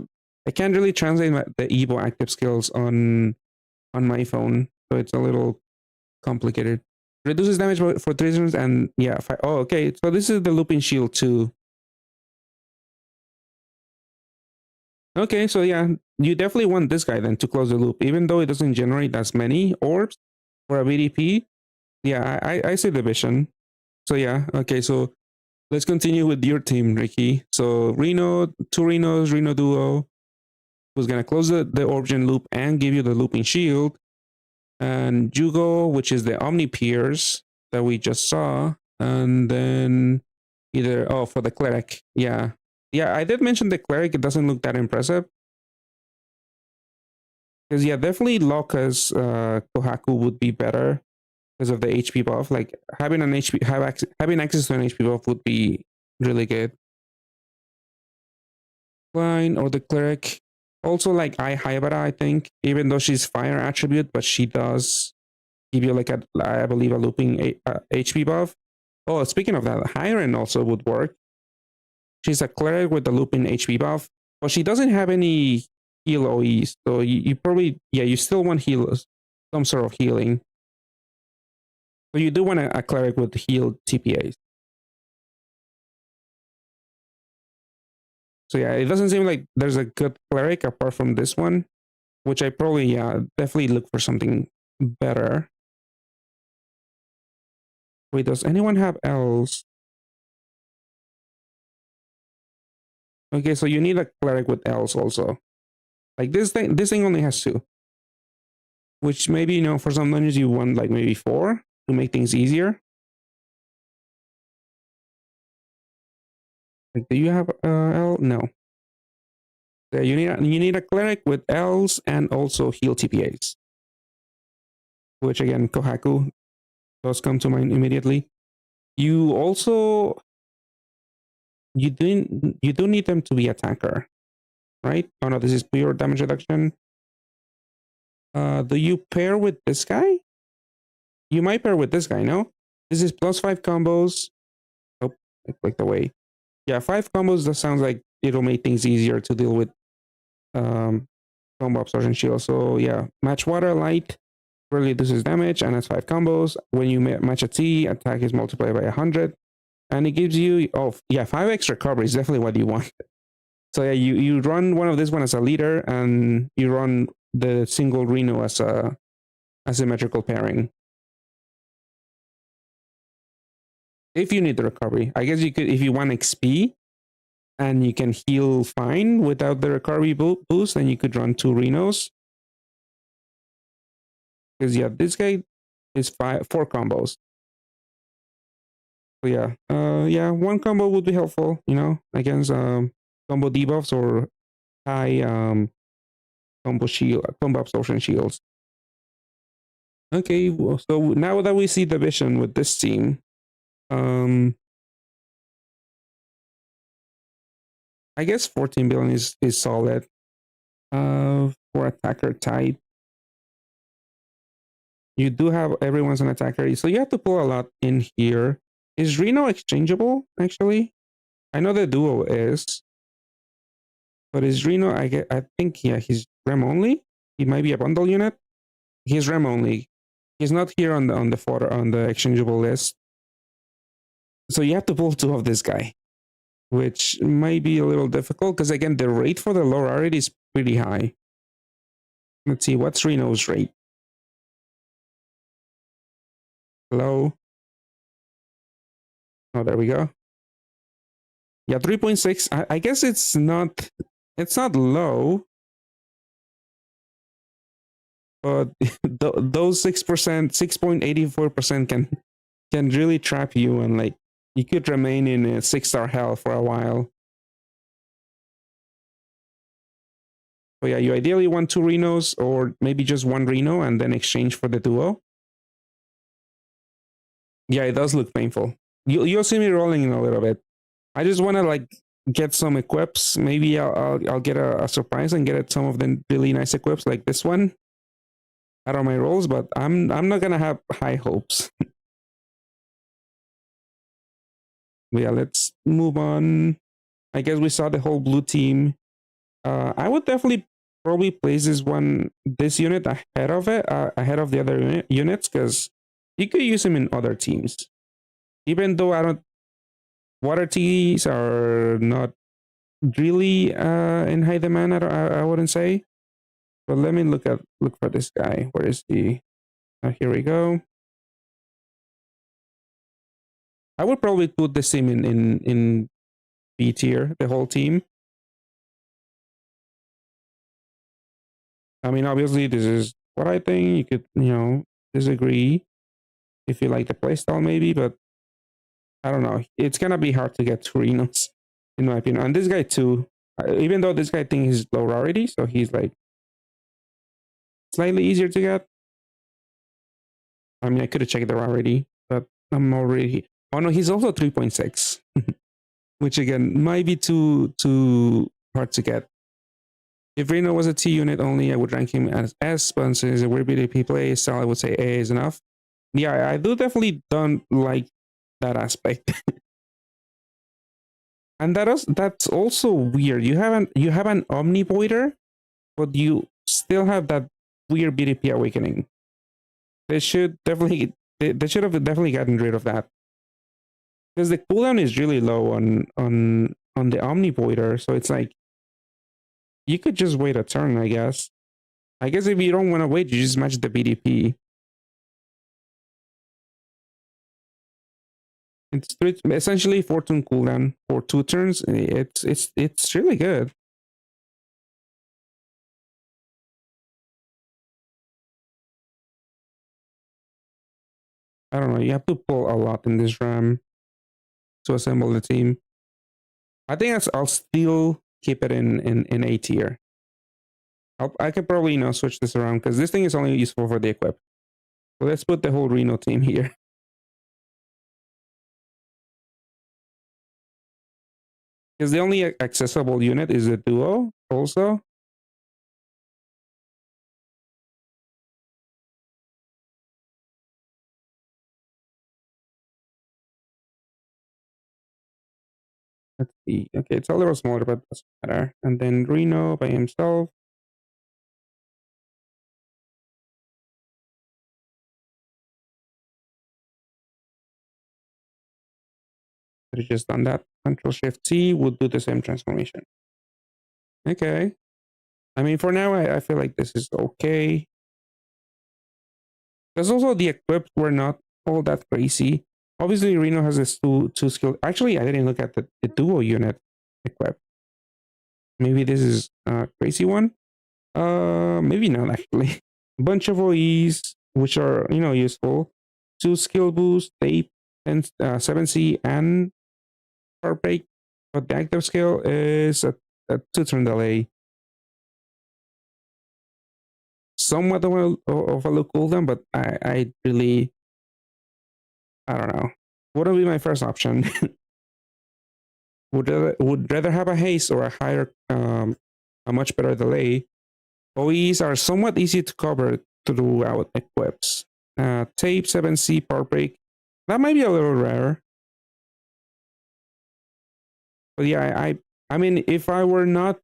I can't really translate the Evo active skills on my phone, so it's a little complicated. Reduces damage for 3 turns, and yeah, oh, okay. So this is the looping shield too. Okay, so yeah, you definitely want this guy then to close the loop, even though it doesn't generate as many orbs for a BDP. Yeah, I see the vision. So yeah, okay, so let's continue with your team, Ricky. So Reno, 2 Renos, Reno Duo, who's gonna close the origin loop and give you the looping shield. And Jugo, which is the Omni Pierce that we just saw. And then for the cleric. Yeah. Yeah, I did mention the cleric, it doesn't look that impressive. Because yeah, definitely Locke's Kohaku would be better because of the HP buff. Like having having access to an HP buff would be really good. Line or the cleric. Also like Haibara, I think, even though she's fire attribute, but she does give you like I believe a looping HP buff. Oh, speaking of that, Hyren also would work. She's a cleric with the looping HP buff, but she doesn't have any heal OEs. So you probably, yeah, you still want healers, some sort of healing. So you do want a cleric with healed TPAs. So yeah, it doesn't seem like there's a good cleric apart from this one, which I probably definitely look for something better. Wait, does anyone have else? Okay, so you need a cleric with else also. Like this thing only has 2. Which maybe, for some dungeons you want like maybe 4 to make things easier. Like, do you have L? No. Yeah, you need a cleric with L's and also heal TPAs. Which again, Kohaku does come to mind immediately. You also you do need them to be attacker, right? Oh no, this is pure damage reduction. Do you pair with this guy? You might pair with this guy, no? This is +5 combos. Oh, I clicked away. Yeah, 5 combos, that sounds like it'll make things easier to deal with combo absorption shield. So yeah, match water light really reduces damage and has 5 combos. When you match a T, attack is multiplied by 100. And it gives you 5 extra cover is definitely what you want. So yeah, you run one of this one as a leader, and you run the single Reno as a asymmetrical pairing. If you need the recovery, I guess you could, if you want XP and you can heal fine without the recovery boost, then you could run 2 Renos. Because yeah, this guy is 4 combos. So yeah, 1 combo would be helpful, against combo debuffs or high combo absorption shields. Okay, so now that we see the vision with this team, I guess 14 billion is solid for attacker type. You do have everyone's an attacker, so you have to pull a lot in here. Is Reno exchangeable, actually? I know the duo is. But is Reno, I think, yeah, he's Rem only. He might be a bundle unit. He's Rem only. He's not here on the exchangeable list. So you have to pull two of this guy, which might be a little difficult because again, the rate for the low rarity is pretty high. Let's see, what's Reno's rate? Hello? Oh, there we go. Yeah, 3.6. I guess it's not low, but those 6%, 6.84% can really trap you, and like you could remain in a 6-star hell for a while. But yeah, you ideally want 2 Renos or maybe just 1 Reno and then exchange for the duo. Yeah, it does look painful. You'll see me rolling in a little bit. I just want to like get some equips. Maybe I'll get a surprise and get some of the really nice equips like this one out of my rolls, but I'm not gonna have high hopes. But yeah, let's move on. I guess we saw the whole blue team. I would definitely probably place this unit ahead of it, ahead of the other units, because you could use him in other teams. Even though water teas are not really in high demand, I wouldn't say. But let me look for this guy. Where is he? Here we go. I would probably put this team in B tier, the whole team. I mean, obviously, this is what I think. You could, disagree if you like the playstyle, maybe, but I don't know. It's gonna be hard to get 2 Renos, in my opinion. And this guy too, even though this guy thinks he's low rarity, so he's like slightly easier to get. I mean, I could have checked the rarity, but I'm already. Oh no, he's also 3.6, which again might be too hard to get. If Reno was a T unit only, I would rank him as S, but since he's a weird BDP play style, I would say A is enough. Yeah, I do definitely don't like that aspect. And that's also weird. You have an Omnivoider, but you still have that weird BDP awakening. They should have definitely gotten rid of that. Because the cooldown is really low on the Omnivoider, so it's like you could just wait a turn, I guess. I guess if you don't want to wait, you just match the BDP. It's essentially 4-turn cooldown for 2 turns. It's really good. I don't know. You have to pull a lot in this RAM to assemble the team. I think I'll still keep it in A tier. I could probably switch this around because this thing is only useful for the equip. So let's put the whole Reno team here. Because the only accessible unit is the duo also. Let's see. Okay, it's a little smaller, but doesn't matter. And then Reno by himself. Could have just done that. Control Shift T would do the same transformation. Okay. I mean, for now, I feel like this is okay. There's also the equipped were not all that crazy. Obviously, Reno has this two skill. Actually, I didn't look at the duo unit equipped. Maybe this is a crazy one. Maybe not actually. A bunch of OEs, which are useful. 2 skill boost, tape, and 7C and heartbreak. But the active skill is a 2-turn delay. Somewhat of a low cooldown, but I really, I don't know. Wouldn't be my first option. would rather have a haste or a higher, a much better delay. OEs are somewhat easy to cover throughout equips. Tape 7C Power Break. That might be a little rare. But yeah, I mean, if I were not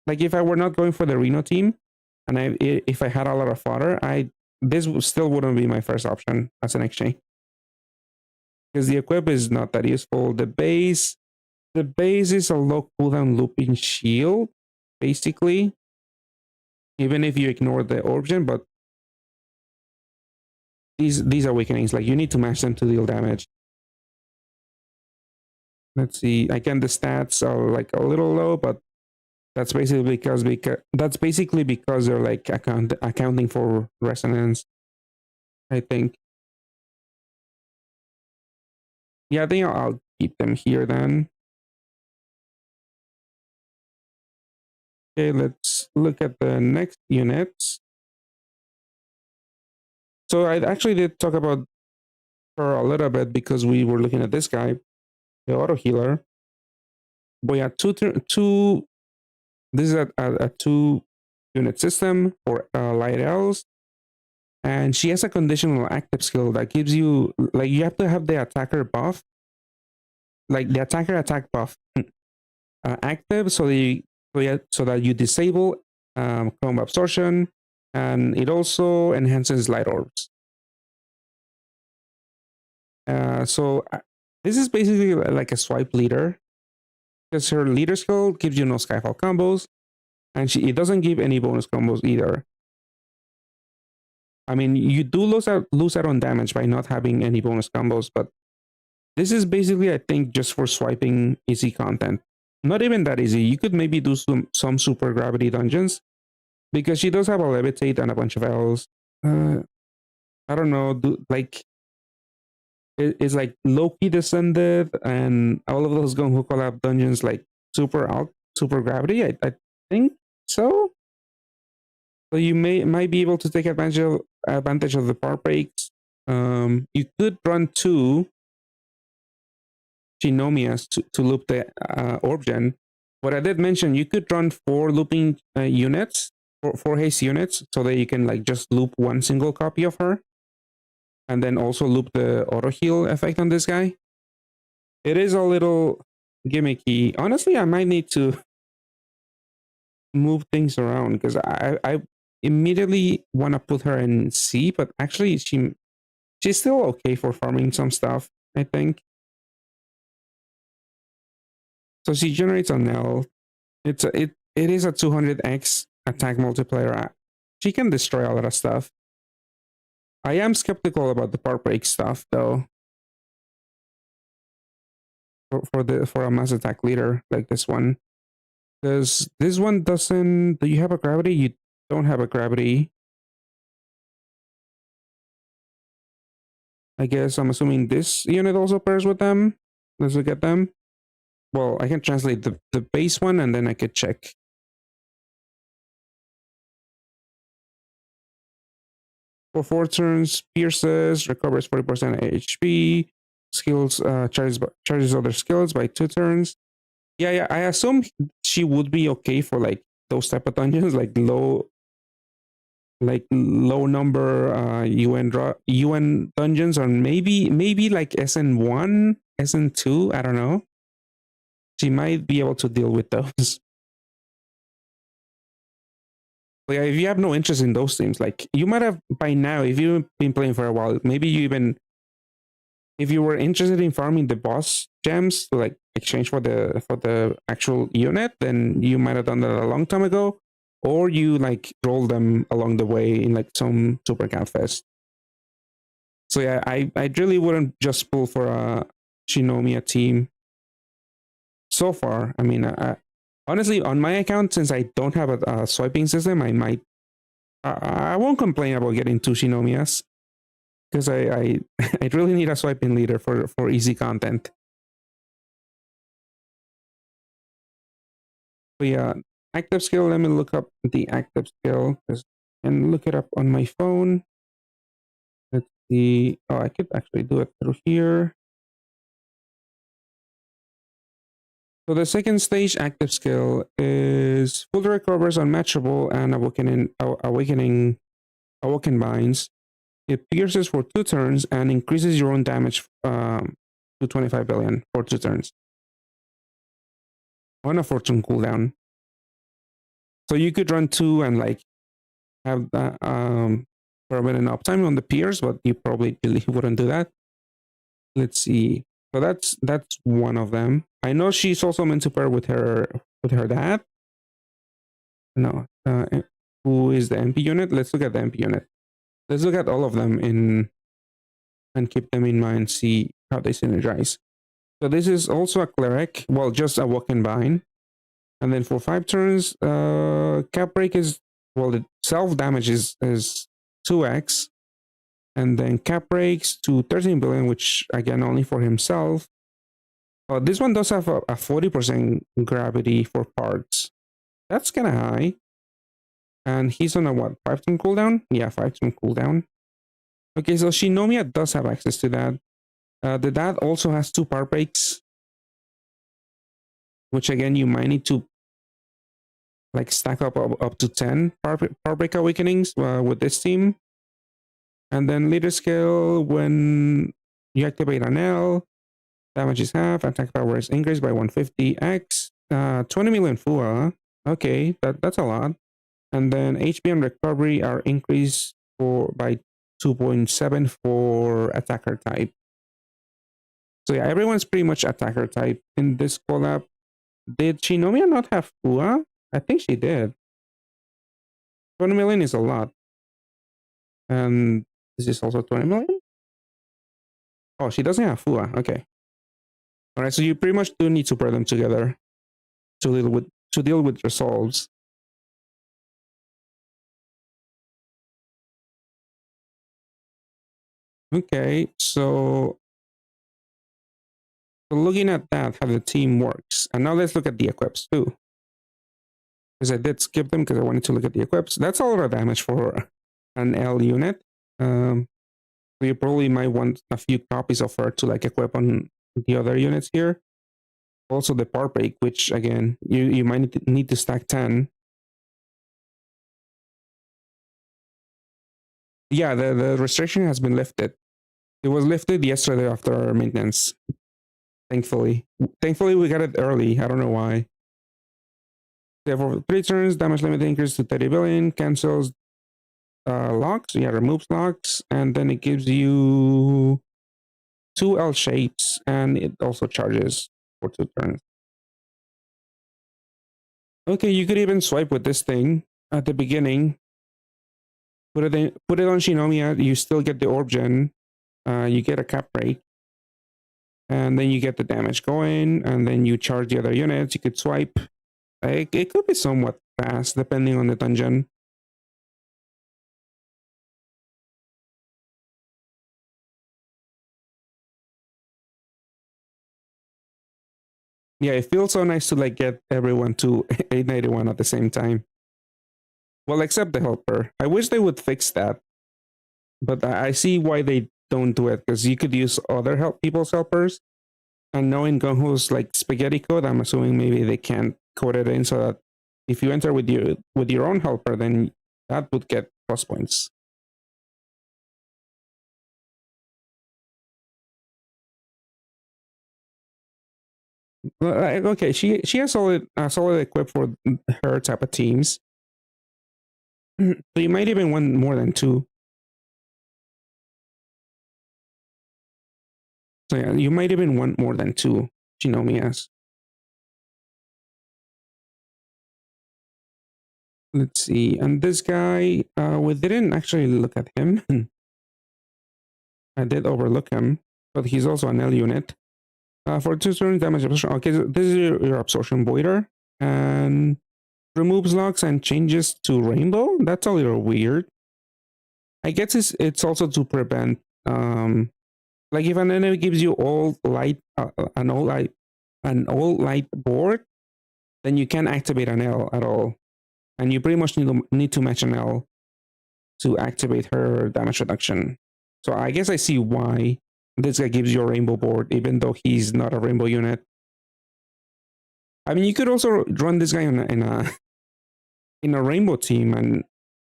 going for the Reno team, and if I had a lot of fodder, this still wouldn't be my first option as an exchange, because the equip is not that useful. The base is a low cooldown looping shield, basically, even if you ignore the origin. But these awakenings, like, you need to match them to deal damage. Let's see. Again, the stats are like a little low, but that's basically because they're like accounting for resonance, I think. Yeah, I think I'll keep them here then. Okay, let's look at the next units. So I actually did talk about her a little bit because we were looking at this guy, the auto healer. But yeah, this is a 2-unit system for light elves, and she has a conditional active skill that gives you, like, you have to have the attacker buff, like the attacker attack buff, active, so that you disable combo absorption, and it also enhances light orbs. So this is basically like a swipe leader, because her leader skill gives you no Skyfall combos, and it doesn't give any bonus combos either. I mean, you do lose out on damage by not having any bonus combos, but this is basically, I think, just for swiping easy content. Not even that easy. You could maybe do some super gravity dungeons, because she does have a levitate and a bunch of L's. I don't know, it's like Loki Descended and all of those Gung Fu Collab dungeons, like super gravity. I think so. So you might be able to take advantage of the power breaks. You could run 2 Shinomias to loop the orb gen. But I did mention you could run 4 looping units, 4 haste units, so that you can, like, just loop 1 single copy of her, and then also loop the auto heal effect on this guy. It is a little gimmicky. Honestly, I might need to move things around, because I immediately want to put her in C, but actually she's still okay for farming some stuff, I think. So she generates an L. It is a 200x attack multiplier. She can destroy a lot of stuff. I am skeptical about the power break stuff, though. For a mass attack leader like this one, because this one doesn't. Do you have a gravity? You don't have a gravity. I guess I'm assuming this unit also pairs with them. Let's look at them. Well, I can translate the base one, and then I could check. For 4 turns, pierces, recovers 40% HP, skills, charges other skills by 2 turns. Yeah, I assume she would be okay for, like, those type of dungeons, like low number UN dungeons, or maybe like SN1, SN2, I don't know. She might be able to deal with those. But yeah, if you have no interest in those things, like, you might have by now, if you've been playing for a while, maybe if you were interested in farming the boss gems to, like, exchange for the actual unit, then you might have done that a long time ago, or you, like, roll them along the way in, like, some Super Cat Fest. So yeah, I really wouldn't just pull for a Shinomiya team so far. I mean, honestly, on my account, since I don't have a swiping system, I won't complain about getting 2 Shinomiyas, because I really need a swiping leader for easy content. But yeah, active skill. Let me look up the active skill, and look it up on my phone. Let's see. Oh, I could actually do it through here. So the second stage active skill is fully recovers unmatchable and awoken binds. It pierces for 2 turns and increases your own damage to 25 billion for 2 turns on a fortune cooldown. So you could run 2 and like have that permanent uptime on the pierce, but you probably wouldn't do that. Let's see. So that's one of them. I know she's also meant to pair with her dad. No, who is the MP unit? Let's look at the MP unit. Let's look at all of them and keep them in mind. See how they synergize. So this is also a cleric. Well, just a walk and bind. And then for 5 turns, cap break is, well, the self damage is 2x. And then cap breaks to 13 billion, which again only for himself. This one does have a 40% gravity for parts. That's kind of high. And he's on a what, 5-turn cooldown? Yeah, 5-turn cooldown. Okay, so Shinomiya does have access to that. The dad also has 2 power breaks, which again you might need to like stack up to 10 power break awakenings with this team. And then leader skill, when you activate an L, damage is half, attack power is increased by 150x, 20 million FUA. Okay, that's a lot. And then HP and recovery are increased by 2.7 for attacker type. So yeah, everyone's pretty much attacker type in this collab. Did Shinomiya not have FUA? I think she did. 20 million is a lot. And this is also 20 million? Oh, she doesn't have FUA. Okay. All right, so you pretty much do need to pair them together to deal with resolves. Okay, so looking at that, how the team works. And now let's look at the equips too. Because I did skip them because I wanted to look at the equips. That's a lot of damage for an L unit. So you probably might want a few copies of her to like equip on the other units here. Also the power break, which again, you might need to stack 10. Yeah, the restriction has been lifted. It was lifted yesterday after maintenance. Thankfully we got it early. I don't know why. Therefore, 3 turns, damage limit increases to 30 billion, cancels locks. Yeah, removes locks, and then it gives you 2 L shapes, and it also charges for 2 turns. Okay, you could even swipe with this thing at the beginning. Put it on Shinomiya. You still get the orb gen. You get a cap break, and then you get the damage going, and then you charge the other units. You could swipe. It could be somewhat fast depending on the dungeon. Yeah, it feels so nice to like get everyone to 891 at the same time. Well, except the helper. I wish they would fix that. But I see why they don't do it, because you could use other people's helpers. And knowing Gonhu's like spaghetti code, I'm assuming maybe they can't code it in so that if you enter with your own helper, then that would get plus points. Okay, she has solid equip for her type of teams. So you might even want more than 2. So yeah, you might even want more than 2 Shinomiyas. Let's see, and this guy, we didn't actually look at him. I did overlook him, but he's also an L unit. For 2 turns, damage absorption. Okay, so this is your absorption voider, and removes locks and changes to rainbow. That's a little weird. I guess it's also to prevent like if an enemy gives you all light an all light board, then you can't activate an L at all, and you pretty much need to match an L to activate her damage reduction. So I guess I see why this guy gives you a rainbow board, even though he's not a rainbow unit. I mean, you could also run this guy in a rainbow team, and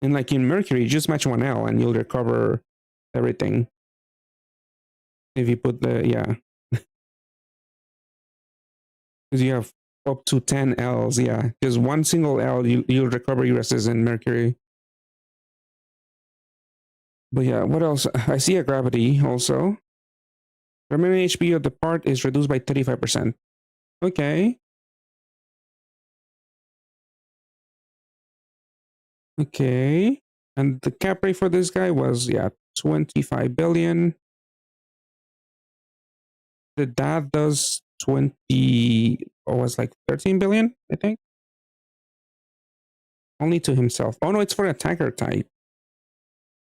like in Mercury, just match 1 L and you'll recover everything. If you put the, yeah. Because you have up to 10 Ls, yeah. Because one single L, you'll recover your resistance Mercury. But yeah, what else? I see a gravity also. Remaining HP of the part is reduced by 35%. Okay. Okay. And the cap rate for this guy was, yeah, 25 billion. The dad does 20, or was like 13 billion, I think. Only to himself. Oh no, it's for attacker type.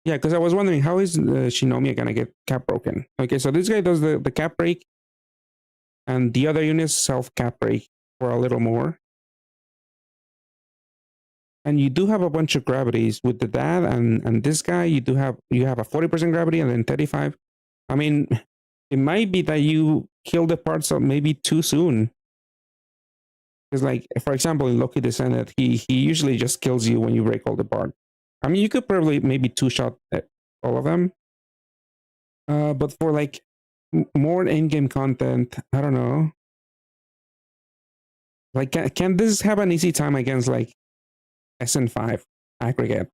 Yeah, because I was wondering, how is Shinomiya gonna get cap broken? Okay, so this guy does the cap break, and the other units self cap break for a little more. And you do have a bunch of gravities with the dad and this guy. You have a 40% gravity and then 35. I mean, it might be that you kill the parts of maybe too soon. Because, like, for example, in Loki Descendant, he usually just kills you when you break all the parts. I mean, you could probably maybe two-shot all of them. But for like more in-game content, I don't know. Like, can this have an easy time against like SN5 aggregate?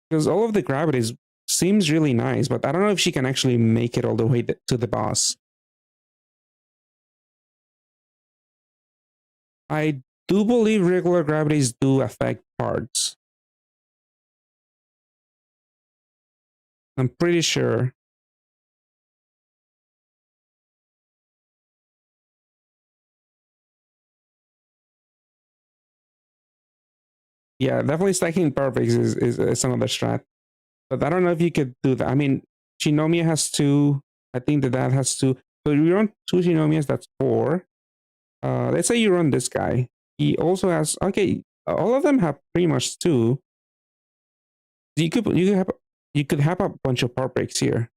Because all of the gravities seems really nice, but I don't know if she can actually make it all the way to the boss. I do believe regular gravities do affect parts. I'm pretty sure. Yeah, definitely stacking perfects is another strat. But I don't know if you could do that. I mean, Shinomiya has 2. I think the dad has 2. So you run 2 Shinomiyas, that's 4. Let's say you run this guy. He also has, okay, all of them have pretty much 2. You could have a bunch of part breaks here.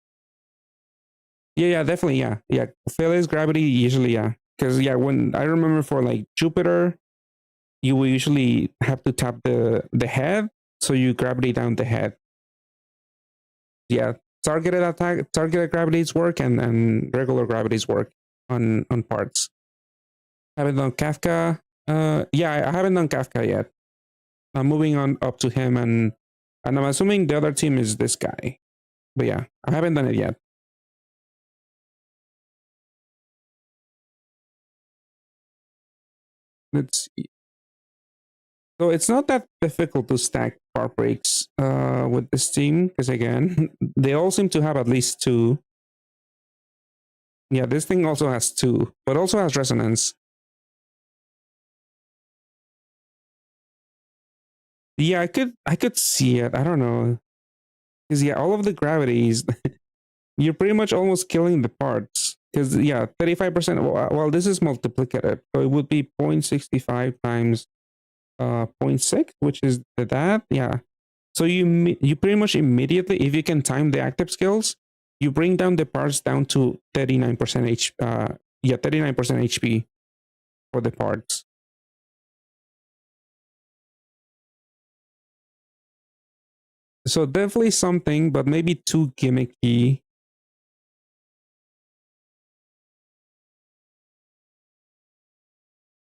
Yeah, definitely, yeah. Phyllis gravity usually, yeah. Because when I remember for like Jupiter, you will usually have to tap the head, so you gravity down the head. Yeah, targeted gravities work and regular gravities work on parts. I haven't done Kafka. Yeah, I haven't done Kafka yet. I'm moving on up to him, and I'm assuming the other team is this guy. But yeah, I haven't done it yet. Let's see. So it's not that difficult to stack part breaks with this team, because again, they all seem to have at least 2. Yeah, this thing also has 2, but also has resonance. Yeah, I could see it. I don't know. Because all of the gravities, you're pretty much almost killing the parts. Because 35%. Well, this is multiplicative, so it would be 0.65 times 0.6, which is that. Yeah. So you pretty much immediately, if you can time the active skills, you bring down the parts down to 39% 39% HP for the parts. So definitely something, but maybe too gimmicky.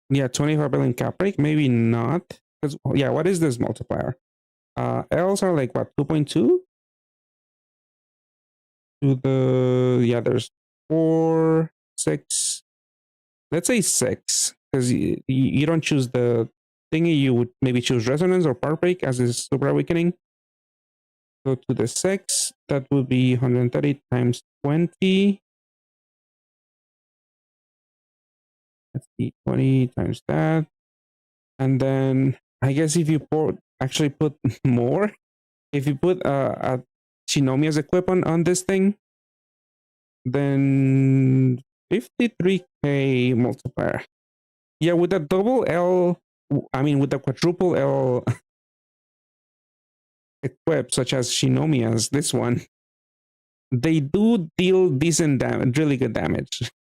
Yeah, 25 billion cap break, maybe not. Because what is this multiplier? L's are like what, 2.2? To the there's 4, 6. Let's say 6, because you don't choose the thingy. You would maybe choose resonance or part break as is super awakening. So to the 6, that would be 130 times 20. Let's see, 20 times that. And then I guess if you actually put more, if you put a Shinomiya's equipment on this thing, then 53k multiplier. Yeah, with the double L, I mean with the quadruple L equip, such as Shinomiya's, this one, they do deal decent damage, really good damage.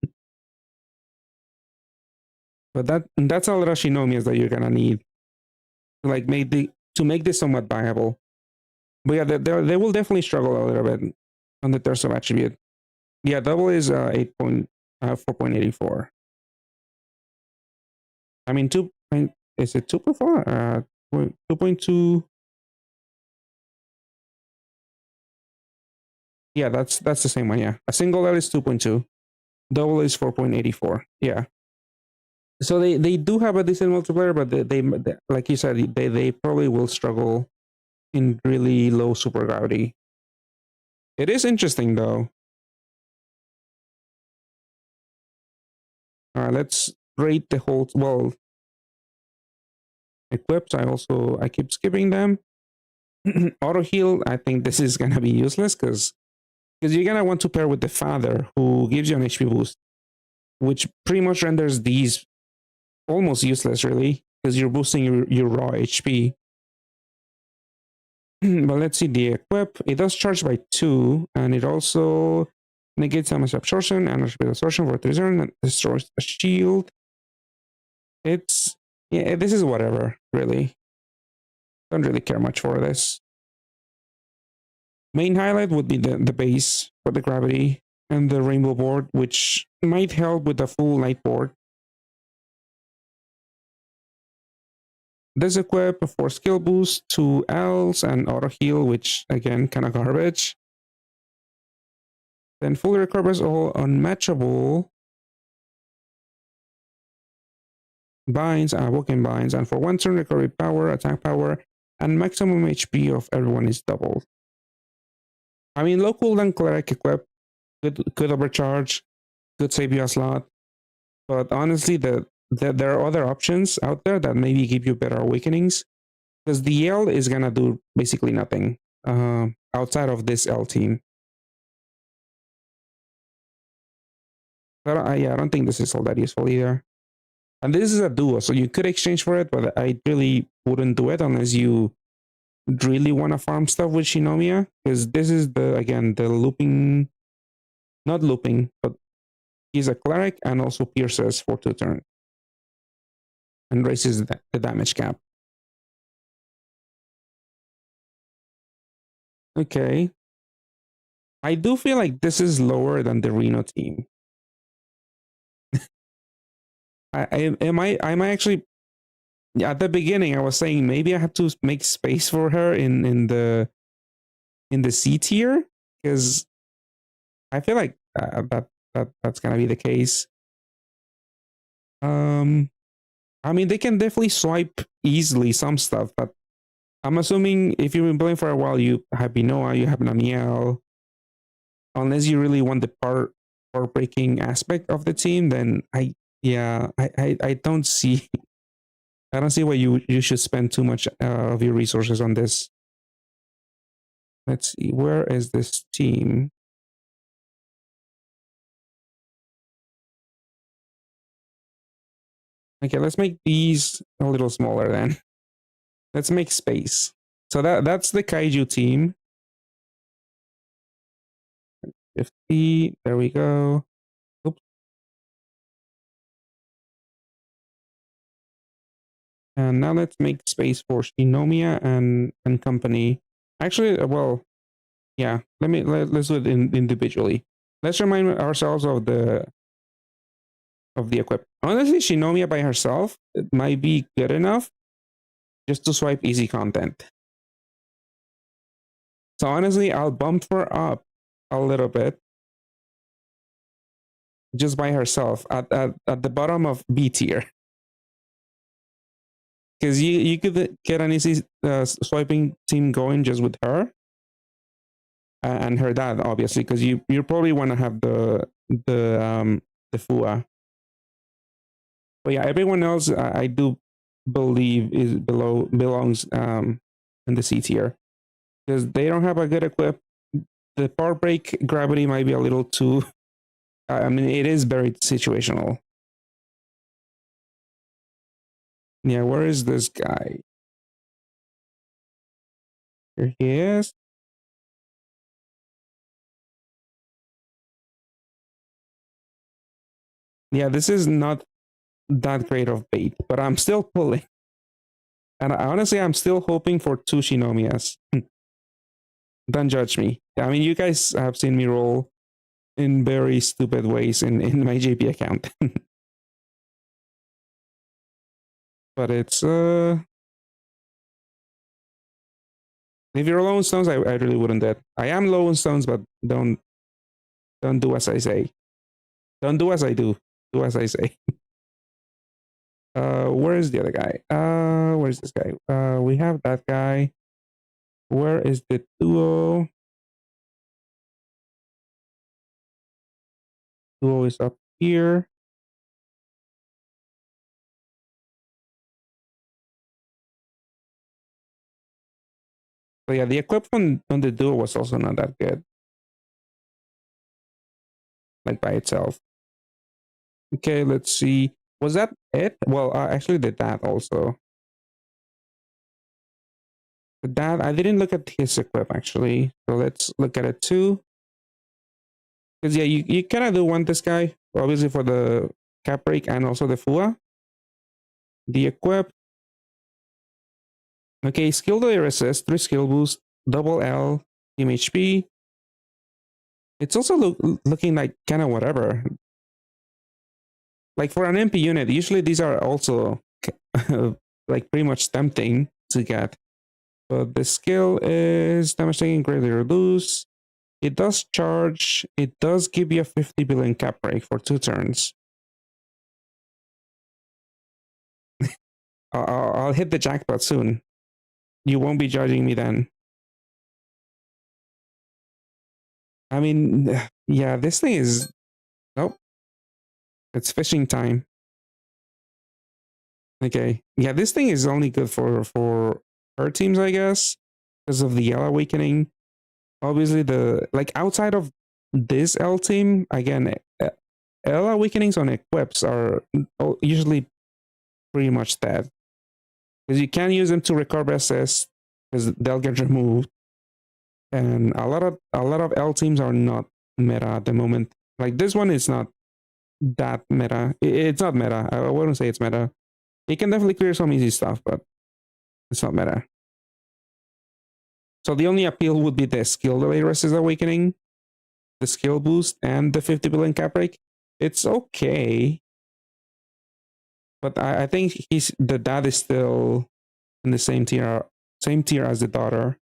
But that's a lot of Shinomiyas that you're gonna need to make this somewhat viable. But yeah, they will definitely struggle a little bit on the torso attribute. Yeah, double is 4.84. I mean, is it 2.4? 2.2. Yeah, that's the same one. Yeah, a single L is 2.2, double is 4.84. Yeah. So they do have a decent multiplayer, but they like you said, they probably will struggle in really low super gravity. It is interesting though. Let's rate the whole, well, equips. I keep skipping them. Auto heal, I think this is gonna be useless because you're gonna want to pair with the father who gives you an HP boost, which pretty much renders these almost useless, really, because you're boosting your raw HP. But let's see the equip. It does charge by 2, and it also negates damage absorption and absorption for 3 turns and destroys a shield. Yeah, this is whatever, really. Don't really care much for this. Main highlight would be the base for the gravity and the rainbow board, which might help with the full light board. This equip for skill boost, 2 Ls, and auto heal, which again, kind of garbage. Then fully recovers all unmatchable binds, awoken binds, and for 1 turn recovery power, attack power, and maximum HP of everyone is doubled. I mean, low cooldown cleric equip could overcharge, could save you a slot, but honestly, there are other options out there that maybe give you better awakenings, because the L is gonna do basically nothing outside of this L team. But I don't think this is all that useful either. And this is a duo, so you could exchange for it, but I really wouldn't do it unless you really want to farm stuff with Shinomiya, because this is the looping, not looping, but he's a cleric and also pierces for 2 turns and raises the damage cap. Okay. I do feel like this is lower than the Reno team. I might actually, at the beginning I was saying maybe I have to make space for her in the C tier, because I feel like that's gonna be the case. I mean, they can definitely swipe easily some stuff, but I'm assuming if you've been playing for a while, you have Binoa, you have Namiel. Unless you really want the part breaking aspect of the team, then I don't see why you should spend too much of your resources on this. Let's see, where is this team? Okay, let's make these a little smaller then. Let's make space. So that's the Kaiju team. 50, there we go. Oops. And now let's make space for Shinomiya and company. Actually, well, yeah, let's do it individually. Let's remind ourselves of the equip. Honestly, Shinomiya by herself, it might be good enough just to swipe easy content. So honestly, I'll bump her up a little bit just by herself at the bottom of B tier. Because you could get an easy swiping team going just with her and her dad, obviously, because you probably want to have the Fua. But yeah, everyone else I do believe belongs in the C tier, because they don't have a good equip. The power break gravity might be a little too. I mean, it is very situational. Yeah, where is this guy? Here he is. Yeah, this is not that great of bait, but I'm still pulling. And honestly, I'm still hoping for 2 Shinomiyas. Don't judge me. I mean, you guys have seen me roll in very stupid ways in my JP account. But it's if you're low on stones, I really wouldn't do it. I am low on stones, but don't do as I say. Don't do as I do. Do as I say. Where is the other guy? Where's this guy? We have that guy. Where is the duo? Duo is up here. So yeah, the equipment on the duo was also not that good. Like by itself. Okay, let's see. Was that it? Well, I actually did that also. That I didn't look at his equip actually. So let's look at it too. Because yeah, you kind of do want this guy, obviously for the cap break and also the FUA. The equip. Okay, skill delay resist, 3 skill boost, double L, team HP. It's also looking like kind of whatever. Like for an MP unit, usually these are also like pretty much tempting to get. But the skill is damage taken greatly reduced. It does charge. It does give you a 50 billion cap break for 2 turns. I'll hit the jackpot soon. You won't be judging me then. I mean, yeah, this thing is... Nope. It's fishing time. Okay. Yeah, this thing is only good for her teams, I guess, because of the L Awakening. Obviously, like outside of this L team, again, L Awakenings on equips are usually pretty much dead. Because you can't use them to recover SS because they'll get removed. And a lot of L teams are not meta at the moment. Like this one is not that meta. It's not meta. I wouldn't say it's meta. It can definitely clear some easy stuff, but it's not meta. So the only appeal would be the skill delay resist awakening, the skill boost, and the 50 billion cap break. It's okay. But I think the dad is still in the same tier as the daughter.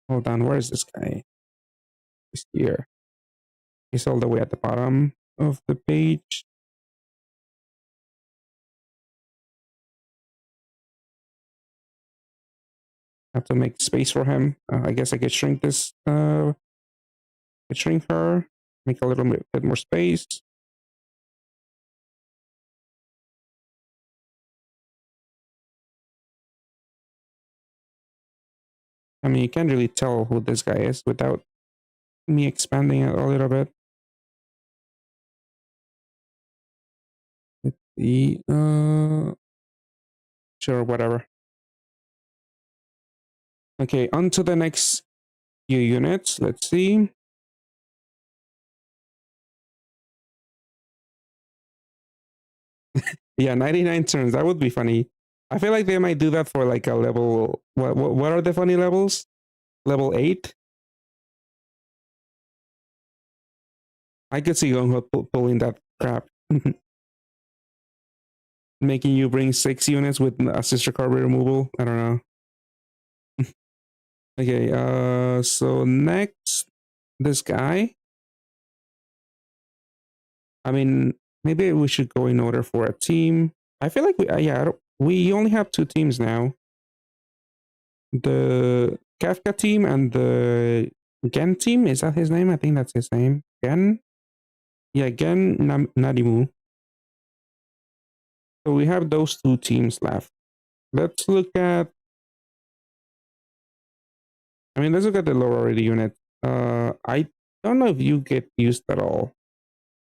Hold on, where is this guy? He's here. He's all the way at the bottom of the page. I have to make space for him. I guess I could shrink this. Shrink her. Make a little bit more space. I mean, you can't really tell who this guy is without me expanding it a little bit. Let's see. Sure, whatever. Okay, on to the next few units. Let's see. Yeah, 99 turns. That would be funny. I feel like they might do that for like a level. What are the funny levels? Level 8? I could see Gung pulling that crap. Making you bring 6 units with a sister card removal. I don't know. Okay, so next, this guy. I mean, maybe we should go in order for a team. I feel like we only have 2 teams now. The Kafka team and the Gen team. Is that his name? I think that's his name. Gen? Yeah, Gen Nadimu. So we have those 2 teams left. Let's look at... I mean, let's look at the lower already unit. I don't know if you get used at all.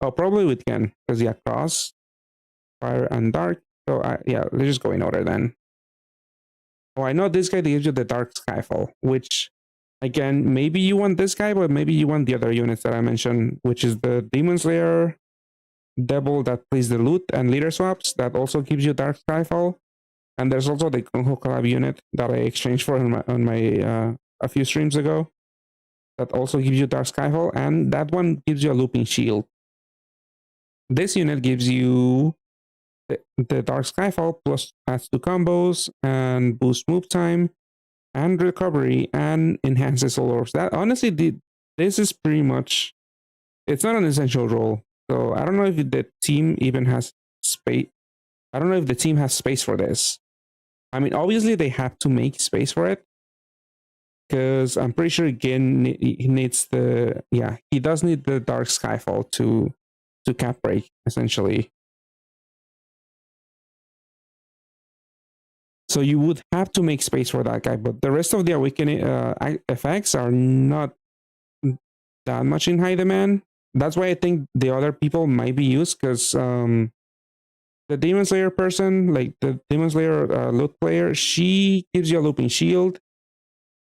Oh, probably with Gen, because yeah, Cross, Fire, and Dark. So yeah, let's just go in order then. Oh, I know this guy gives you the Dark Skyfall, which, again, maybe you want this guy, but maybe you want the other units that I mentioned, which is the Demon Slayer, Devil that plays the loot, and leader swaps. That also gives you Dark Skyfall. And there's also the Kaiju Collab unit that I exchanged for on my a few streams ago. That also gives you Dark Skyfall, and that one gives you a looping shield. This unit gives you the Dark Skyfall plus adds 2 combos and boosts move time and recovery and enhances soul orbs. That honestly, this is pretty much, it's not an essential role. So I don't know if the team even has space. I don't know if the team has space for this. I mean, obviously they have to make space for it, because I'm pretty sure again he needs the, yeah, he does need the Dark Skyfall to cap break essentially. So you would have to make space for that guy, but the rest of the awakening effects are not that much in high demand. That's why I think the other people might be used, because the Demon Slayer person, like the Demon Slayer loot player, she gives you a looping shield,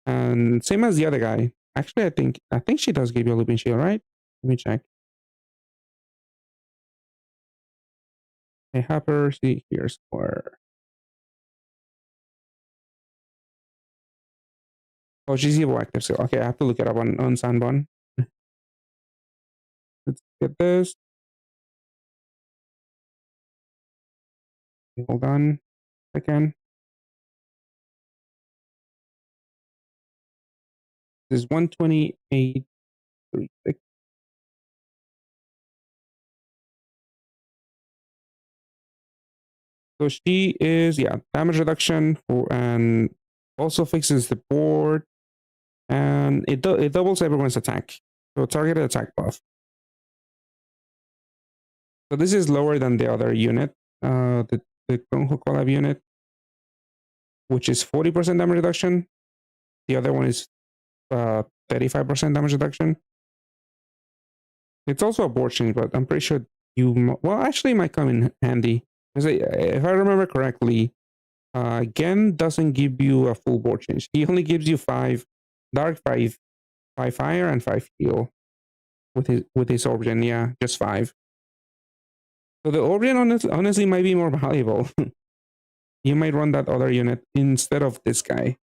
and same as the other guy. Actually, I think she does give you a looping shield, right? Let me check. Hey, Hopper, see here's where. Oh, she's evil active, so okay, I have to look it up on Sanbon. Let's get this. Okay, hold on a second. This is 128.36. So she is, yeah, damage reduction for, and also fixes the board, and it doubles everyone's attack. So targeted attack buff. So this is lower than the other unit, the Kaiju No.8 Collab unit, which is 40% damage reduction. The other one is 35% damage reduction. It's also a board change, but I'm pretty sure well, actually it might come in handy. Because if I remember correctly, Gen doesn't give you a full board change. He only gives you 5 dark, 5 fire, and 5 heal with his origin. Yeah, just 5. So the origin honestly might be more valuable. You might run that other unit instead of this guy.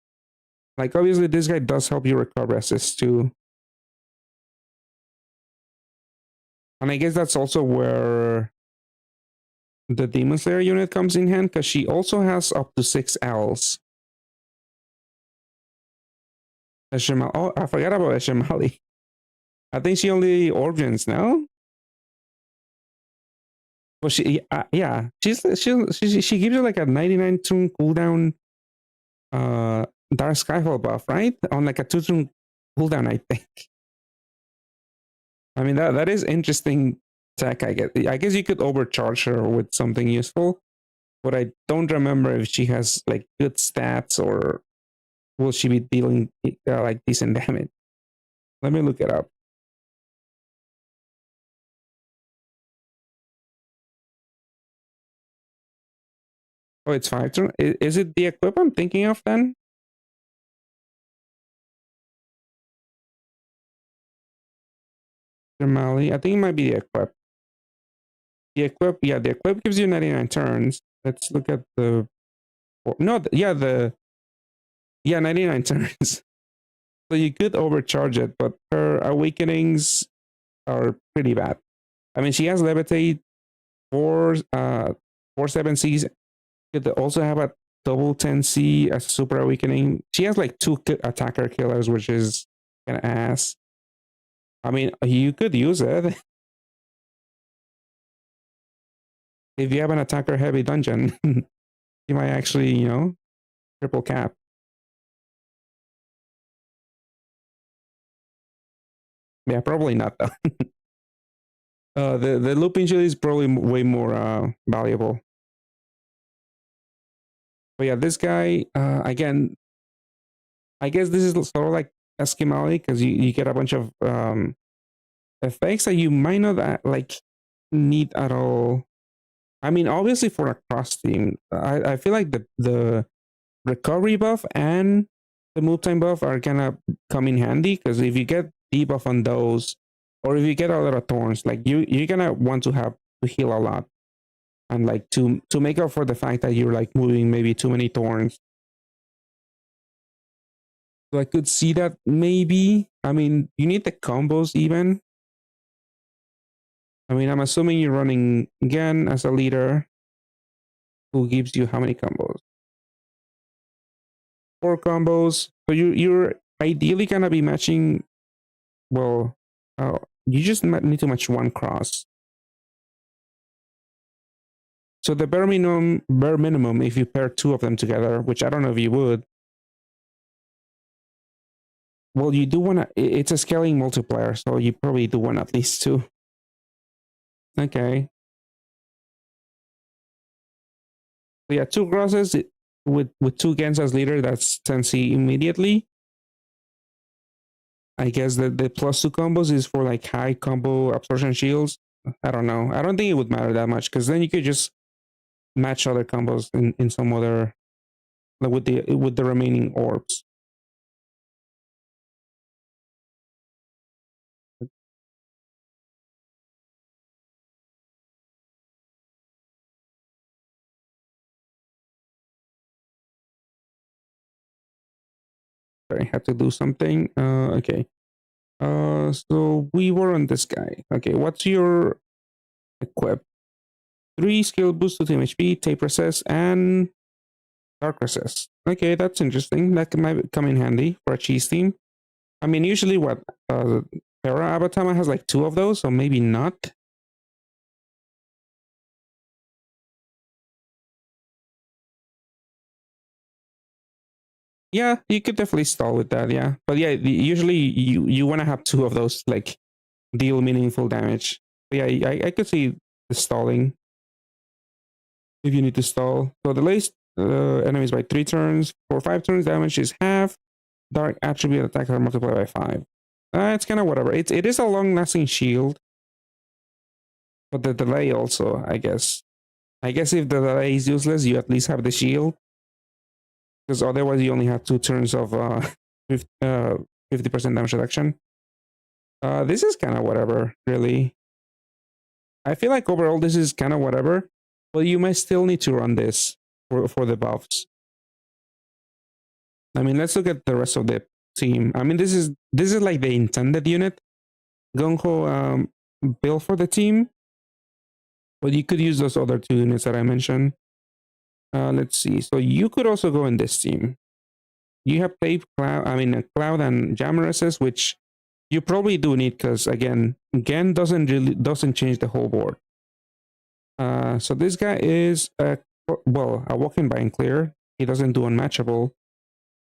Like obviously this guy does help you recover assist too. And I guess that's also where the Demon Slayer unit comes in hand, because she also has up to 6 Ls. Oh, I forgot about Eshimali. I think she only origins now. Well, yeah, she gives you like a 99 turn cooldown Dark Skyfall buff, right? On like a 2 turn cooldown, I think. I mean that is interesting tech. I guess you could overcharge her with something useful, but I don't remember if she has like good stats, or will she be dealing like decent damage. Let me look it up. Oh, it's 5 turn. Is it the equip I'm thinking of then? Mali, I think it might be the equip. The equip, yeah, the equip gives you 99 turns. Let's look at the, no, yeah, 99 turns. So you could overcharge it, but her awakenings are pretty bad. I mean, she has levitate, 4/7Cs. You could also have a double 10C as a super awakening. She has like 2 attacker killers, which is kind of ass. I mean, you could use it if you have an attacker heavy dungeon. You might actually, triple cap. Yeah, probably not though. The looping shield is probably way more valuable. But yeah, this guy, again, I guess this is sort of like Eskimali, because you get a bunch of effects that you might not like need at all. I mean, obviously for a cross team, I feel like the recovery buff and the move time buff are gonna come in handy, because if you get debuff on those, or if you get a lot of thorns, like you're gonna want to have to heal a lot, and like to make up for the fact that you're like moving maybe too many thorns. So I could see that maybe. I mean, you need the combos even. I mean, I'm assuming you're running Gen as a leader, who gives you how many combos? 4 combos. So you're ideally gonna be matching. Well, you just need to match 1 cross. So the bare minimum, if you pair 2 of them together, which I don't know if you would. Well, you do want to. It's a scaling multiplier, so you probably do want at least 2. Okay. So yeah, 2 crosses with 2 Gens as leader. That's 10C immediately. I guess the +2 combos is for like high combo absorption shields. I don't know. I don't think it would matter that much because then you could just match other combos in some other, like with the remaining orbs. I had to do something. Okay. So we were on this guy. Okay, what's your equip? 3 skill boost to team HP, tape resist, and dark resist. Okay, that's interesting. That might come in handy for a cheese team. I mean, usually what Terra Abatama has like 2 of those, so maybe not. Yeah, you could definitely stall with that. Yeah, but yeah, usually you want to have 2 of those, like deal meaningful damage. But yeah, I could see the stalling if you need to stall. So the delays enemies by 3 turns. For 5 turns, damage is half. Dark attribute attacks are multiplied by 5. It's kind of whatever. It is a long-lasting shield, but the delay also, I guess. I guess if the delay is useless, you at least have the shield, because otherwise you only have 2 turns of 50% damage reduction. This is kind of whatever, really. I feel like overall this is kind of whatever, but you might still need to run this for the buffs. I mean, let's look at the rest of the team. I mean, this is like the intended unit. Gung-Ho built for the team, but you could use those other 2 units that I mentioned. Let's see. So you could also go in this team. You have Tape, Cloud, Cloud and Jammer SS, which you probably do need because again, Gen doesn't change the whole board. So this guy is a walk-in bind clear. He doesn't do unmatchable.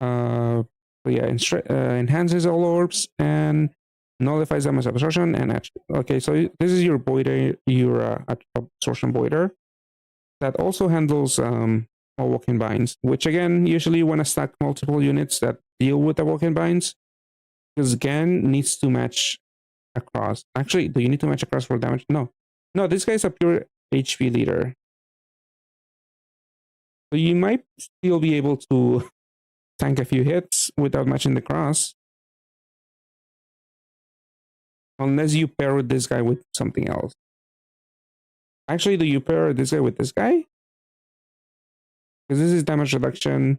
But yeah, enhances all orbs and nullifies damage absorption and okay. So this is your voider, your absorption voider that also handles all walk-in binds, which again, usually you want to stack multiple units that deal with the walk-in binds, because Gen needs to match across. Actually, do you need to match across for damage? No. This guy's a pure HP leader. So you might still be able to tank a few hits without matching the cross. Unless you pair with this guy with something else. Actually, do you pair this guy with this guy? Because this is damage reduction.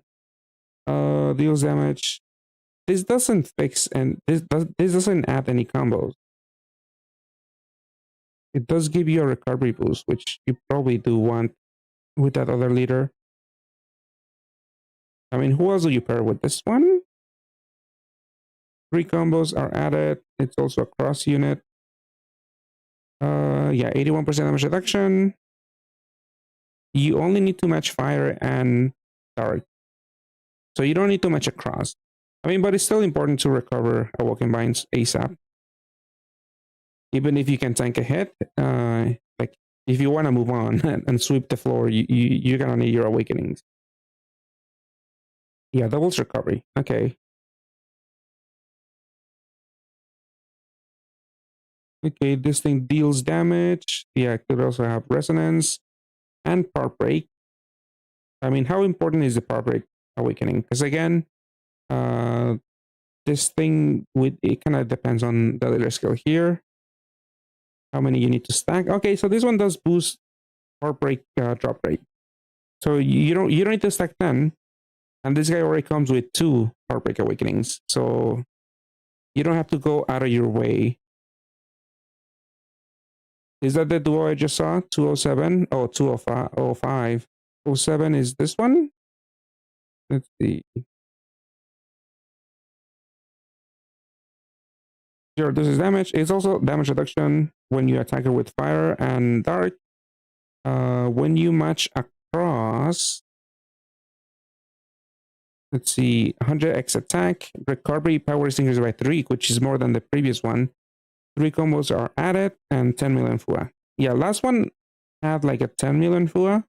Deals damage. This doesn't fix and this doesn't add any combos. It does give you a recovery boost, which you probably do want with that other leader. I mean, who else do you pair with? This one? 3 combos are added. It's also a cross unit. Yeah, 81% damage reduction. You only need to match fire and dark. So you don't need to match a cross. I mean, but it's still important to recover a walk-in binds ASAP. Even if you can tank a hit, like if you want to move on and sweep the floor, you're gonna need your awakenings. Yeah, doubles recovery. Okay. Okay, this thing deals damage. Yeah, it could also have resonance and power break. I mean, how important is the power break awakening? Because again, this thing it kind of depends on the leader skill here. How many you need to stack? Okay, so this one does boost power break drop rate. So you don't need to stack 10. And this guy already comes with 2 Heartbreak Awakenings, so you don't have to go out of your way. Is that the duo I just saw? 207? Oh, 205. 07 is this one? Let's see. Sure, this is damage. It's also damage reduction when you attack her with fire and dark. When you match across, let's see, 100x attack, recovery power is increased by 3, which is more than the previous one. 3 combos are added and 10 million FUA. Yeah, last one had like a 10 million FUA.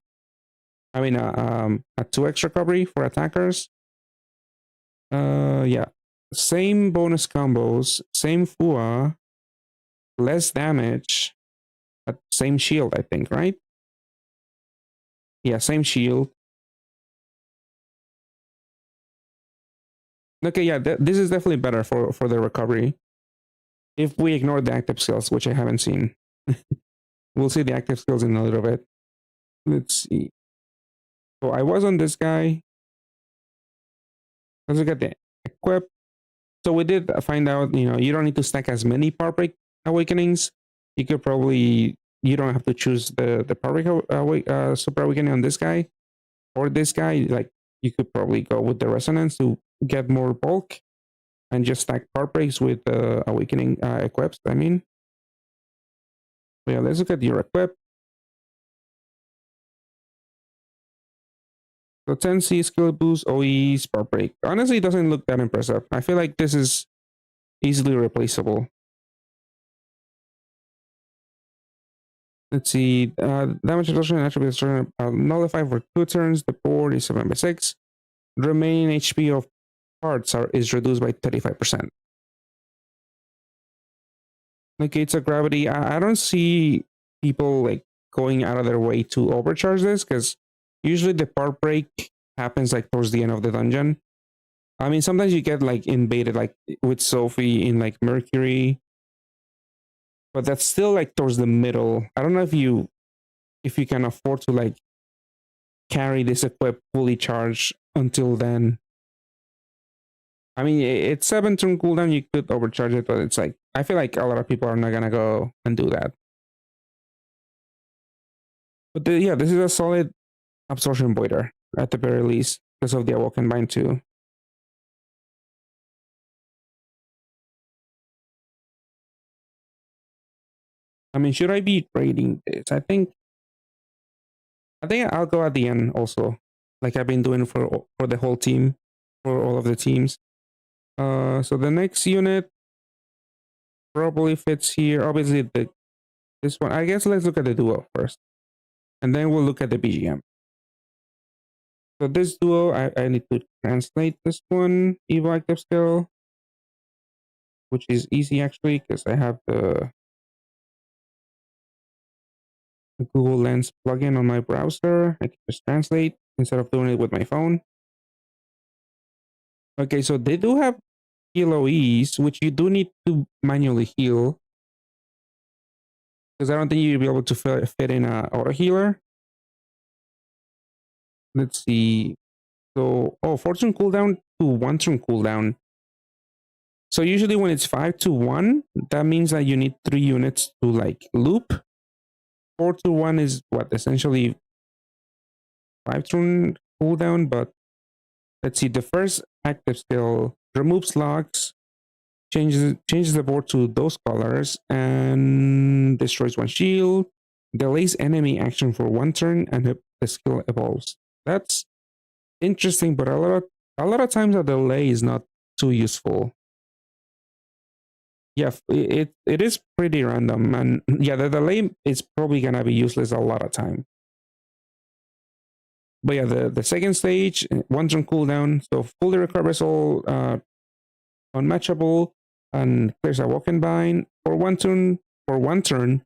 I mean, a 2x recovery for attackers. Yeah, same bonus combos, same FUA, less damage, but same shield, I think, right? Yeah, same shield. Okay, yeah, this is definitely better for the recovery. If we ignore the active skills, which I haven't seen. We'll see the active skills in a little bit. Let's see. So I was on this guy. Let's look at the equip. So we did find out, you don't need to stack as many Heartbreak Awakenings. You could probably, you don't have to choose the Heartbreak Super Awakening on this guy or this guy. Like, you could probably go with the Resonance to get more bulk and just stack Heartbreaks with Awakening equips, I mean. But yeah, let's look at your equip. So 10C skill boost, OE, Spark Break. Honestly, it doesn't look that impressive. I feel like this is easily replaceable. Let's see. Damage reduction and attribute reduction nullify for 2 turns. The board is 7/6. The remaining HP of parts is reduced by 35%. Negates of gravity. I don't see people like going out of their way to overcharge this, because usually the part break happens like towards the end of the dungeon. I mean, sometimes you get like invaded, like with Sophie in like Mercury, but that's still like towards the middle. I don't know if you can afford to like carry this equip fully charged until then. I mean, it's 7 turn cooldown. You could overcharge it, but it's like, I feel like a lot of people are not gonna go and do that. But yeah, this is a solid absorption voider at the very least, because of the Awoken Bind too. I mean, should I be rating this? I think I'll go at the end also, like I've been doing for the whole team, for all of the teams. So the next unit probably fits here. Obviously, this one. I guess let's look at the duo first, and then we'll look at the BGM. So this duo, I need to translate this one, Evo active skill, which is easy actually, because I have the Google Lens plugin on my browser. I can just translate instead of doing it with my phone. Okay, so they do have heal-OEs, which you do need to manually heal, because I don't think you'll be able to fit in a auto healer. Let's see. So, 4 turn cooldown to 1 turn cooldown. So usually when it's 5 to 1, that means that you need 3 units to like loop. 4 to 1 is what, essentially 5 turn cooldown, but let's see, the first active skill removes locks, changes the board to those colors, and destroys 1 shield, delays enemy action for 1 turn, and the skill evolves. That's interesting, but a lot of times a delay is not too useful. Yeah, it is pretty random, and yeah, the delay is probably gonna be useless a lot of time. But yeah, the second stage, 1 turn cooldown, so fully recovers all unmatchable and clears a Awoken Bind for 1 turn. For 1 turn,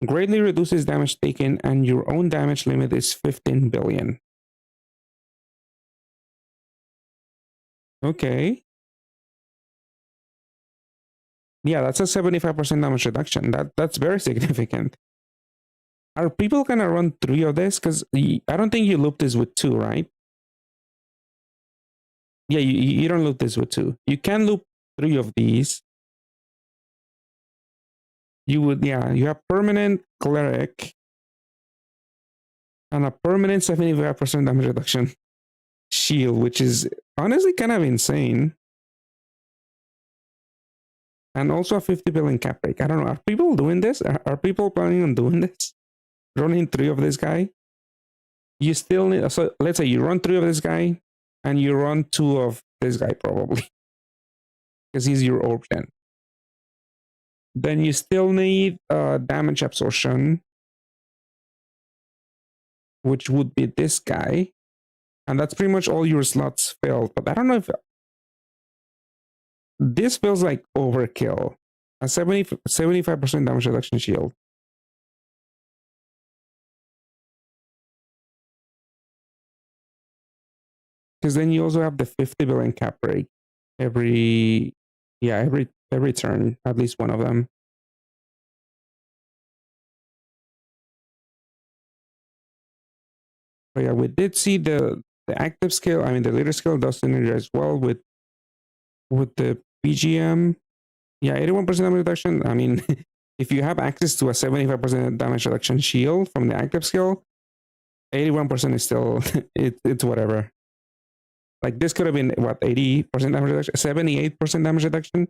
greatly reduces damage taken, and your own damage limit is 15 billion. Okay. Yeah, that's a 75% damage reduction. That's very significant. Are people gonna run 3 of this? Because I don't think you loop this with 2, right? Yeah, you don't loop this with 2. You can loop 3 of these. You would, yeah, you have permanent cleric and a permanent 75% damage reduction shield, which is honestly kind of insane. And also a 50 billion cap break. I don't know. Are people doing this? Are people planning on doing this? Running 3 of this guy? You still need, so let's say you run 3 of this guy and you run 2 of this guy probably. Because he's your orb gen. Then you still need damage absorption, which would be this guy. And that's pretty much all your slots filled. But I don't know if this feels like overkill. A 75% damage reduction shield. Because then you also have the 50 billion cap break every turn, at least one of them. But yeah, we did see the active skill. I mean, the leader skill does synergize well with the BGM. Yeah, 81% damage reduction. I mean, if you have access to a 75% damage reduction shield from the active skill, 81% is still it's whatever. Like this could have been what, 80% damage reduction, 78% damage reduction.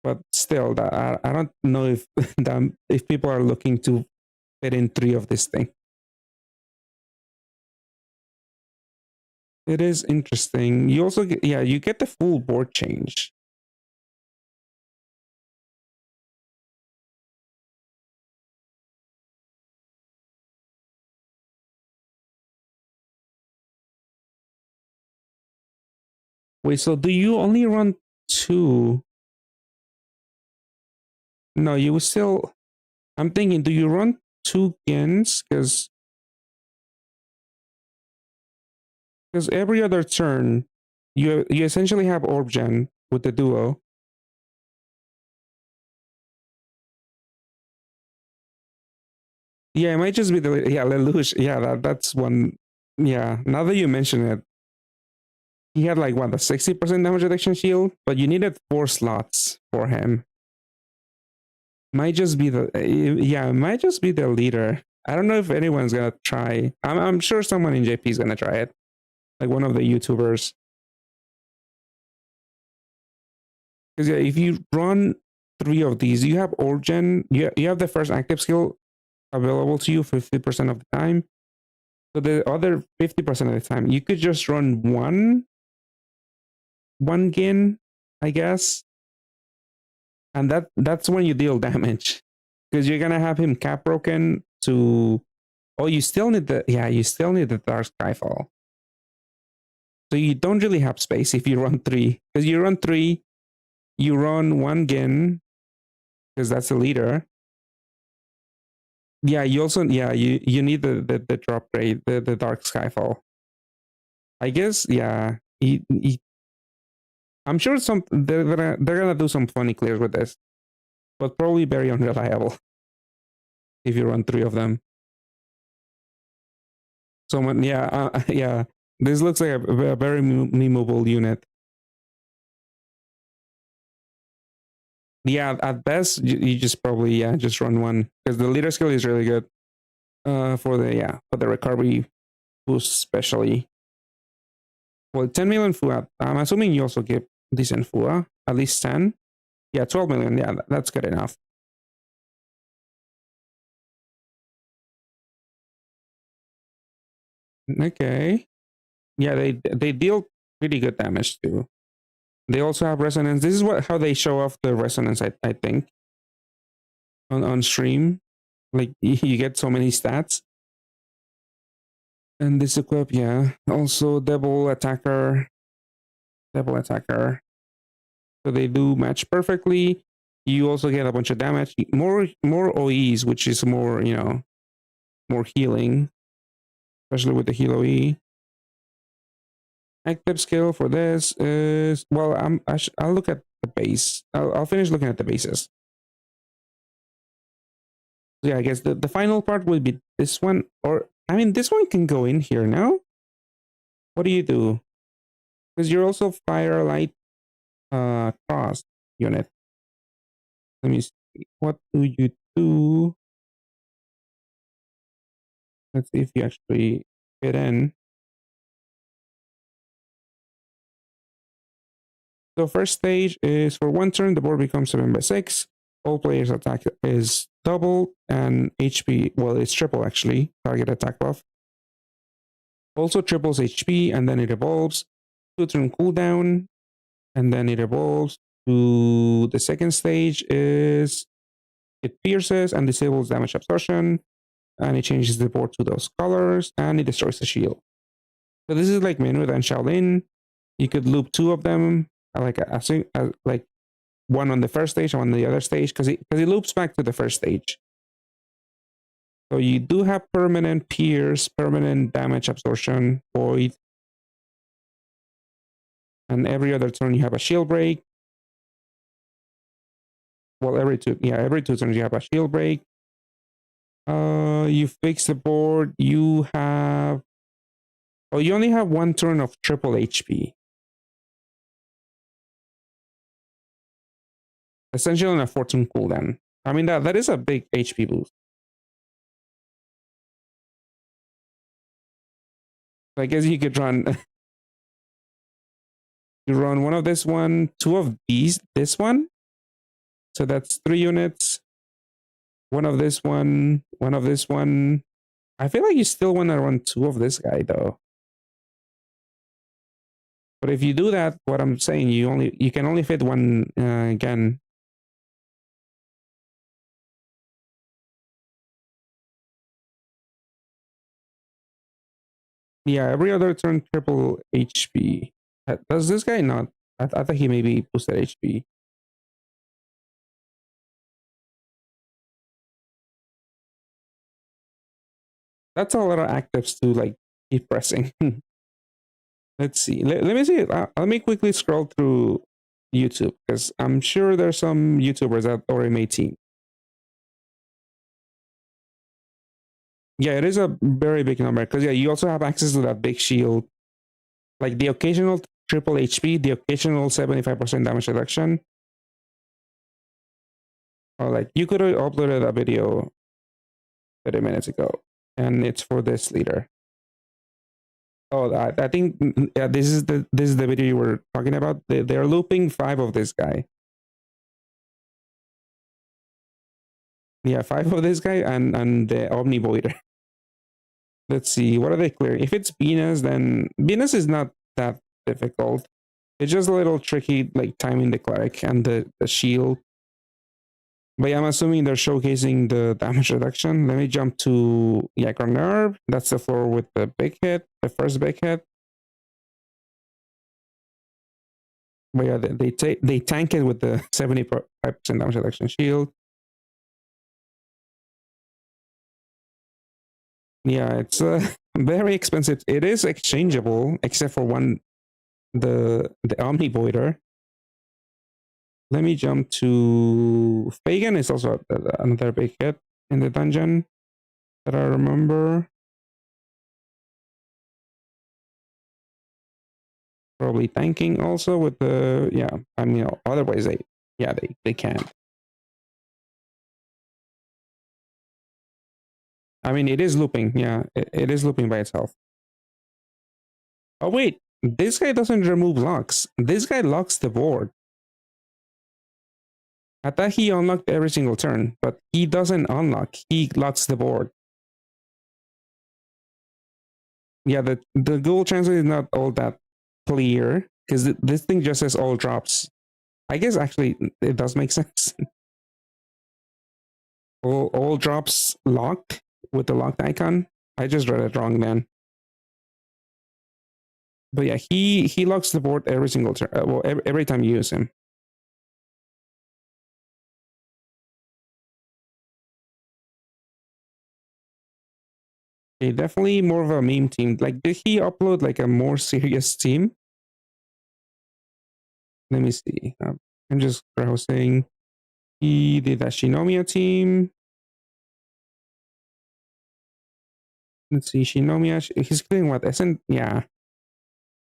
But still, I don't know if people are looking to fit in 3 of this thing. It is interesting. You also get, yeah, you get the full board change. Wait, so do you only run 2? No, you still. I'm thinking, do you run 2 gens? Because every other turn, you essentially have orb gen with the duo. Yeah, it might just be the Lelouch. Yeah, that's one. Yeah, now that you mention it, he had like what, the 60% damage reduction shield, but you needed 4 slots for him. Might just be the it might just be the leader. I don't know if anyone's gonna try. I'm sure someone in JP is gonna try it, like one of the YouTubers. Because yeah, if you run 3 of these, you have Orgen. You have the first active skill available to you 50% of the time. So the other 50% of the time, you could just run one gin, I guess. And that's when you deal damage. Because you're gonna have him cap broken to. Oh, you still need the Dark Skyfall. So you don't really have space if you run 3. Because you run 3, you run 1 gin, because that's the leader. Yeah, you also you need the drop grade, the Dark Skyfall. I guess, yeah. I'm sure they're gonna do some funny clears with this, but probably very unreliable if you run 3 of them. Someone, yeah. This looks like a very memeable unit. Yeah, at best you just probably just run 1, because the leader skill is really good. For the recovery boost, especially. Well, 10 million FUA. I'm assuming you also give decent FUA, at least 10. Yeah, 12 million. Yeah, that's good enough. Okay. Yeah, they deal pretty good damage too. They also have resonance. This is how they show off the resonance, I think. On stream. Like you get so many stats. And this equip, yeah. Also double attacker. So they do match perfectly. You also get a bunch of damage. More OEs, which is more, more healing. Especially with the heal OE. Active skill for this is, well, I'll look at the base. I'll finish looking at the bases. So yeah, I guess the final part will be this one, or I mean, this one can go in here now. what do you do? Because you're also Firelight cross unit. Let me see. What do you do? Let's see if you actually fit in. So first stage is for one turn, the board becomes 7/6. All players' attack is double and HP, well, it's triple actually, target attack buff. Also triples HP and then it evolves. 2-turn cooldown and then it evolves to the second stage is it pierces and disables damage absorption and it changes the board to those colors and it destroys the shield. So this is like Minute and Shaolin. You could loop 2 of them, like one on the first stage and one on the other stage, because it loops back to the first stage. So you do have permanent pierce, permanent damage absorption, void, and every other turn you have a shield break. Well, every two turns you have a shield break. You fix the board. You have, you only have one turn of triple HP. Essentially on a 4-turn cooldown. I mean, that is a big HP boost. So I guess you could run you run one of this one, 2 of these, this one. So that's 3 units. One of this one, one of this one. I feel like you still want to run 2 of this guy though. But if you do that, what I'm saying, you can only fit one again. Yeah, every other turn triple HP. Does this guy not? I thought he maybe boosted HP. That's a lot of actives to like keep pressing. Let's see. Let me see. Let me quickly scroll through YouTube because I'm sure there's some YouTubers that already made team. Yeah, it is a very big number because yeah, you also have access to that big shield, like the occasional triple HP, the occasional 75% damage reduction. Or like you could have uploaded a video 30 minutes ago, and it's for this leader. Oh, I think yeah, this is the video you were talking about. They're looping 5 of this guy. Yeah, 5 of this guy and the Omni Voider. Let's see, what are they clearing? If it's Venus, then Venus is not that difficult. It's just a little tricky, like timing the cleric and the shield. But yeah, I'm assuming they're showcasing the damage reduction. Let me jump to Yakra Nerve. That's the floor with the big hit, the first big hit. But yeah, they tank it with the 75% damage reduction shield. Yeah, it's very expensive. It is exchangeable, except for one, the Omni Voider. Let me jump to Fagan. Is also another big hit in the dungeon that I remember. Probably tanking also with the, yeah, I mean, otherwise they can't. I mean, it is looping. Yeah, it is looping by itself. Oh wait, this guy doesn't remove locks. This guy locks the board. I thought he unlocked every single turn, but he doesn't unlock. He locks the board. Yeah, the Google Translate is not all that clear because this thing just says all drops. I guess actually it does make sense. all drops locked with the locked icon. I just read it wrong, man. But yeah, he locks the board every single turn. Well, every time you use him. Okay, definitely more of a meme team. Like, did he upload like a more serious team? Let me see. I'm just browsing. He did a Shinomiya team. Let's see, Shinomiya. He's doing what? Yeah.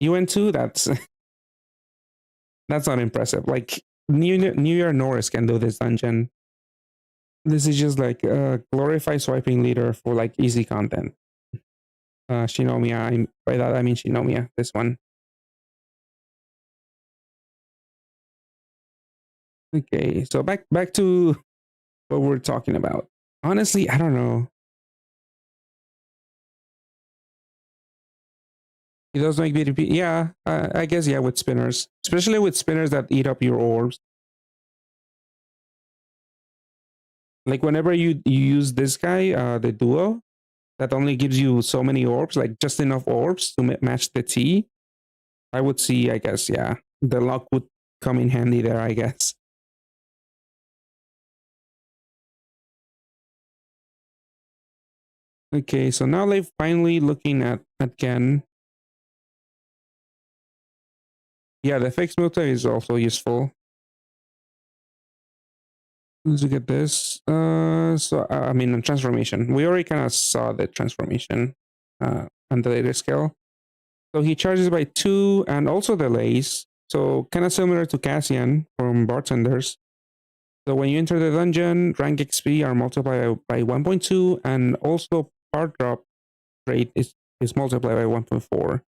UN2, that's that's not impressive. Like New Year Norris can do this dungeon. This is just like a glorified swiping leader for like easy content. Shinomiya, by that I mean Shinomiya, this one. Okay, so back to what we're talking about. Honestly, I don't know. It does make BTP. Yeah, I guess, yeah, with spinners. Especially with spinners that eat up your orbs. Like whenever you use this guy, the duo, that only gives you so many orbs, like just enough orbs to match the T. I would see, I guess, yeah, the luck would come in handy there, I guess. Okay, so now they're finally looking at Ken. Yeah, the fixed motor is also useful. Let's look at this. So I mean, transformation. We already kind of saw the transformation on the later skill. So he charges by 2 and also delays. So kind of similar to Cassian from Bartenders. So when you enter the dungeon, rank XP are multiplied by 1.2, and also part drop rate is multiplied by 1.4.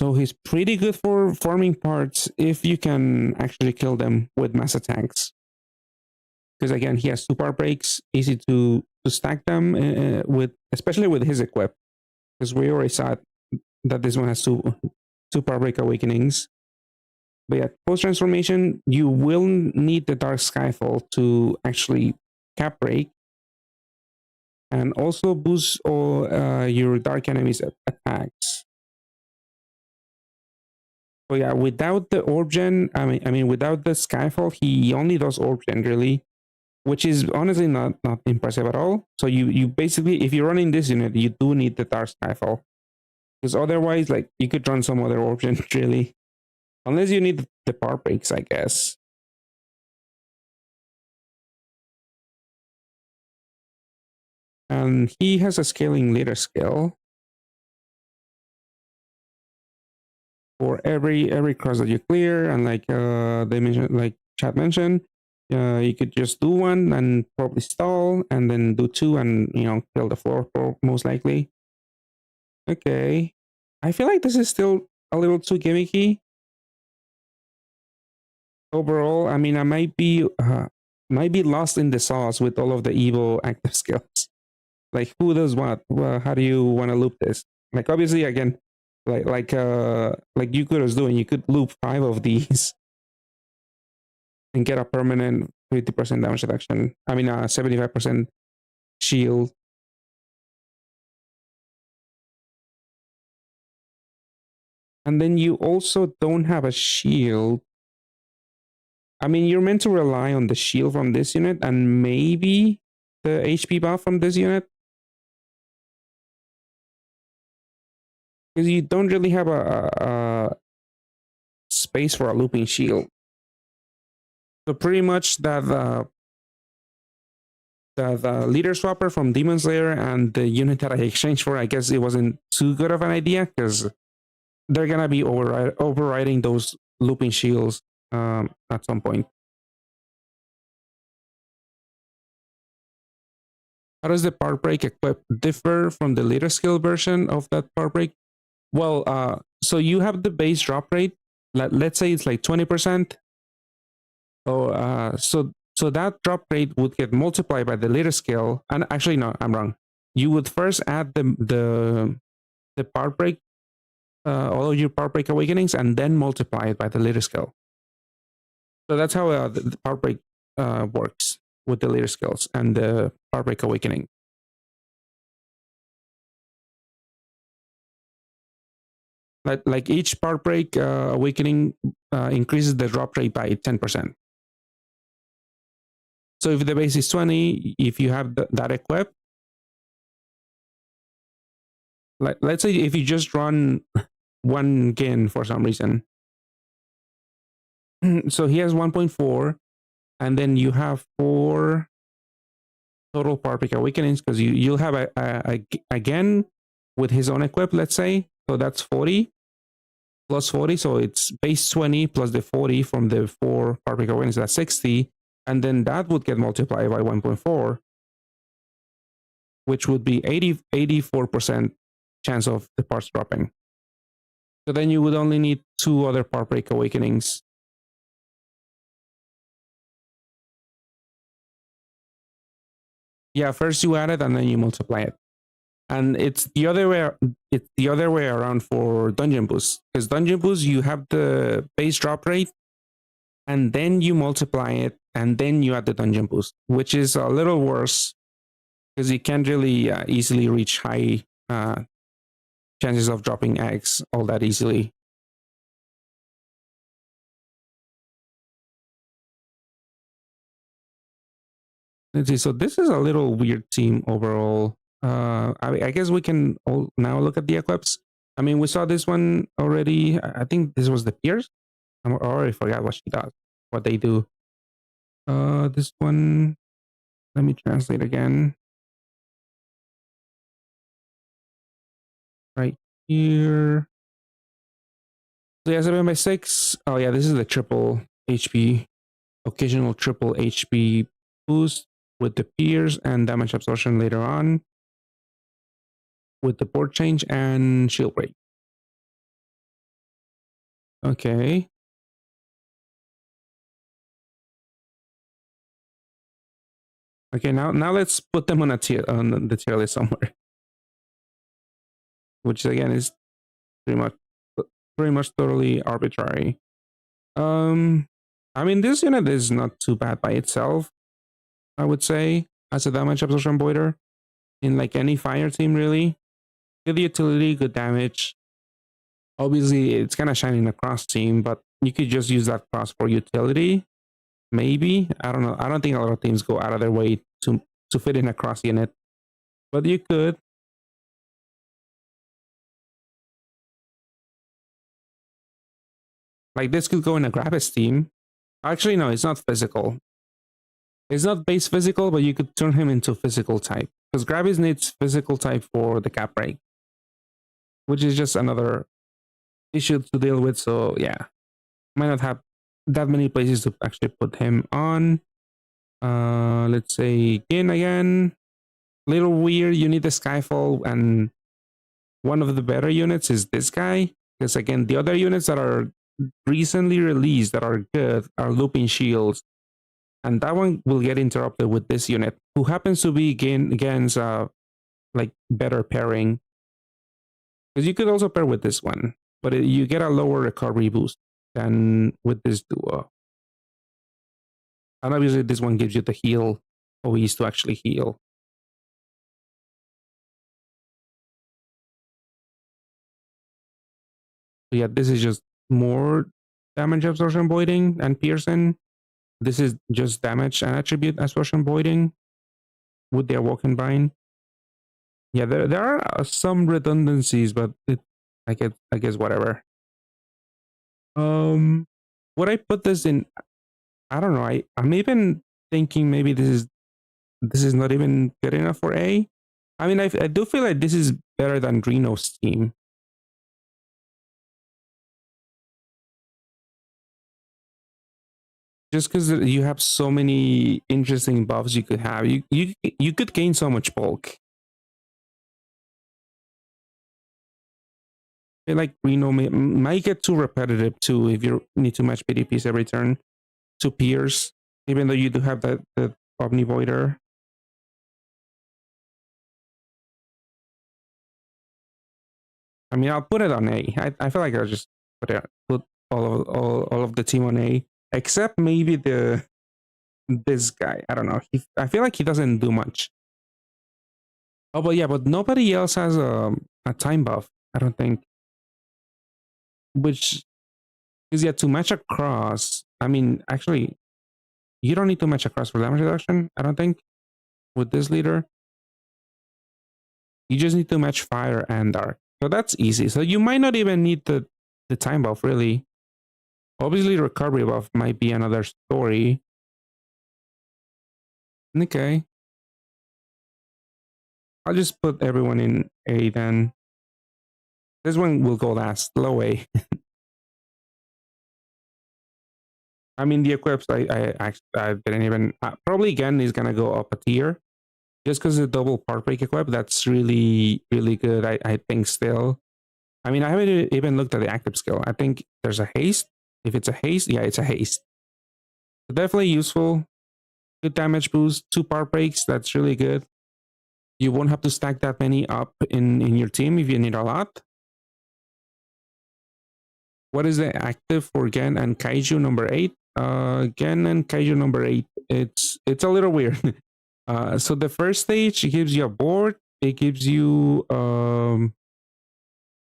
So he's pretty good for farming parts if you can actually kill them with mass attacks. Because again, he has 2 part breaks, easy to stack them with, especially with his equip. Because we already saw that this one has 2 part break awakenings. But yeah, post transformation, you will need the Dark Skyfall to actually cap break, and also boost all your dark enemies' attacks. So yeah, without the orb gen, I mean, without the Skyfall, he only does orb gen really, which is honestly not impressive at all. So you basically, if you're running this unit, you do need the Dark Skyfall, because otherwise, like, you could run some other orb gen really, unless you need the part breaks, I guess. And he has a scaling leader skill for every cross that you clear, and like they mentioned, like chat mentioned, you could just do 1 and probably stall, and then do 2 and kill the floor most likely. Okay, I feel like this is still a little too gimmicky. Overall, I mean, I might be lost in the sauce with all of the Evo active skills. Like, who does what? Well, how do you want to loop this? Like, obviously, again, like Yukura is doing, you could loop 5 of these and get a permanent 50% damage reduction. I mean, 75% shield. And then you also don't have a shield. I mean, you're meant to rely on the shield from this unit and maybe the HP buff from this unit, because you don't really have a space for a looping shield. So pretty much that the leader swapper from Demon Slayer and the unit that I exchanged for, I guess it wasn't too good of an idea, because they're gonna be overriding those looping shields at some point. How does the part break equip differ from the later skill version of that part break? Well, so you have the base drop rate. Let's say it's like 20%. So that drop rate would get multiplied by the later skill. And actually, no, I'm wrong. You would first add the part break, all of your part break awakenings, and then multiply it by the later skill. So that's how the part break works with the later skills and the part break awakening. Like each part break awakening increases the drop rate by 10%. So if the base is 20, if you have that equipped, let's say if you just run 1 Gin for some reason, so he has 1.4, and then you have 4 total part break awakenings, because you'll have a Gin with his own equip, let's say, so that's 40. plus 40. So it's base 20 plus the 40 from the 4 part break awakenings, that's 60. And then that would get multiplied by 1.4, which would be 84% chance of the parts dropping. So then you would only need 2 other part break awakenings. Yeah, first you add it and then you multiply it. And it's the other way around for dungeon boosts. Because dungeon boosts, you have the base drop rate, and then you multiply it, and then you add the dungeon boost, which is a little worse because you can't really easily reach high chances of dropping eggs all that easily. Let's see. So this is a little weird team overall. I guess we can all now look at the Eclipse. I mean, we saw this one already. I think this was the Pierce. I already forgot what she does, what they do. This one, let me translate again. Right here. So yeah, 7x6. Oh yeah, this is the triple HP, occasional triple HP boost with the Pierce and damage absorption later on, with the board change and shield break. Okay. Okay, now let's put them on the tier list somewhere, which again is pretty much totally arbitrary. I mean, this unit is not too bad by itself, I would say, as a damage absorption voider in like any fire team, really. Good utility, good damage. Obviously, it's kind of shining across team, but you could just use that cross for utility. Maybe. I don't know. I don't think a lot of teams go out of their way to fit in a cross unit, but you could. Like this could go in a Gravis team. Actually, no, it's not physical. It's not base physical, but you could turn him into physical type. Because Gravis needs physical type for the cap break, which is just another issue to deal with. So yeah, might not have that many places to actually put him on. Let's say Gin again. Little weird. You need the Skyfall, and one of the better units is this guy. Because again, the other units that are recently released that are good are Looping Shields, and that one will get interrupted with this unit, who happens to be Gen's like better pairing. Because you could also pair with this one, but you get a lower recovery boost than with this duo. And obviously this one gives you the heal OEs to actually heal. So yeah, this is just more damage absorption voiding and piercing. This is just damage and attribute absorption voiding with the Awoken Bind. Yeah, there are some redundancies, but I guess whatever. Would I put this in? I don't know. I'm even thinking maybe this is not even good enough for A. I mean, I do feel like this is better than Reno's team. Just because you have so many interesting buffs you could have, you could gain so much bulk. I feel like Reno might get too repetitive too if you need to match PDPs every turn to Pierce, even though you do have the Omnivoider. I mean, I'll put it on A. I feel like I'll just put all of the team on A, except maybe this guy. I don't know. I feel like he doesn't do much. Oh, but yeah, but nobody else has a time buff, I don't think. Which is, yeah, to match across. I mean, actually, you don't need to match across for damage reduction, I don't think, with this leader. You just need to match fire and dark. So that's easy. So you might not even need the time buff, really. Obviously, recovery buff might be another story. Okay. I'll just put everyone in A then. This one will go last, low A. I mean, the equips, I didn't even, probably again is gonna go up a tier just because the double part break equip. That's really, really good. I think still. I mean, I haven't even looked at the active skill. I think there's a haste. If it's a haste, yeah, it's a haste. Definitely useful. Good damage boost, 2 part breaks. That's really good. You won't have to stack that many up in your team if you need a lot. What is the active for Gen and Kaiju number 8? Gen and Kaiju number 8. It's a little weird. So the first stage, it gives you a board. It gives you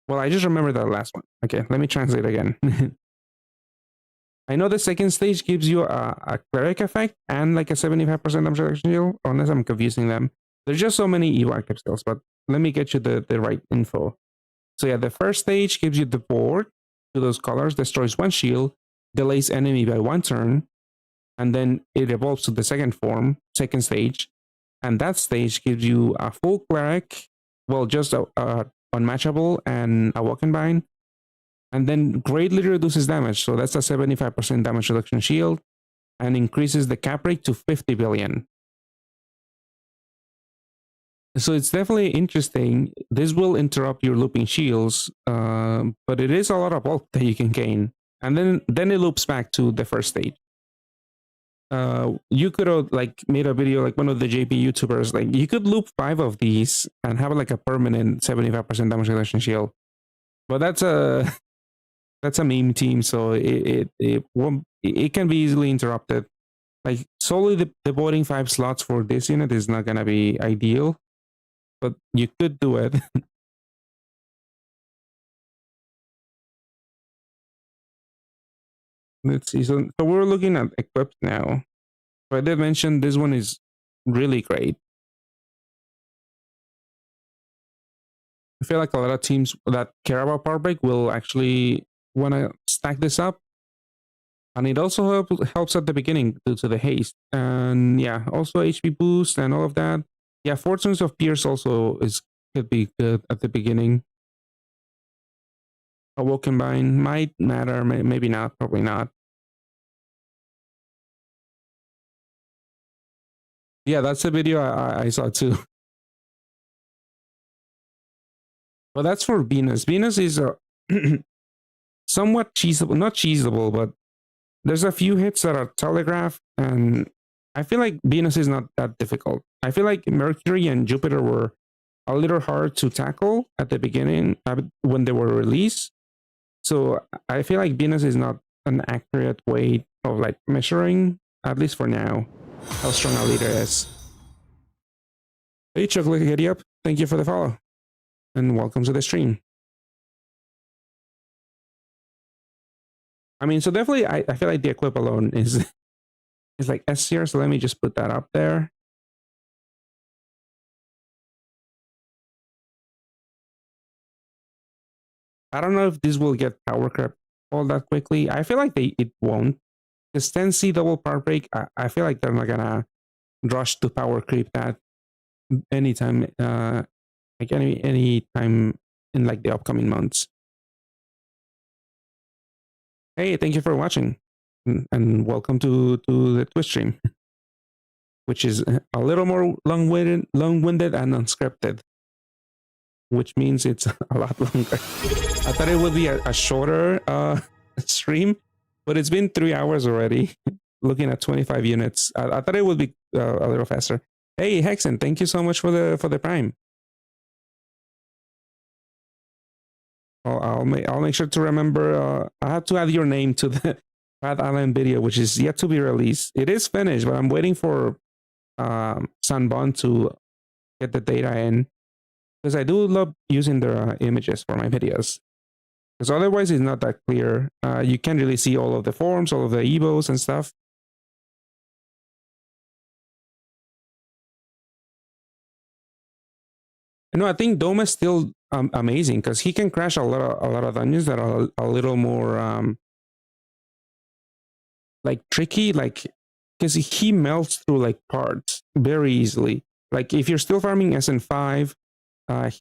well, I just remember that last one. Okay, let me translate again. I know the second stage gives you a cleric effect and like a 75% damage reduction shield, unless I'm confusing them. There's just so many Evo active skills, but let me get you the right info. So yeah, the first stage gives you the board to those colors, destroys 1 shield, delays enemy by 1 turn, and then it evolves to the second form, second stage. And that stage gives you a full cleric, well, just a unmatchable and a walk and bind, and then greatly reduces damage. So that's a 75% damage reduction shield and increases the cap rate to 50 billion. So it's definitely interesting. This will interrupt your looping shields, but it is a lot of bulk that you can gain. And then it loops back to the first stage. You could have like made a video like one of the JP YouTubers, like you could loop 5 of these and have like a permanent 75% damage reduction shield. But that's a meme team, so it can be easily interrupted. Like solely devoting 5 slots for this unit is not gonna be ideal, but you could do it. Let's see. So we're looking at equipped now. So I did mention this one is really great. I feel like a lot of teams that care about power break will actually want to stack this up. And it also helps at the beginning due to the haste. And yeah, also HP boost and all of that. Yeah, Fortunes of Pierce also could be good at the beginning. A Woken Bind might matter, maybe not, probably not. Yeah, that's the video I saw too. Well, that's for Venus. Venus is somewhat cheesable, not cheesable, but there's a few hits that are telegraphed, and I feel like Venus is not that difficult. I feel like Mercury and Jupiter were a little hard to tackle at the beginning when they were released. So I feel like Venus is not an accurate way of like measuring, at least for now, how strong a leader is. Hey, Chocolate Giddy Up, thank you for the follow, and welcome to the stream. I mean, so definitely, I feel like the equip alone is like S tier. So let me just put that up there. I don't know if this will get power creep all that quickly. I feel like it won't. Because 10C double power break, I feel like they're not gonna rush to power creep that anytime, like any time in like the upcoming months. Hey, thank you for watching, and welcome to the Twitch stream, which is a little more long-winded and unscripted, which means it's a lot longer. I thought it would be a shorter stream, but it's been 3 hours already. Looking at 25 units, I thought it would be a little faster. Hey, Hexen, thank you so much for the prime. I'll make sure to remember. I have to add your name to the Bad Island video, which is yet to be released. It is finished, but I'm waiting for Sanbon to get the data in, because I do love using their images for my videos. Because otherwise, it's not that clear. You can't really see all of the forms, all of the evos and stuff. No, I think Dome is still amazing because he can crash a lot of dungeons that are a little more like tricky, like because he melts through like parts very easily. Like if you're still farming SN5,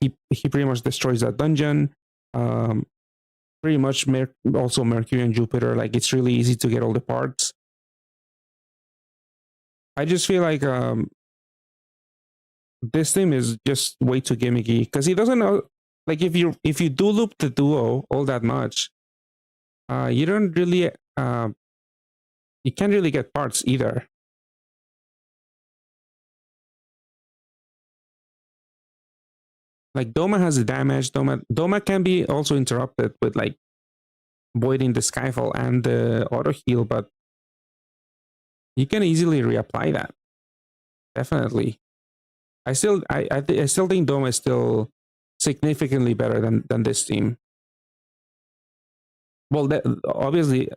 he pretty much destroys that dungeon. Pretty much also Mercury and Jupiter. Like it's really easy to get all the parts. I just feel like this team is just way too gimmicky because he doesn't know. Like if you do loop the duo all that much, you don't really you can't really get parts either. Like Doma has the damage. Doma can be also interrupted with like voiding the Skyfall and the auto heal, but you can easily reapply that. Definitely. I still think Doma is still significantly better than this team. Well, obviously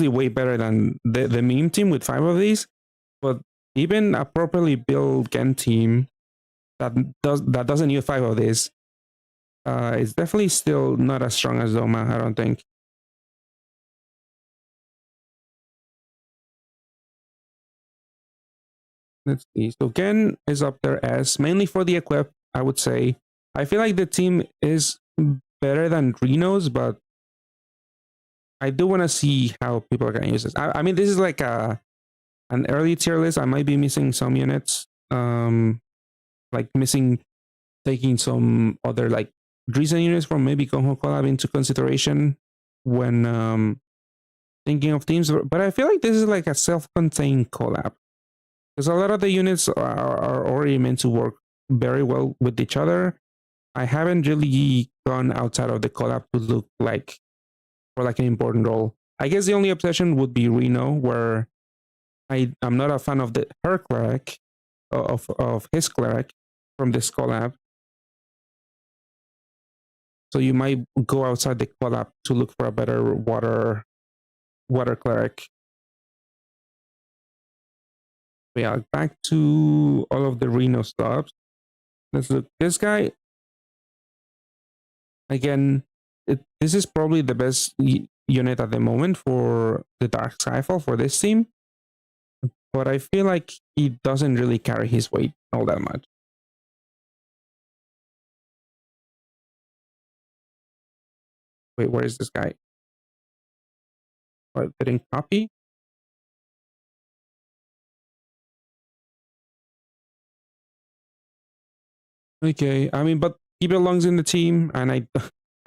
way better than the meme team with 5 of these, but even a properly built Gen team that doesn't use 5 of these, it's definitely still not as strong as Doma, I don't think. Let's see. So Gen is up there as mainly for the equip, I would say. I feel like the team is better than Reno's, but I do want to see how people are going to use this. I mean, this is like an early tier list. I might be missing some units, like taking some other like recent units from maybe Kaiju Collab into consideration when thinking of teams. But I feel like this is like a self-contained collab because a lot of the units are already meant to work very well with each other. I haven't really gone outside of the collab to look like for like an important role. I guess the only obsession would be Reno, where I'm not a fan of her cleric, of his cleric from this collab. So you might go outside the collab to look for a better water cleric. But yeah, back to all of the Reno stops. Let's look. This guy, again, this is probably the best unit at the moment for the Dark Skyfall for this team. But I feel like he doesn't really carry his weight all that much. Wait, where is this guy? Oh, didn't copy? Okay, I mean, but he belongs in the team, and I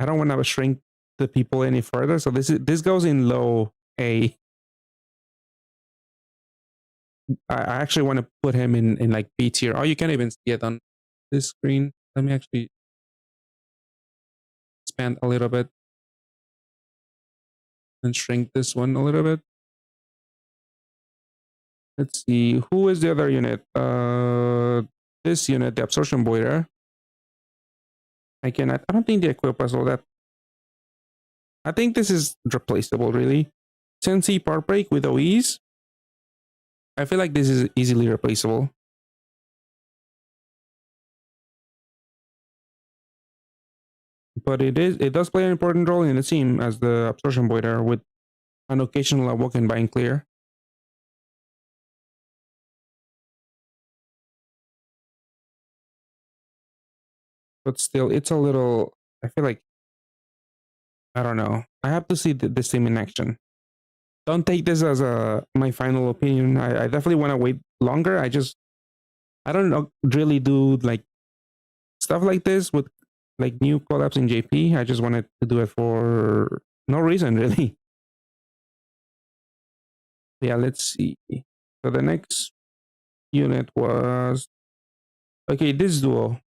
don't want to shrink the people any further. So this goes in low A. I actually want to put him in like B tier. Oh, you can't even see it on this screen. Let me actually expand a little bit and shrink this one a little bit. Let's see, who is the other unit? This unit, the absorption boiler. I don't think the equip has all that. I think this is replaceable, really. Sensei part break with OEs. I feel like this is easily replaceable. But it does play an important role in the team as the absorption boiler with an occasional awoken bind clear. But still, it's a little, I feel like, I don't know. I have to see this team in action. Don't take this as my final opinion. I definitely want to wait longer. I don't know, really do like stuff like this with like new collabs in JP. I just wanted to do it for no reason, really. Yeah, let's see. So the next unit was, okay, this duo.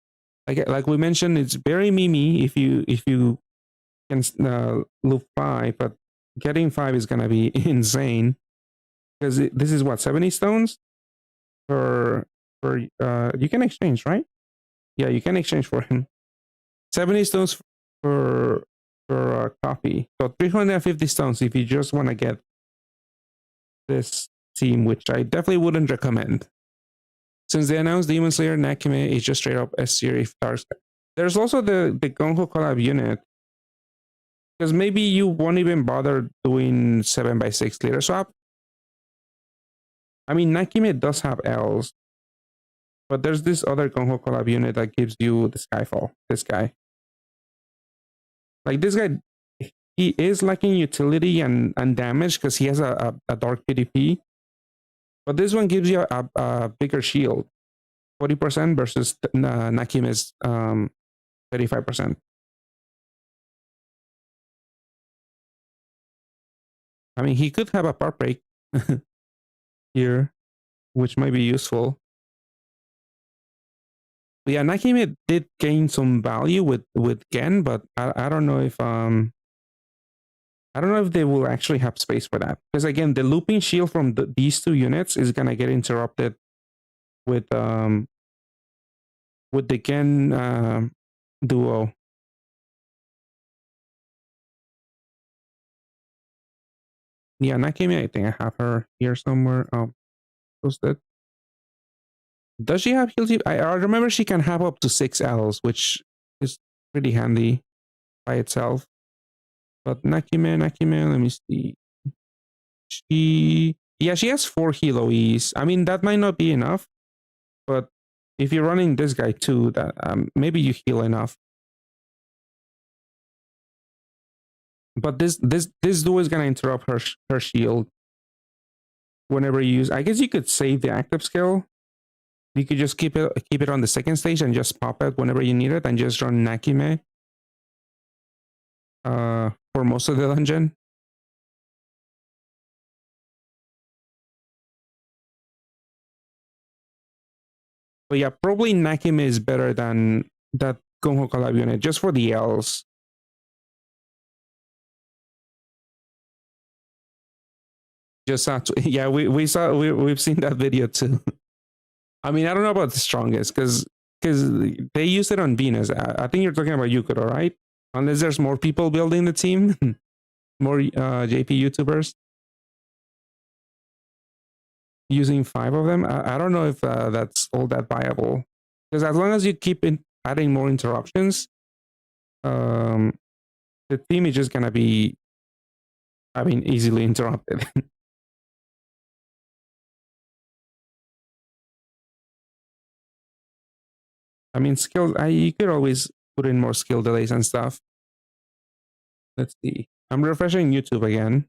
Like we mentioned, it's very memey if you can loop 5, but getting 5 is gonna be insane because this is what, 70 stones for you can exchange, right? Yeah, you can exchange for him. 70 stones for a copy. So 350 stones if you just want to get this team, which I definitely wouldn't recommend. Since they announced Demon Slayer, Nakime is just straight up S tier if Dark Sky. There's also the Kaiju Collab unit, because maybe you won't even bother doing 7x6 leader swap. I mean, Nakime does have L's, but there's this other Kaiju Collab unit that gives you the Skyfall. This guy. Like this guy, he is lacking utility and damage because he has a dark PDP. But this one gives you a bigger shield, 40% versus Nakime's 35%. I mean, he could have a part break here, which might be useful. But yeah, Nakime did gain some value with Gen, but I don't know if I don't know if they will actually have space for that, because again, the looping shield from these two units is gonna get interrupted with the Gen duo. Yeah, Nakime, I think I have her here somewhere. Oh, posted. Does she have heal? I remember she can have up to 6 Ls, which is pretty handy by itself. But Nakime, let me see. She has 4 heal OEs. I mean, that might not be enough, but if you're running this guy too, that maybe you heal enough. But this duo is gonna interrupt her shield whenever you use. I guess you could save the active skill. You could just keep it on the second stage and just pop it whenever you need it, and just run Nakime for most of the dungeon. But yeah, probably Nakime is better than that Gung-Ho Collab unit, just for the Ls. Just have to, yeah, we've seen that video too. I mean, I don't know about the strongest, because they used it on Venus. I think you're talking about Yukuro, right? Unless there's more people building the team, more JP YouTubers using 5 of them. I don't know if that's all that viable, because as long as you keep adding more interruptions, the team is just gonna be, I mean, easily interrupted. I mean, skills, you could always put in more skill delays and stuff. Let's see. I'm refreshing YouTube again,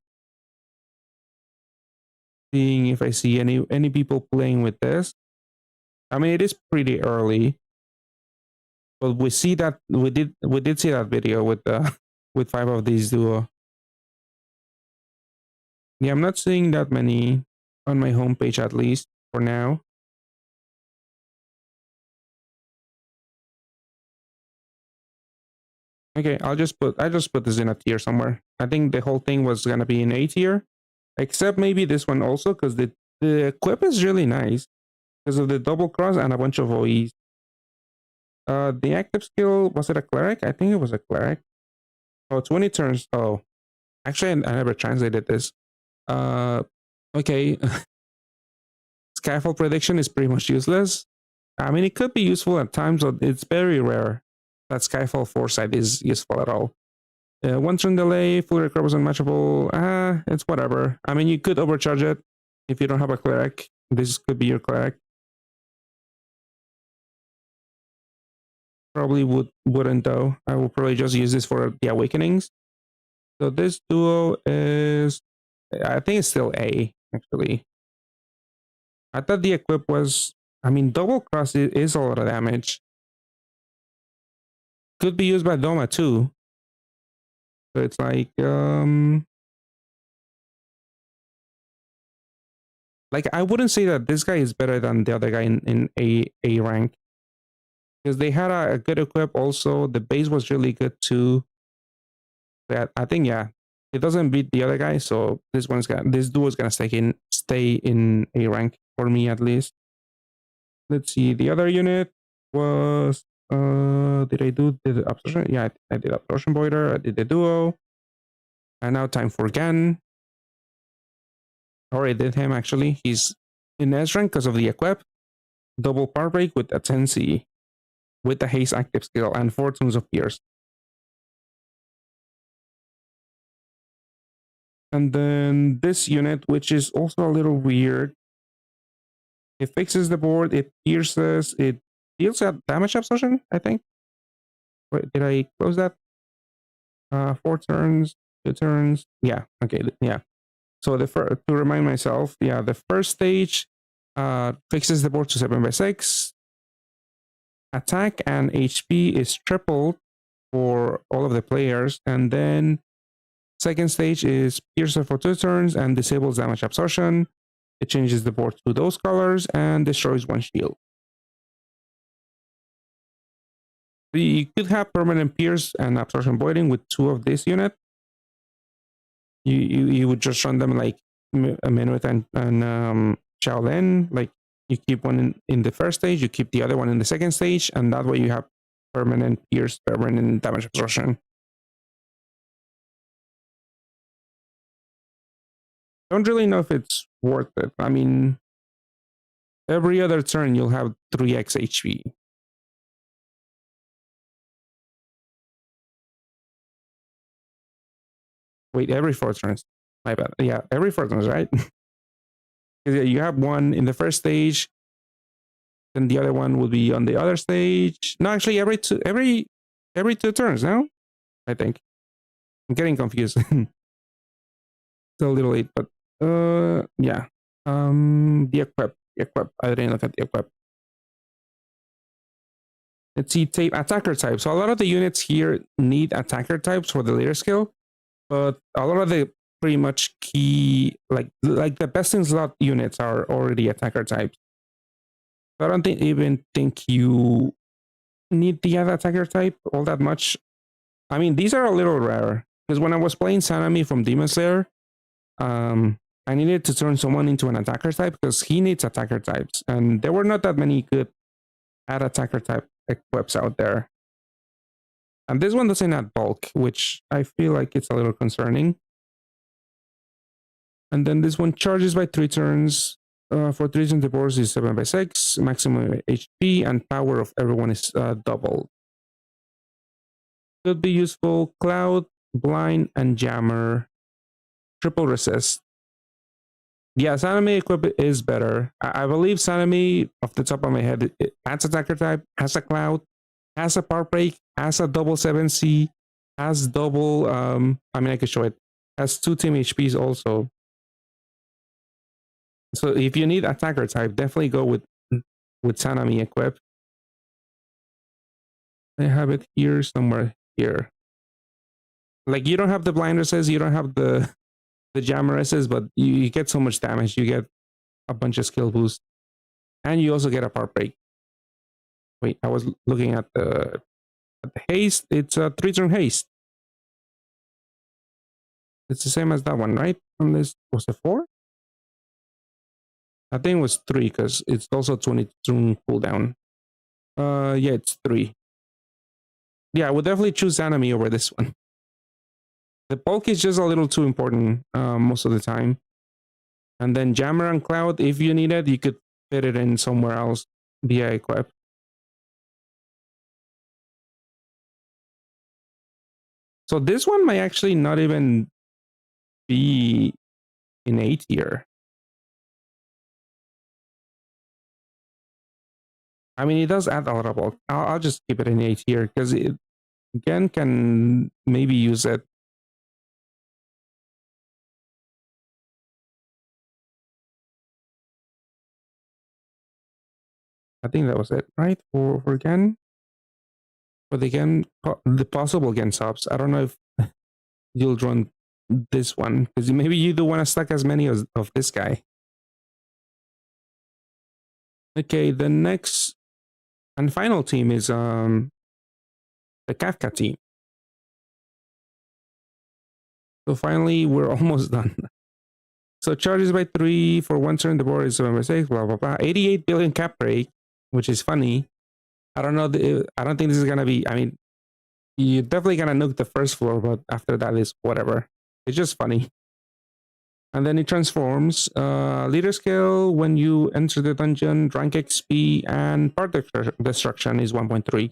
seeing if I see any people playing with this. I mean, it is pretty early, but we see that we did see that video with with 5 of these duo. Yeah, I'm not seeing that many on my homepage, at least for now. Okay, I just put this in a tier somewhere. I think the whole thing was gonna be in A tier, except maybe this one also, because the equip is really nice because of the double cross and a bunch of OEs. The active skill, was it a cleric? I think it was a cleric. Oh, 20 turns. Oh, actually, I never translated this. Okay. Skyfall prediction is pretty much useless. I mean, it could be useful at times, but it's very rare that Skyfall Foresight is useful at all. 1 turn delay, full recover was unmatchable. It's whatever. I mean, you could overcharge it if you don't have a cleric. This could be your cleric. Probably wouldn't though. I will probably just use this for the awakenings. So this duo is, I think it's still A, actually. I thought the equip was, I mean, double cross is a lot of damage. Could be used by Doma too. So it's like I wouldn't say that this guy is better than the other guy in A rank, because they had a good equip also. The base was really good too. But I think, yeah, it doesn't beat the other guy, so this duo is gonna stay in A rank for me, at least. Let's see, the other unit was did I do the absorption? Yeah, I did absorption boiler, I did the duo. And now time for Gan. Or I did him actually. He's in S rank because of the equip. Double part break with a 10C with the haste active skill and 4 tunes of pierce. And then this unit, which is also a little weird. It fixes the board, it pierces, it deals a damage absorption, I think. Wait, did I close that? 4 turns, 2 turns. Yeah, okay, yeah. So to remind myself, yeah, the first stage fixes the board to 7x6. Attack and HP is tripled for all of the players, and then second stage is Piercer for 2 turns and disables damage absorption. It changes the board to those colors and destroys 1 shield. You could have permanent Pierce and absorption voiding with 2 of this unit. You would just run them like Minuet and Shaolin. Like you keep one in the first stage, you keep the other one in the second stage, and that way you have permanent Pierce, permanent damage absorption. Don't really know if it's worth it. I mean, every other turn you'll have 3x HP. Wait, every 4 turns. My bad. Yeah, every 4 turns, right? Because you have one in the first stage, then the other one will be on the other stage. No, actually, every 2 turns. No, I think I'm getting confused. It's a little late, but yeah. The equip. I didn't look at the equip. Let's see, tape attacker type. So a lot of the units here need attacker types for the leader skill, but a lot of the pretty much key, like the best in slot units are already attacker types. I don't even think you need the other attacker type all that much. I mean, these are a little rare because when I was playing Sanami from Demon Slayer, I needed to turn someone into an attacker type because he needs attacker types, and there were not that many good add attacker type equips out there. And this one doesn't add bulk, which I feel like it's a little concerning. And then this one charges by 3 turns. For 3 turns, the board is 7x6, maximum HP, and power of everyone is doubled. Could be useful. Cloud, Blind, and Jammer. Triple resist. Yeah, Sanami equip is better. I believe Sanami, off the top of my head, it adds attacker type, has a cloud, has a power break, has a double 7C, has double, I mean, I could show it, has 2 team HPs also. So if you need attacker type, definitely go with Sanami equip. I have it here, somewhere here. Like, you don't have the blind resist, you don't have the jammer resist, but you get so much damage. You get a bunch of skill boost, and you also get a power break. Wait, I was looking at the haste. It's a 3-turn haste. It's the same as that one, right? Unless was it 4? I think it was 3 because it's also 20-turn cooldown. Yeah, it's 3. Yeah, I would definitely choose Anime over this one. The bulk is just a little too important most of the time. And then Jammer and Cloud, if you need it, you could fit it in somewhere else via equip. So this one might actually not even be in A tier. I mean, it does add a lot of bulk. I'll just keep it in A tier because it again can maybe use it. I think that was it, right? For Gen. For the Gen, the possible Gen subs. I don't know if you'll run this one because maybe you do want to stack as many of this guy. Okay, the next and final team is the Kafka team. So finally, we're almost done. So charges by 3 for 1 turn. The board is 7x6. Blah blah blah. 88 billion cap break, which is funny. I don't know. I don't think this is gonna be. I mean, you're definitely gonna nuke the first floor, but after that is whatever. It's just funny. And then it transforms. Leader skill when you enter the dungeon, rank XP, and part destruction is 1.3,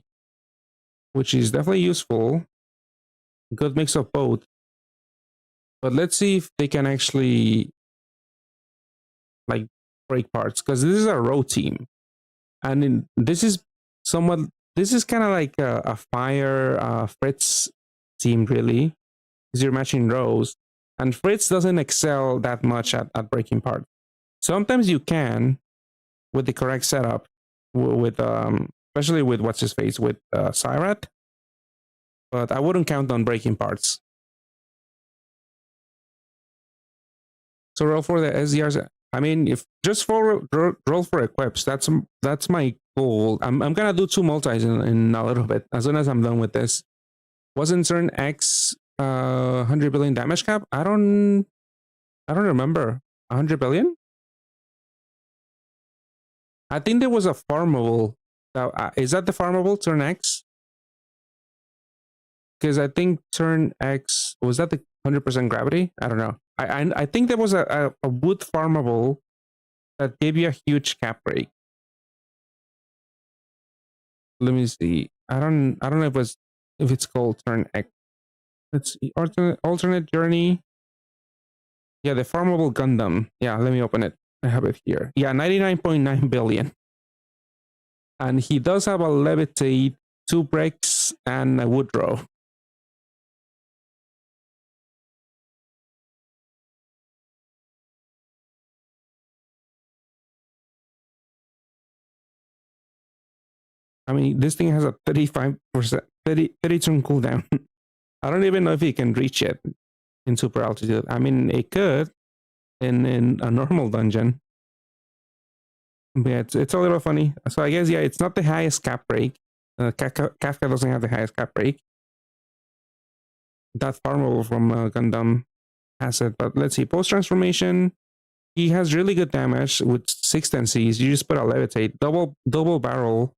which is definitely useful. Good mix of both. But let's see if they can actually like break parts, because this is a row team, and this is somewhat. This is kind of like a fire Fritz team, really, because you're matching rows. And Fritz doesn't excel that much at breaking parts. Sometimes you can with the correct setup, with especially with what's his face, with Syrat. But I wouldn't count on breaking parts. So roll for the SDRs. I mean, if just for roll for equips, that's my goal. I'm gonna do 2 multis in a little bit as soon as I'm done with this. Wasn't turn X 100 billion damage cap? I don't remember. 100 billion? I think there was a farmable. Is that the farmable turn X? Because I think turn X, was that the 100% gravity? I don't know. I think there was a wood farmable that gave you a huge cap break. Let me see. I don't know if it's called turn X. Let's see. Alternate journey. Yeah, the farmable Gundam. Yeah, let me open it. I have it here. Yeah, 99.9 billion. And he does have a levitate, 2 bricks, and a woodrow. I mean, this thing has a 35%, 30 turn cooldown. I don't even know if he can reach it in super altitude. I mean, it could in a normal dungeon. But yeah, it's a little funny. So I guess, yeah, it's not the highest cap break. Kafka doesn't have the highest cap break. That farmable from Gundam has it. But let's see, post-transformation, he has really good damage with 6 tendencies. You just put a levitate. Double barrel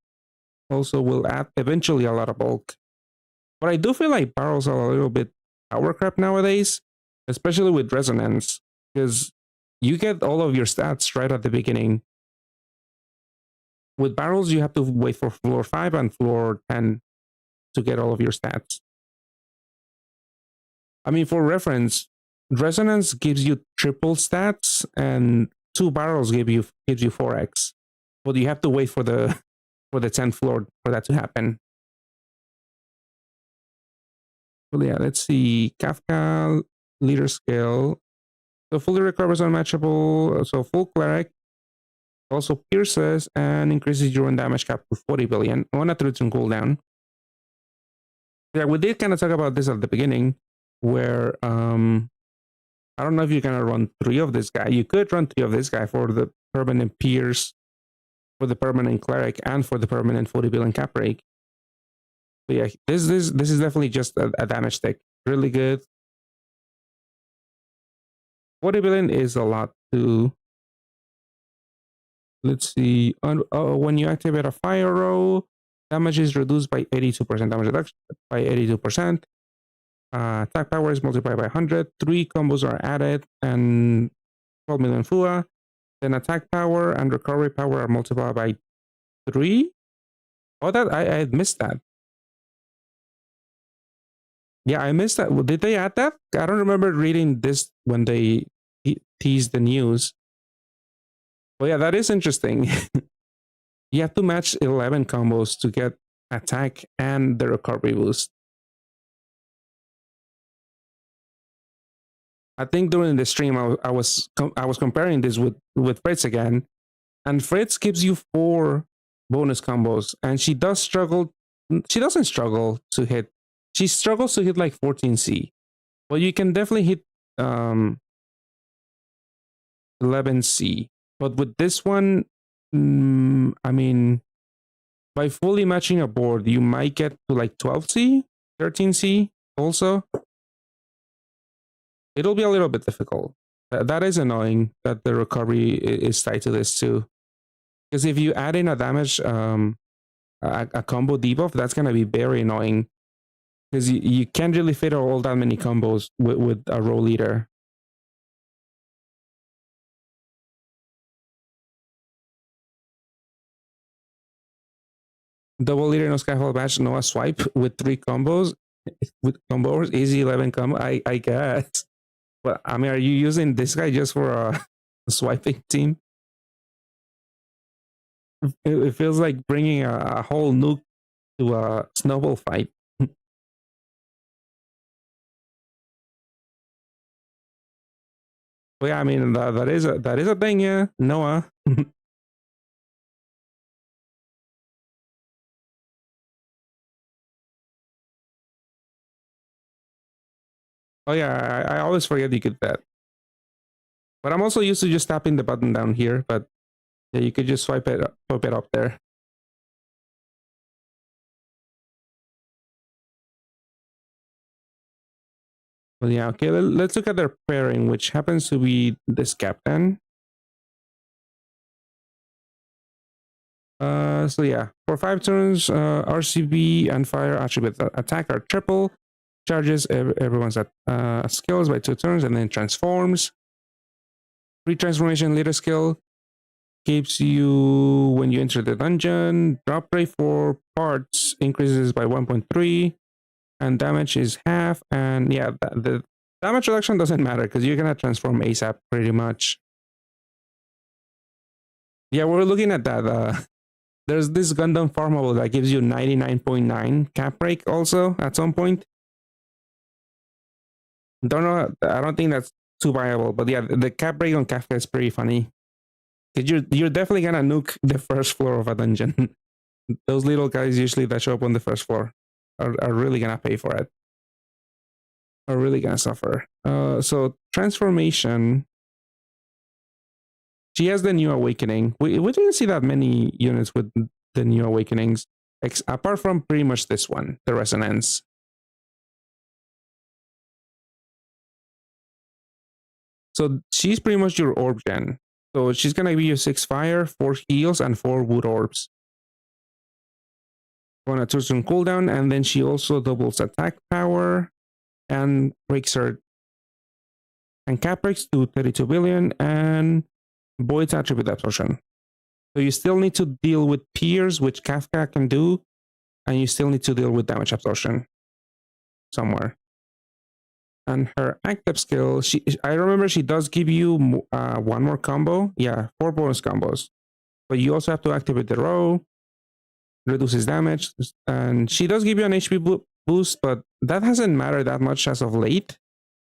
also will add eventually a lot of bulk. But I do feel like barrels are a little bit power crap nowadays, especially with resonance, because you get all of your stats right at the beginning. With barrels, you have to wait for floor 5 and floor 10 to get all of your stats. I mean, for reference, resonance gives you triple stats, and 2 barrels gives you 4x. But you have to wait for the 10th floor for that to happen. Well, yeah, let's see. Kafka leader skill. So fully recovers unmatchable. So full cleric. Also pierces and increases your own damage cap to 40 billion. On a 3-turn cooldown. Yeah, we did kind of talk about this at the beginning, where I don't know if you're gonna run 3 of this guy. You could run 3 of this guy for the permanent pierce, for the permanent cleric, and for the permanent 40 billion cap break. But yeah, this is definitely just a damage tick. Really good. 40 billion is a lot too. Let's see. When you activate a fire row, damage is reduced by 82%. Damage reduction by 82%. Attack power is multiplied by 100. 3 combos are added, and 12 million FUA. Then attack power and recovery power are multiplied by 3. Oh, that I missed that. Yeah, I missed that. Did they add that? I don't remember reading this when they teased the news. Well, yeah, that is interesting. You have to match 11 combos to get attack and the recovery boost. I think during the stream I was comparing this with Fritz again, and Fritz gives you 4 bonus combos, and she does struggle. She doesn't struggle to hit. She struggles to hit like 14C, but you can definitely hit 11C. But with this one, I mean, by fully matching a board, you might get to like 12C, 13C also. It'll be a little bit difficult. That is annoying that the recovery is tied to this too. Because if you add in a damage, a combo debuff, that's going to be very annoying. Because you can't really fit all that many combos with a row leader. Double leader, no Skyfall Bash, no a swipe with 3 combos. With combos, easy 11 combo, I guess. But I mean, are you using this guy just for a swiping team? It feels like bringing a whole nuke to a snowball fight. But yeah, I mean that is a thing, yeah. Noah. Oh yeah, I always forget you could that. But I'm also used to just tapping the button down here. But yeah, you could just swipe it up there. Well, yeah, okay. Let's look at their pairing, which happens to be this captain. So yeah, for 5 turns, RCB and fire attribute attack are triple, charges everyone's skills by 2 turns, and then transforms. Retransformation leader skill keeps you when you enter the dungeon. Drop rate for parts increases by 1.3, and damage is half. And yeah, the damage reduction doesn't matter because you're gonna transform ASAP pretty much. Yeah, we're looking at that. There's this Gundam farmable that gives you 99.9 cap break also at some point. Don't know. I don't think that's too viable, but yeah, the cap break on Kafka is pretty funny. Cause you're definitely gonna nuke the first floor of a dungeon. Those little guys usually that show up on the first floor are really gonna pay for it. Are really gonna suffer. So transformation. She has the new awakening. We didn't see that many units with the new awakenings, apart from pretty much this one, the resonance. So she's pretty much your orb gen. So she's gonna give you 6 fire, 4 heals, and 4 wood orbs on a 2-turn cooldown, and then she also doubles attack power and breaks her and cap breaks to 32 billion and voids attribute absorption. So you still need to deal with peers, which Kafka can do, and you still need to deal with damage absorption somewhere. And her active skill, I remember she does give you 1 more combo. Yeah, 4 bonus combos. But you also have to activate the row, reduces damage, and she does give you an HP boost, but that hasn't mattered that much as of late.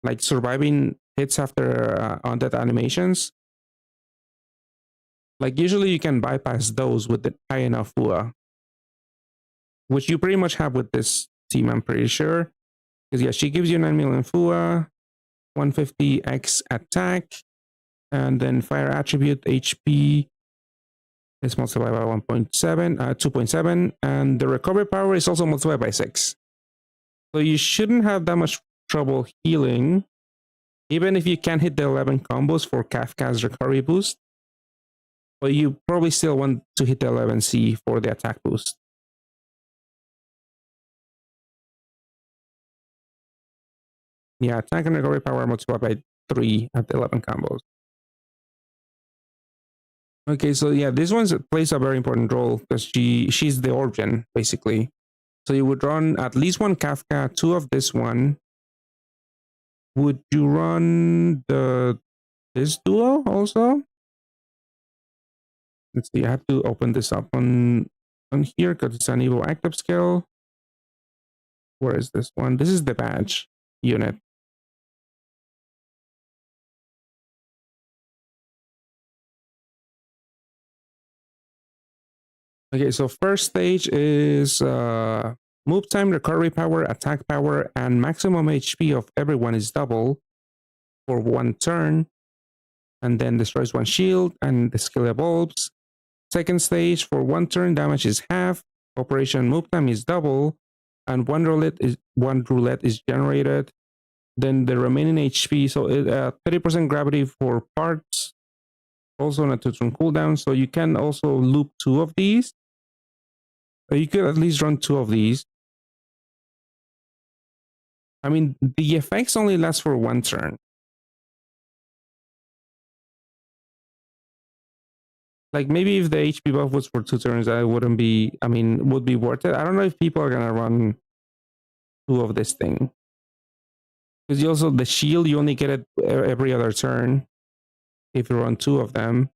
Like surviving hits after undead animations. Like usually you can bypass those with the high enough FUA, which you pretty much have with this team, I'm pretty sure. Because yeah, she gives you 9 million FUA, 150x attack, and then fire attribute HP is multiplied by 2.7, and the recovery power is also multiplied by 6. So you shouldn't have that much trouble healing, even if you can hit the 11 combos for Kafka's recovery boost. But you probably still want to hit the 11C for the attack boost. Yeah, attack and recovery power multiplied by 3 at 11 combos. Okay, so yeah, this one plays a very important role because she's the origin, basically. So you would run at least 1 Kafka, 2 of this one. Would you run this duo also? Let's see, I have to open this up on here because it's an Evo active skill. Where is this one? This is the badge unit. Okay, so first stage is move time, recovery power, attack power, and maximum HP of everyone is double for 1 turn, and then destroys 1 shield, and the skill evolves. Second stage, for 1 turn, damage is half, operation move time is double, and one roulette is generated. Then the remaining HP, so 30% gravity for parts, also on a 2-turn cooldown. So you can also loop 2 of these. Or you could at least run 2 of these. I mean, the effects only last for 1 turn. Like maybe if the HP buff was for 2 turns, I wouldn't be, I mean, would be worth it. I don't know if people are gonna run 2 of this thing. Because you also, the shield, you only get it every other turn if you run 2 of them.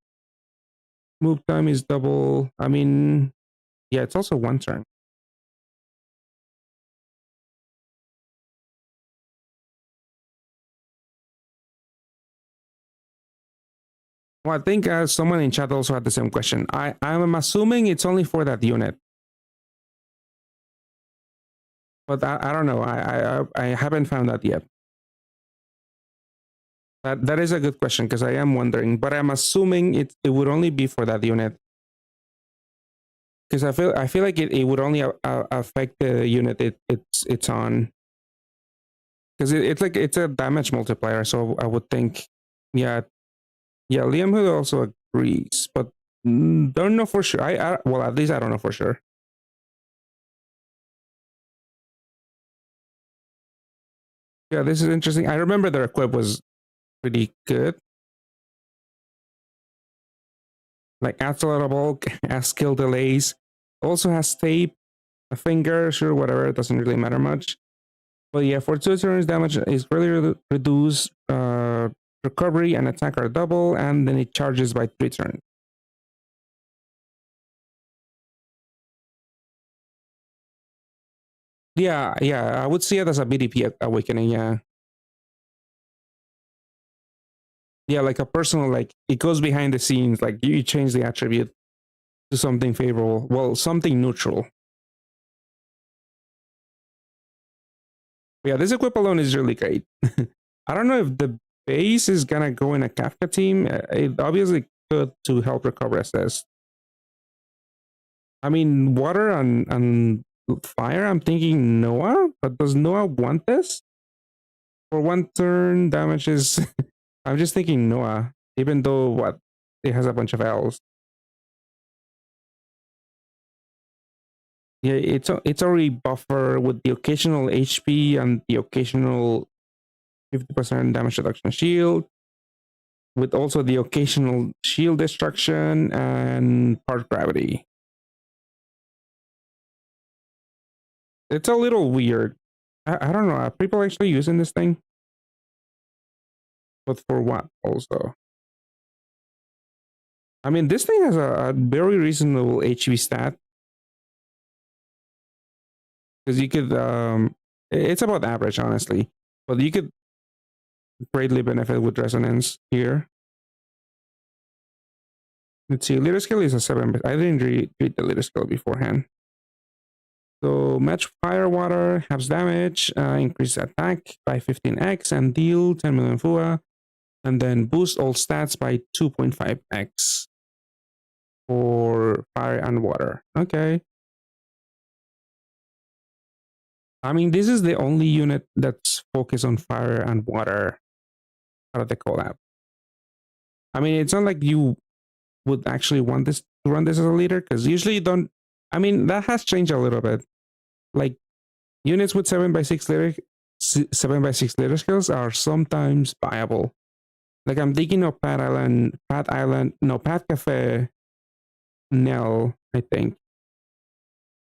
Move time is double. I mean, yeah, it's also 1 turn. Well, I think someone in chat also had the same question. I'm assuming it's only for that unit, but I don't know. I haven't found that yet. That is a good question because I am wondering, but I'm assuming it would only be for that unit because I feel like it would only affect the unit it's on because it's a damage multiplier. So I would think, yeah. Liam Hood also agrees, but don't know for sure. Well, at least I don't know for sure. Yeah, this is interesting. I remember their equip was pretty good. Like adds a lot of bulk, has skill delays, also has tape, a finger, sure, whatever. It doesn't really matter much. But yeah, for 2 turns, damage is really reduced. Recovery and attack are double, and then it charges by 3 turns. Yeah, I would see it as a BDP awakening, yeah. Yeah, like a personal, like it goes behind the scenes, like you change the attribute to something favorable. Well, something neutral. Yeah, this equip alone is really great. I don't know if the base is gonna go in a Kafka team. It obviously could to help recover assist. I mean, water and fire, I'm thinking Noah, but does Noah want this? For 1 turn, damage is... I'm just thinking Noah, even though, what, it has a bunch of L's. Yeah, it's already buffer with the occasional HP and the occasional 50% damage reduction shield, with also the occasional shield destruction and part gravity. It's a little weird. I don't know. Are people actually using this thing? But for what also? I mean, this thing has a very reasonable HV stat. Because you could, it's about average, honestly. But you could greatly benefit with resonance here. Let's see, leader skill is a 7. I didn't read the leader skill beforehand. So match fire water, halves damage, increase attack by 15x, and deal 10 million FUA. And then boost all stats by 2.5x for fire and water. Okay. I mean, this is the only unit that's focused on fire and water out of the collab. I mean, it's not like you would actually want this to run this as a leader, because usually you don't. I mean, that has changed a little bit. Like units with 7x6 leader skills are sometimes viable. Like I'm thinking of Pat Cafe, Nell, I think.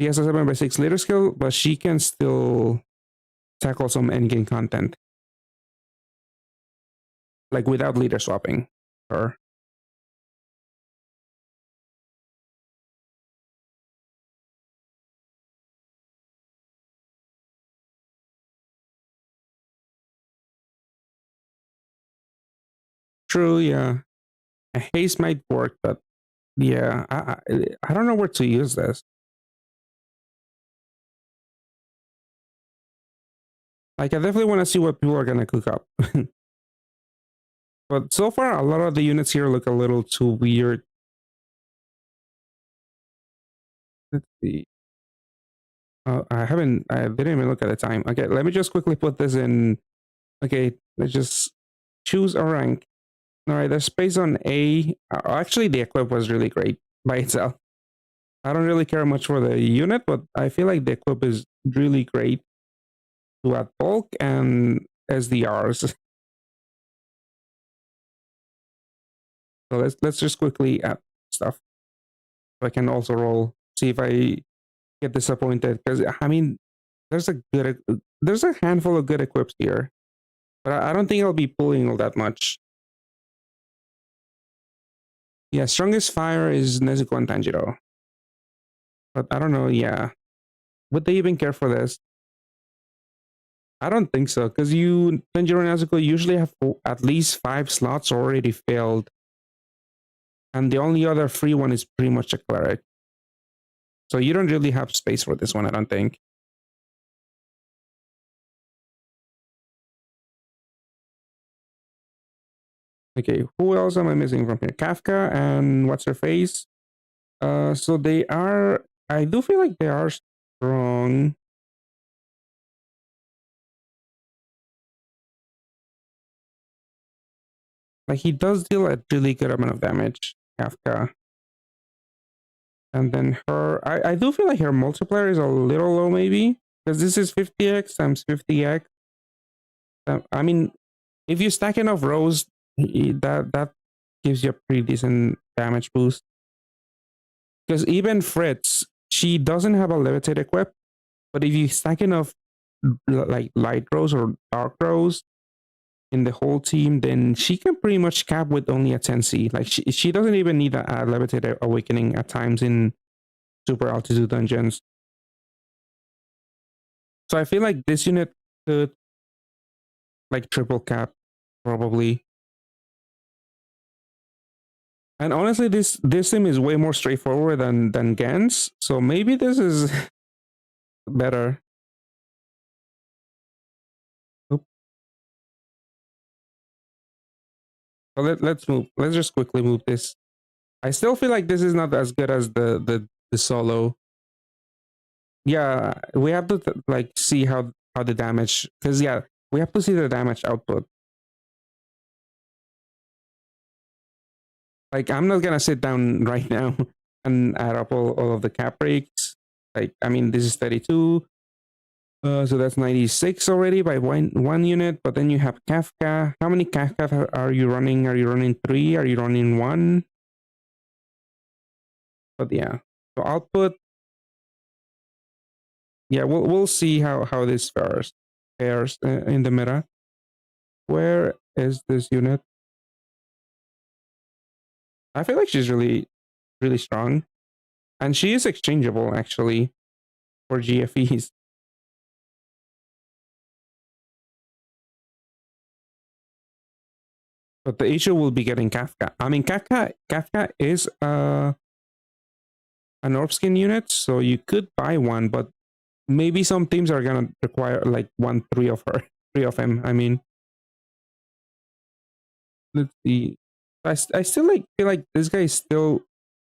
She has a 7x6 leader skill, but she can still tackle some endgame content. Like without leader swapping her. True, yeah. A haste might work, but yeah, I don't know where to use this. Like, I definitely want to see what people are going to cook up. But so far, a lot of the units here look a little too weird. Let's see. I didn't even look at the time. Okay, let me just quickly put this in. Okay, let's just choose a rank. All right, there's space on A. Actually, the equip was really great by itself. I don't really care much for the unit, but I feel like the equip is really great to add bulk and SDRs. So let's just quickly add stuff. So I can also roll, see if I get disappointed, because I mean, there's a handful of good equips here, but I don't think I'll be pulling all that much. Yeah, strongest fire is Nezuko and Tanjiro, but I don't know. Yeah, would they even care for this? I don't think so, because Tanjiro and Nezuko usually have at least 5 slots already filled. And the only other free one is pretty much a cleric. So you don't really have space for this one, I don't think. Okay, who else am I missing from here? Kafka and what's her face? So they are. I do feel like they are strong. Like he does deal a really good amount of damage, Kafka. And then her, I do feel like her multiplier is a little low, maybe because this is 50x times 50x. I mean, if you stack enough rows, that gives you a pretty decent damage boost. Because even Fritz, she doesn't have a levitate equip, but if you stack enough like light rows or dark rows in the whole team, then she can pretty much cap with only a 10C. Like she doesn't even need a levitate awakening at times in super altitude dungeons. So I feel like this unit could like triple cap probably. And honestly, this sim is way more straightforward than Gans. So maybe this is better. Oop. So let's move. Let's just quickly move this. I still feel like this is not as good as the solo. Yeah, we have to like see how the damage, because yeah, we have to see the damage output. Like I'm not gonna sit down right now and add up all of the cap breaks. Like I mean, this is 32. So that's 96 already by one unit. But then you have Kafka. How many Kafka are you running? Are you running 3? Are you running 1? But yeah, so output. Yeah, we'll see how this fares in the meta. Where is this unit? I feel like she's really strong, and she is exchangeable actually for GFEs. But the issue will be getting Kafka. I mean, Kafka is an orb skin unit, so you could buy one, but maybe some teams are gonna require like 3 of her, 3 of him. I mean, let's see. I still like feel like this guy is still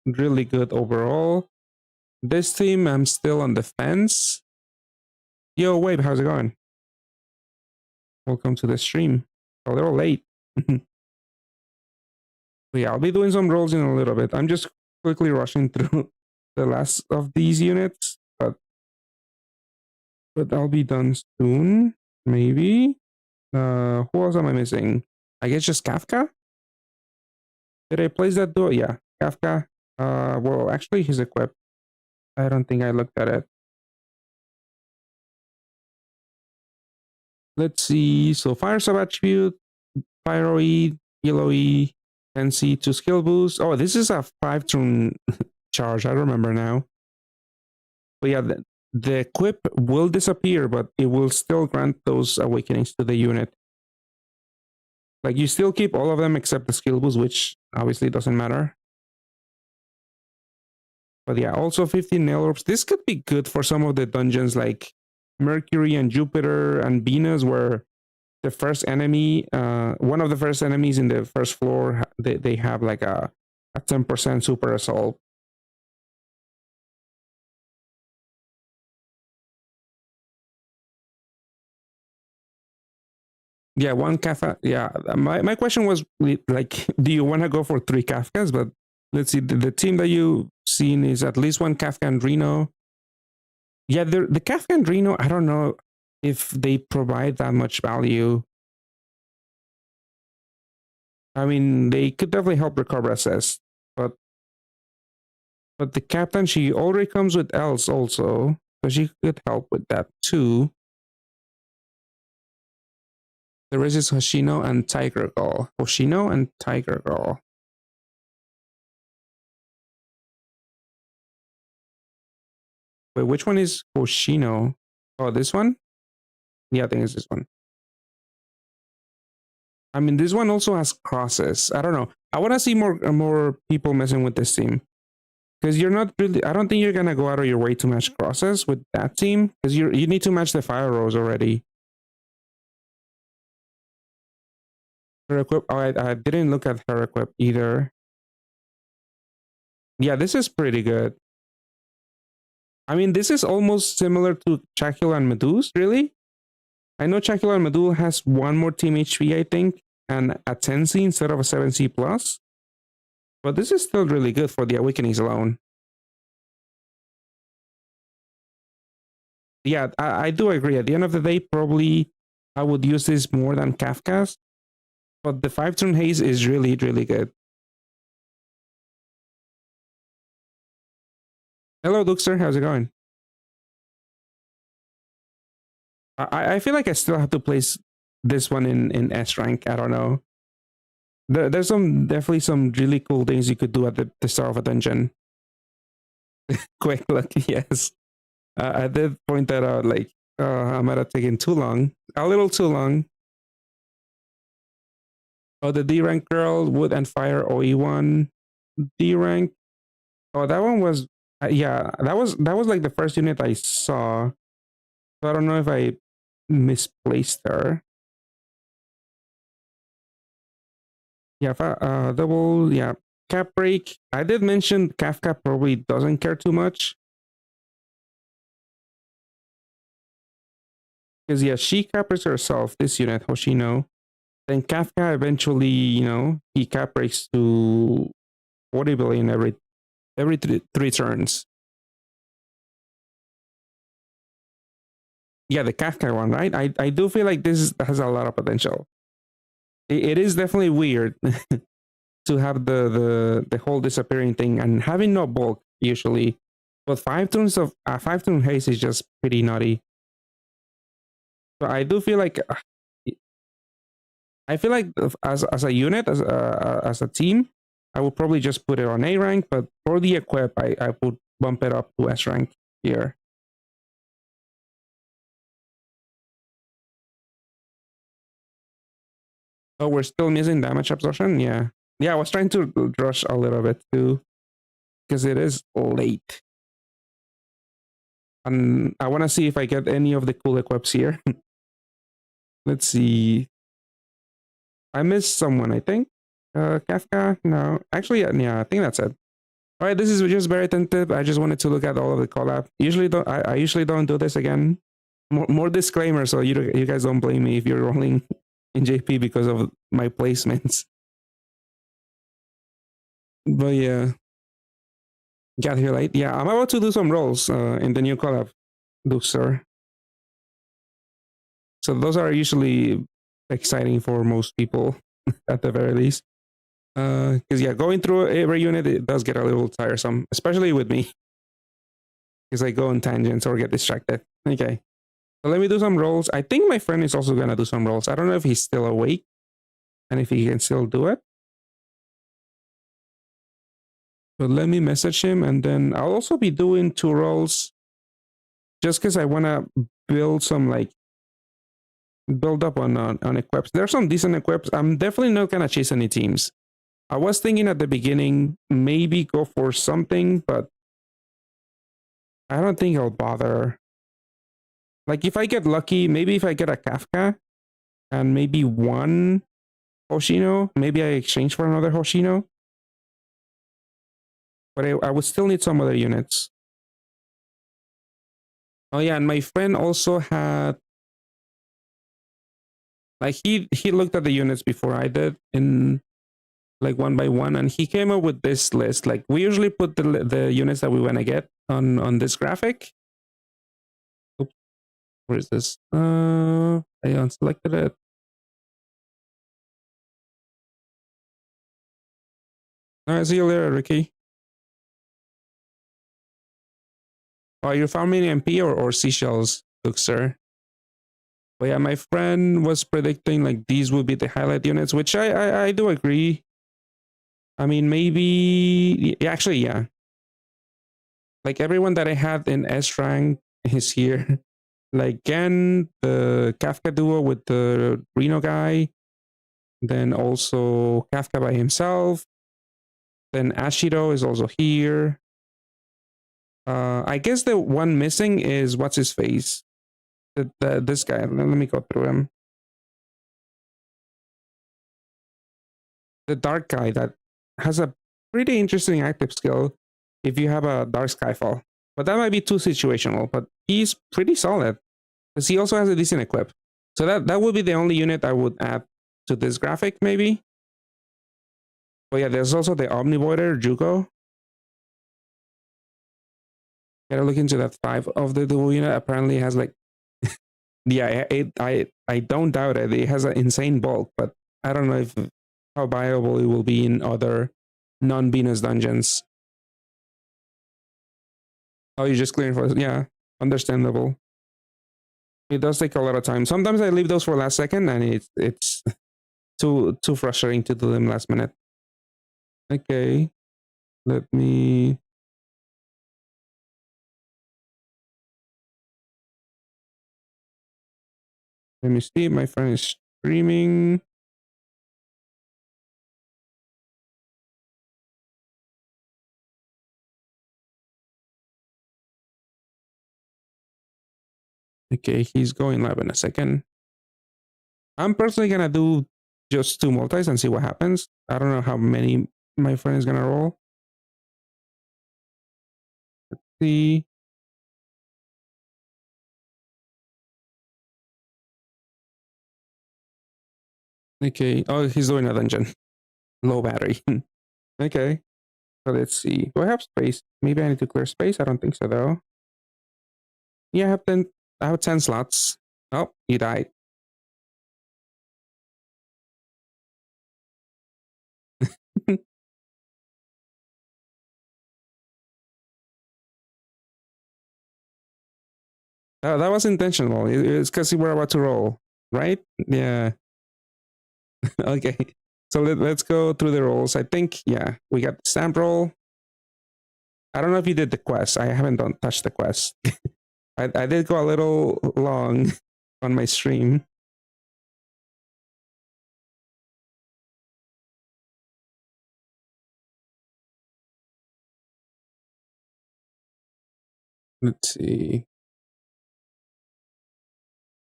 really good overall. This team, I'm still on the fence. Yo, Wave, how's it going? Welcome to the stream. A little late. Yeah, I'll be doing some rolls in a little bit. I'm just quickly rushing through the last of these units, but I'll be done soon. Maybe. Who else am I missing? I guess just Kafka. Did I place that duo? Yeah, Kafka. Well, actually, he's equipped. I don't think I looked at it. Let's see. So fire sub attribute, pyroid, yellowy, NC to skill boost. Oh, this is a 5-turn charge. I remember now. But yeah, the equip will disappear, but it will still grant those awakenings to the unit. Like you still keep all of them except the skill boost, which obviously doesn't matter. But yeah, also 15 nail orbs. This could be good for some of the dungeons like Mercury and Jupiter and Venus, where the first enemy, one of the first enemies in the first floor, they have like a 10% super assault. Yeah, one Kafka. Yeah, my question was like, do you want to go for 3 Kafkas? But let's see, the team that you've seen is at least 1 Kafka and Reno. Yeah, the Kafka and Reno, I don't know if they provide that much value. I mean, they could definitely help recover assist, but the captain, she already comes with else also, so she could help with that too. The rest is Hoshino and Tiger Girl. Hoshino and Tiger Girl. Wait, which one is Hoshino? Oh, this one? Yeah, I think it's this one. I mean, this one also has crosses. I don't know. I want to see more people messing with this team, because you're not really. I don't think you're gonna go out of your way to match crosses with that team, because you need to match the fire rose already. Her equip. Oh, I didn't look at her equip either. Yeah, this is pretty good. I mean, this is almost similar to Chacula and Meduse, really. I know Chacula and Meduse has one more team HP, I think, and a 10C instead of a 7C plus. But this is still really good for the Awakenings alone. Yeah, I do agree. At the end of the day, probably I would use this more than Kafka's. But the 5-turn haze is really, really good. Hello, Duxer. How's it going? I feel like I still have to place this one in S rank. I don't know. There's definitely some really cool things you could do at the start of a dungeon. Quick look, yes. I did point that out. Like, I might have taken too long, a little too long. Oh, the D rank girl, Wood and Fire OE1, D rank. Oh, that one was yeah. That was like the first unit I saw. So I don't know if I misplaced her. Yeah, double. Yeah, cap break. I did mention Kafka probably doesn't care too much. Because yeah, she cappers herself, this unit, Hoshino. Then Kafka eventually, he cap breaks to 40 billion every three turns. Yeah, the Kafka one, right? I do feel like this has a lot of potential. It is definitely weird to have the whole disappearing thing and having no bulk usually. But 5-turn haste is just pretty nutty. So I do feel like as a unit, as a team, I would probably just put it on A rank, but for the equip, I would bump it up to S rank here. Oh, we're still missing damage absorption? Yeah. Yeah, I was trying to rush a little bit too, because it is late. And I want to see if I get any of the cool equips here. Let's see. I missed someone, I think. Kafka? No. Actually, yeah, I think that's it. All right, this is just very tentative. I just wanted to look at all of the collab. I usually don't do this again. More disclaimer, so you guys don't blame me if you're rolling in JP because of my placements. But yeah, got here late. Yeah, I'm about to do some rolls in the new collab, Duxer. So those are usually exciting for most people, at the very least. Because yeah, going through every unit, it does get a little tiresome, especially with me, because I go on tangents or get distracted. Okay, so let me do some rolls. I think my friend is also gonna do some rolls. I don't know if he's still awake and if he can still do it. But let me message him, and then I'll also be doing 2 rolls, just because I wanna build some build up on equips. There's some decent equips. I'm definitely not gonna chase any teams. I was thinking at the beginning, maybe go for something, but I don't think I'll bother. Like if I get lucky, maybe if I get a Kafka and maybe one Hoshino, maybe I exchange for another Hoshino. But I would still need some other units. Oh yeah, and my friend also had he looked at the units before I did in one by one, and he came up with this list. Like we usually put the units that we want to get on this graphic. Oops, where is this? I unselected it. All right, see you later, Ricky. Oh, you're farming MP or seashells, Luxer. But yeah, my friend was predicting these would be the highlight units, which I do agree. I mean, maybe actually, yeah. Like everyone that I had in S rank is here. Like Gen, the Kafka duo with the Reno guy, Then also Kafka by himself. Then Ashido is also here. I guess the one missing is what's his face? This guy. Let me go through him. The dark guy that has a pretty interesting active skill if you have a Dark Skyfall. But that might be too situational, but he's pretty solid because he also has a decent equip. So that would be the only unit I would add to this graphic, maybe. But yeah, there's also the Omnivoider, Jugo. Gotta look into that 5 of the dual unit. Apparently has like, yeah, I don't doubt it. It has an insane bulk, but I don't know if how viable it will be in other non-Venus dungeons. Oh, you're just clearing for, yeah, understandable. It does take a lot of time. Sometimes I leave those for last second, and it's too frustrating to do them last minute. Okay, let me see. My friend is streaming. Okay, he's going live in a second. I'm personally gonna do just 2 multis and see what happens. I don't know how many my friend is gonna roll. Let's see. Okay. Oh, he's doing a dungeon. Low battery. Okay. So let's see. Do I have space? Maybe I need to clear space. I don't think so though. Yeah, I have 10 slots. Oh, he died. That was intentional. It's because we were about to roll, right? Yeah. Okay. So let's go through the rolls. I think, yeah, we got the stamp roll. I don't know if you did the quest. I haven't touched the quest. I did go a little long on my stream. Let's see.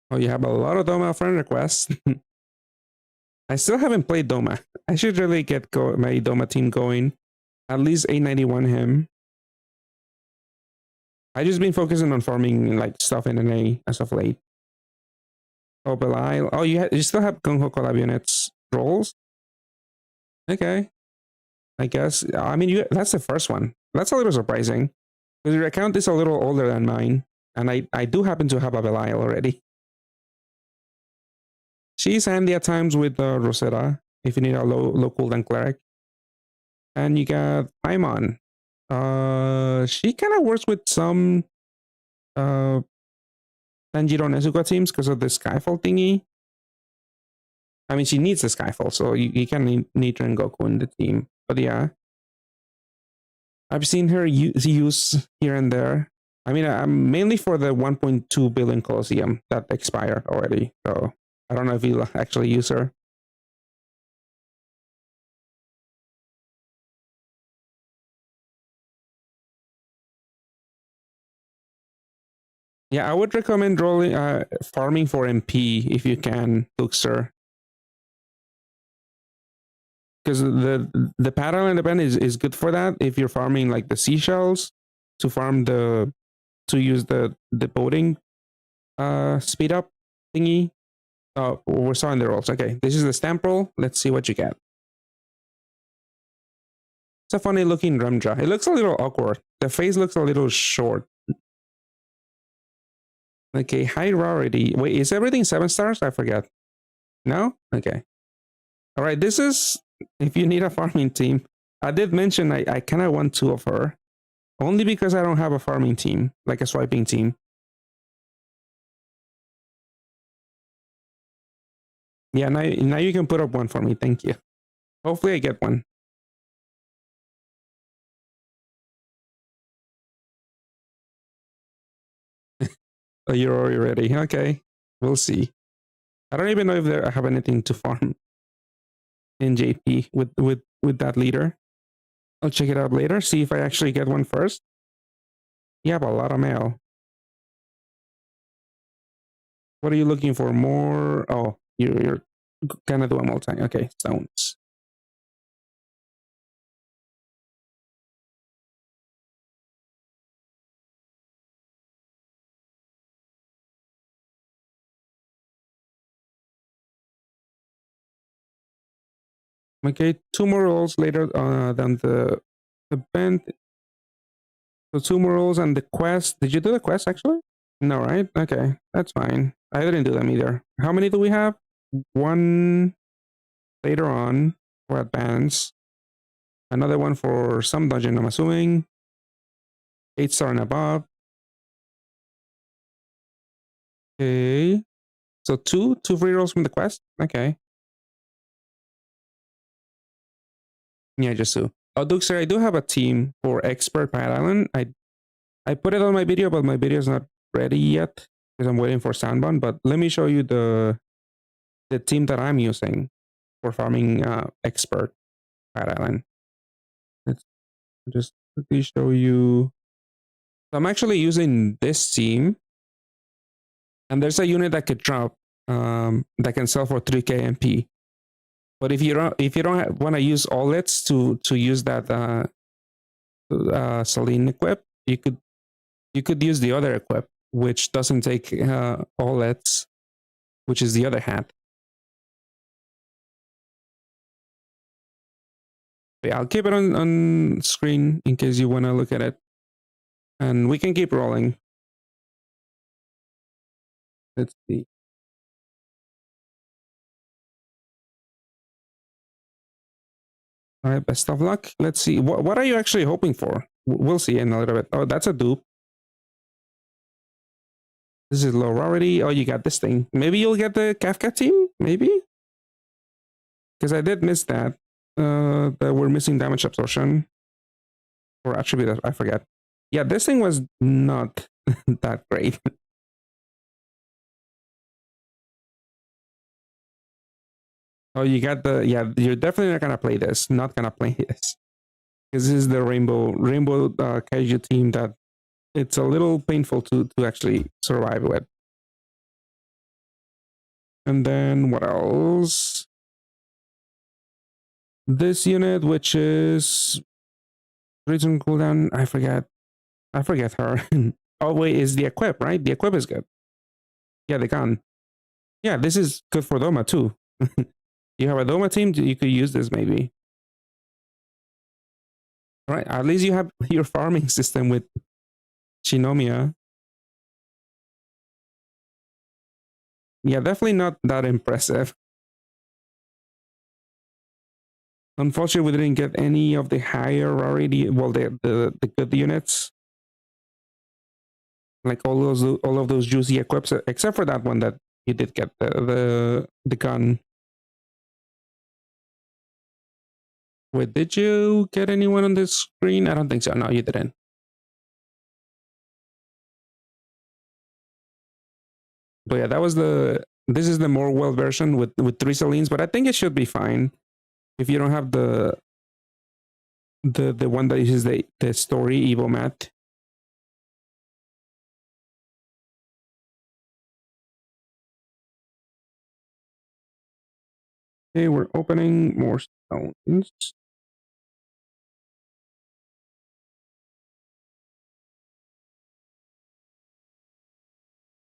Oh, you have a lot of Doma friend requests. I still haven't played Doma. I should really get my Doma team going. At least 891 him. I just been focusing on farming like stuff in NA as of late. Oh, Belial. Oh, you still have Gung Ho collab units rolls? Okay. I guess. I mean, that's the first one. That's a little surprising because your account is a little older than mine, and I do happen to have a Belial already. She's handy at times with Rosetta if you need a low cooldown cleric. And you got Paimon. She kind of works with some Tanjiro Nezuko teams because of the Skyfall thingy. I mean, she needs the Skyfall, so you kind of need Rengoku in the team. But yeah, I've seen her use here and there. I mean, I'm mainly for the 1.2 billion Colosseum that expired already. So I don't know if you'll actually use her. Yeah, I would recommend rolling farming for MP if you can, Luxor. Because the pattern and event is good for that if you're farming like the seashells to farm to use the boating speed up thingy. Oh, we're starting the rolls. Okay, this is the stamp roll. Let's see what you get. It's a funny looking Ramja. It looks a little awkward. The face looks a little short. Okay, high rarity. Wait, is everything 7 stars? I forget. No? Okay. All right, this is if you need a farming team. I did mention I kind of want 2 of her. Only because I don't have a farming team, like a swiping team. Yeah, now you can put up one for me. Thank you. Hopefully I get one. Oh, you're already ready. Okay, we'll see. I don't even know if I have anything to farm. in JP with that leader. I'll check it out later, see if I actually get one first. You have a lot of mail. What are you looking for? More? Oh, you're gonna do a multi. Okay, stones. Okay, 2 more rolls later than the band. So 2 more rolls and the quest. Did you do the quest actually? No, right? Okay, that's fine. I didn't do them either. How many do we have? 1 later on for advance. Another one for some dungeon, I'm assuming. 8-star and above. Okay. So two free rolls from the quest? Okay. Yeah, just 2. Oh, Duke, sir, I do have a team for Expert Pirate Island. I put it on my video, but my video is not ready yet because I'm waiting for Sandbun. But let me show you the team that I'm using for farming Expert Pirate Island. Let's just quickly show you. So I'm actually using this team, and there's a unit that could drop that can sell for 3k MP. But if you don't want to use Allets to use that Celine equip, you could use the other equip, which doesn't take Allets, which is the other hat. But yeah, I'll keep it on screen in case you want to look at it, and we can keep rolling. Let's see. All right, best of luck. Let's see. What are you actually hoping for? We'll see in a little bit. Oh, that's a dupe. This is low rarity. Oh, you got this thing. Maybe you'll get the Kafka team? Maybe? Because I did miss that. That we're missing damage absorption. Or attribute, I forget. Yeah, this thing was not that great. Oh, you got the... Yeah, you're definitely not going to play this. Not going to play this. Because this is the Rainbow Kaiju team that it's a little painful to actually survive with. And then what else? This unit, which is reason cooldown, I forget her. Oh wait, is the equip, right? The equip is good. Yeah, the gun. Yeah, this is good for Doma too. You have a Doma team, you could use this maybe. All right, at least you have your farming system with Shinomiya. Yeah, definitely not that impressive. Unfortunately, we didn't get any of the higher rarity, well, the good units. Like all of those juicy equips, except for that one that you did get the gun. Wait, did you get anyone on this screen? I don't think so. No, you didn't. But yeah, that was this is the more well version with 3 Celines, but I think it should be fine if you don't have the one that uses the story Evo mat. Okay, we're opening more stones.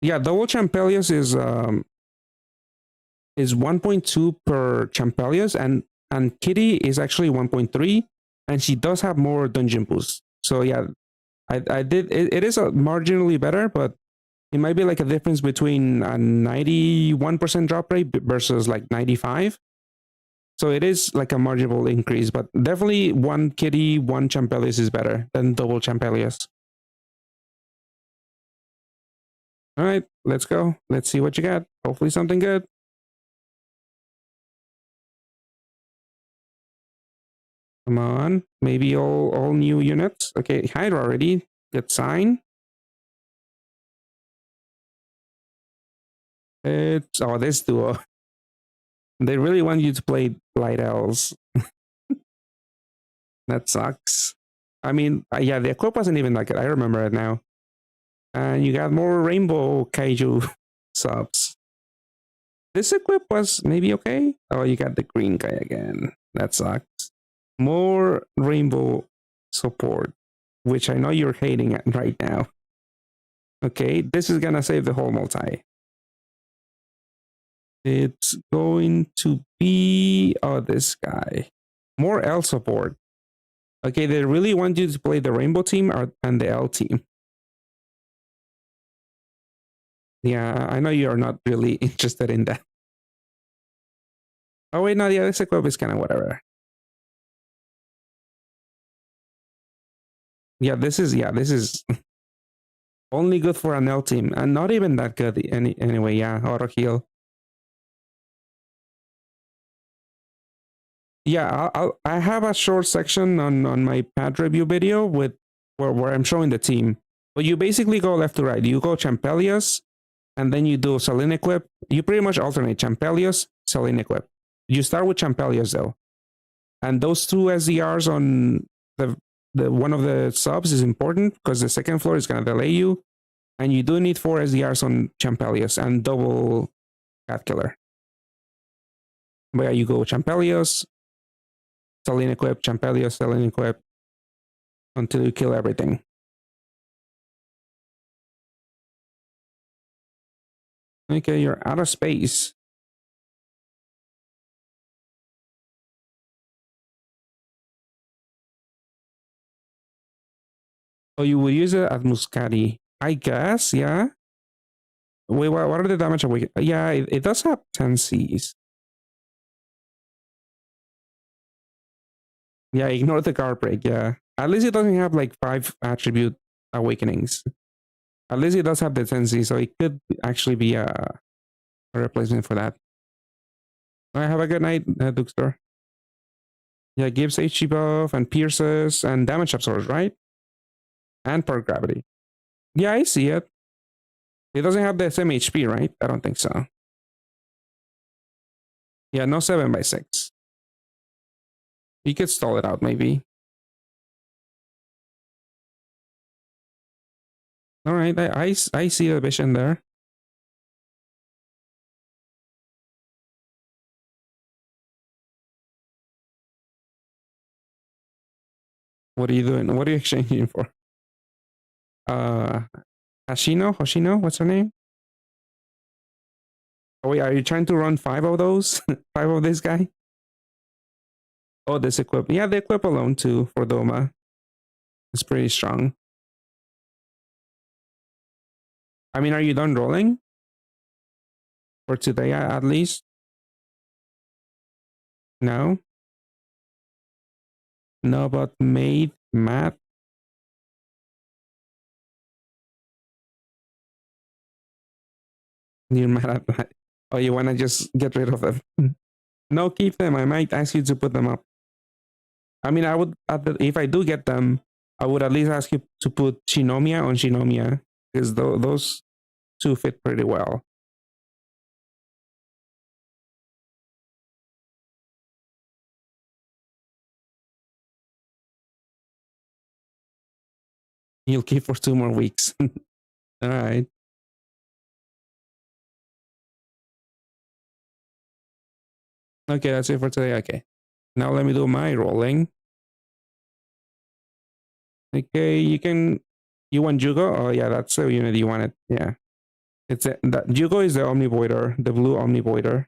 Yeah, double Champelius is 1.2 per Champelius, and Kitty is actually 1.3, and she does have more dungeon boosts. So yeah, I did it is a marginally better, but it might be like a difference between a 91% drop rate versus like 95. So it is like a marginal increase, but definitely 1 Kitty, 1 Champelius is better than double Champelius. All right, let's go. Let's see what you got. Hopefully something good. Come on, maybe all new units. Okay, Hydra already. Good sign. It's this duo. They really want you to play light elves. That sucks. I mean, yeah, the equip wasn't even that good. I remember it now. And you got more rainbow kaiju subs. This equip was maybe okay. Oh, you got the green guy again. That sucks. More rainbow support, which I know you're hating at right now. Okay, this is gonna save the whole multi. It's going to be this guy. More L support. Okay, they really want you to play the rainbow team and the L team. Yeah, I know you're not really interested in that. Oh wait, no, yeah, this equip is kind of whatever. Yeah, this is only good for an L team, and not even that good anyway. Yeah, auto heal. Yeah, I have a short section on my pad review video with where I'm showing the team. But you basically go left to right. You go Champelios, and then you do Selene equip. You pretty much alternate Champelios, Selene equip. You start with Champelios though, and those two SDRs on the one of the subs is important because the second floor is gonna delay you, and you do need 4 SDRs on Champelios and double Cat Killer. But yeah, you go Champelios, Selene equip, Champelios, Selene equip until you kill everything. Okay, you're out of space. Oh, you will use it at Muscati. I guess, yeah. Wait, what are the damage awaken? Yeah, it does have 10 Cs. Yeah, ignore the guard break, yeah. At least it doesn't have like 5 attribute awakenings. At least it does have the 10 C, so it could actually be a replacement for that. All right, have a good night, Dukester. Yeah, gives HG buff and pierces and damage absorbs, right? And perk gravity. Yeah, I see it. It doesn't have the same HP, right? I don't think so. Yeah, no 7x6. You could stall it out, maybe. All right, I see the vision there. What are you doing? What are you exchanging for? Hoshino? What's her name? Oh wait, are you trying to run 5 of those? 5 of this guy? Oh, this equip. Yeah, the equip alone too for Doma. It's pretty strong. I mean, are you done rolling? For today, at least? No? No, but Matt. You're mad at that. Oh, you want to just get rid of them? No, keep them. I might ask you to put them up. I mean, I would, if I do get them, I would at least ask you to put Shinomiya on Shinomiya, because those two fit pretty well. You'll keep for 2 more weeks. All right. Okay, that's it for today. Okay. Now let me do my rolling. Okay, you want Jugo? Oh yeah, that's the unit you wanted. Yeah. That Jugo is the Omnivoider, the blue Omnivoider.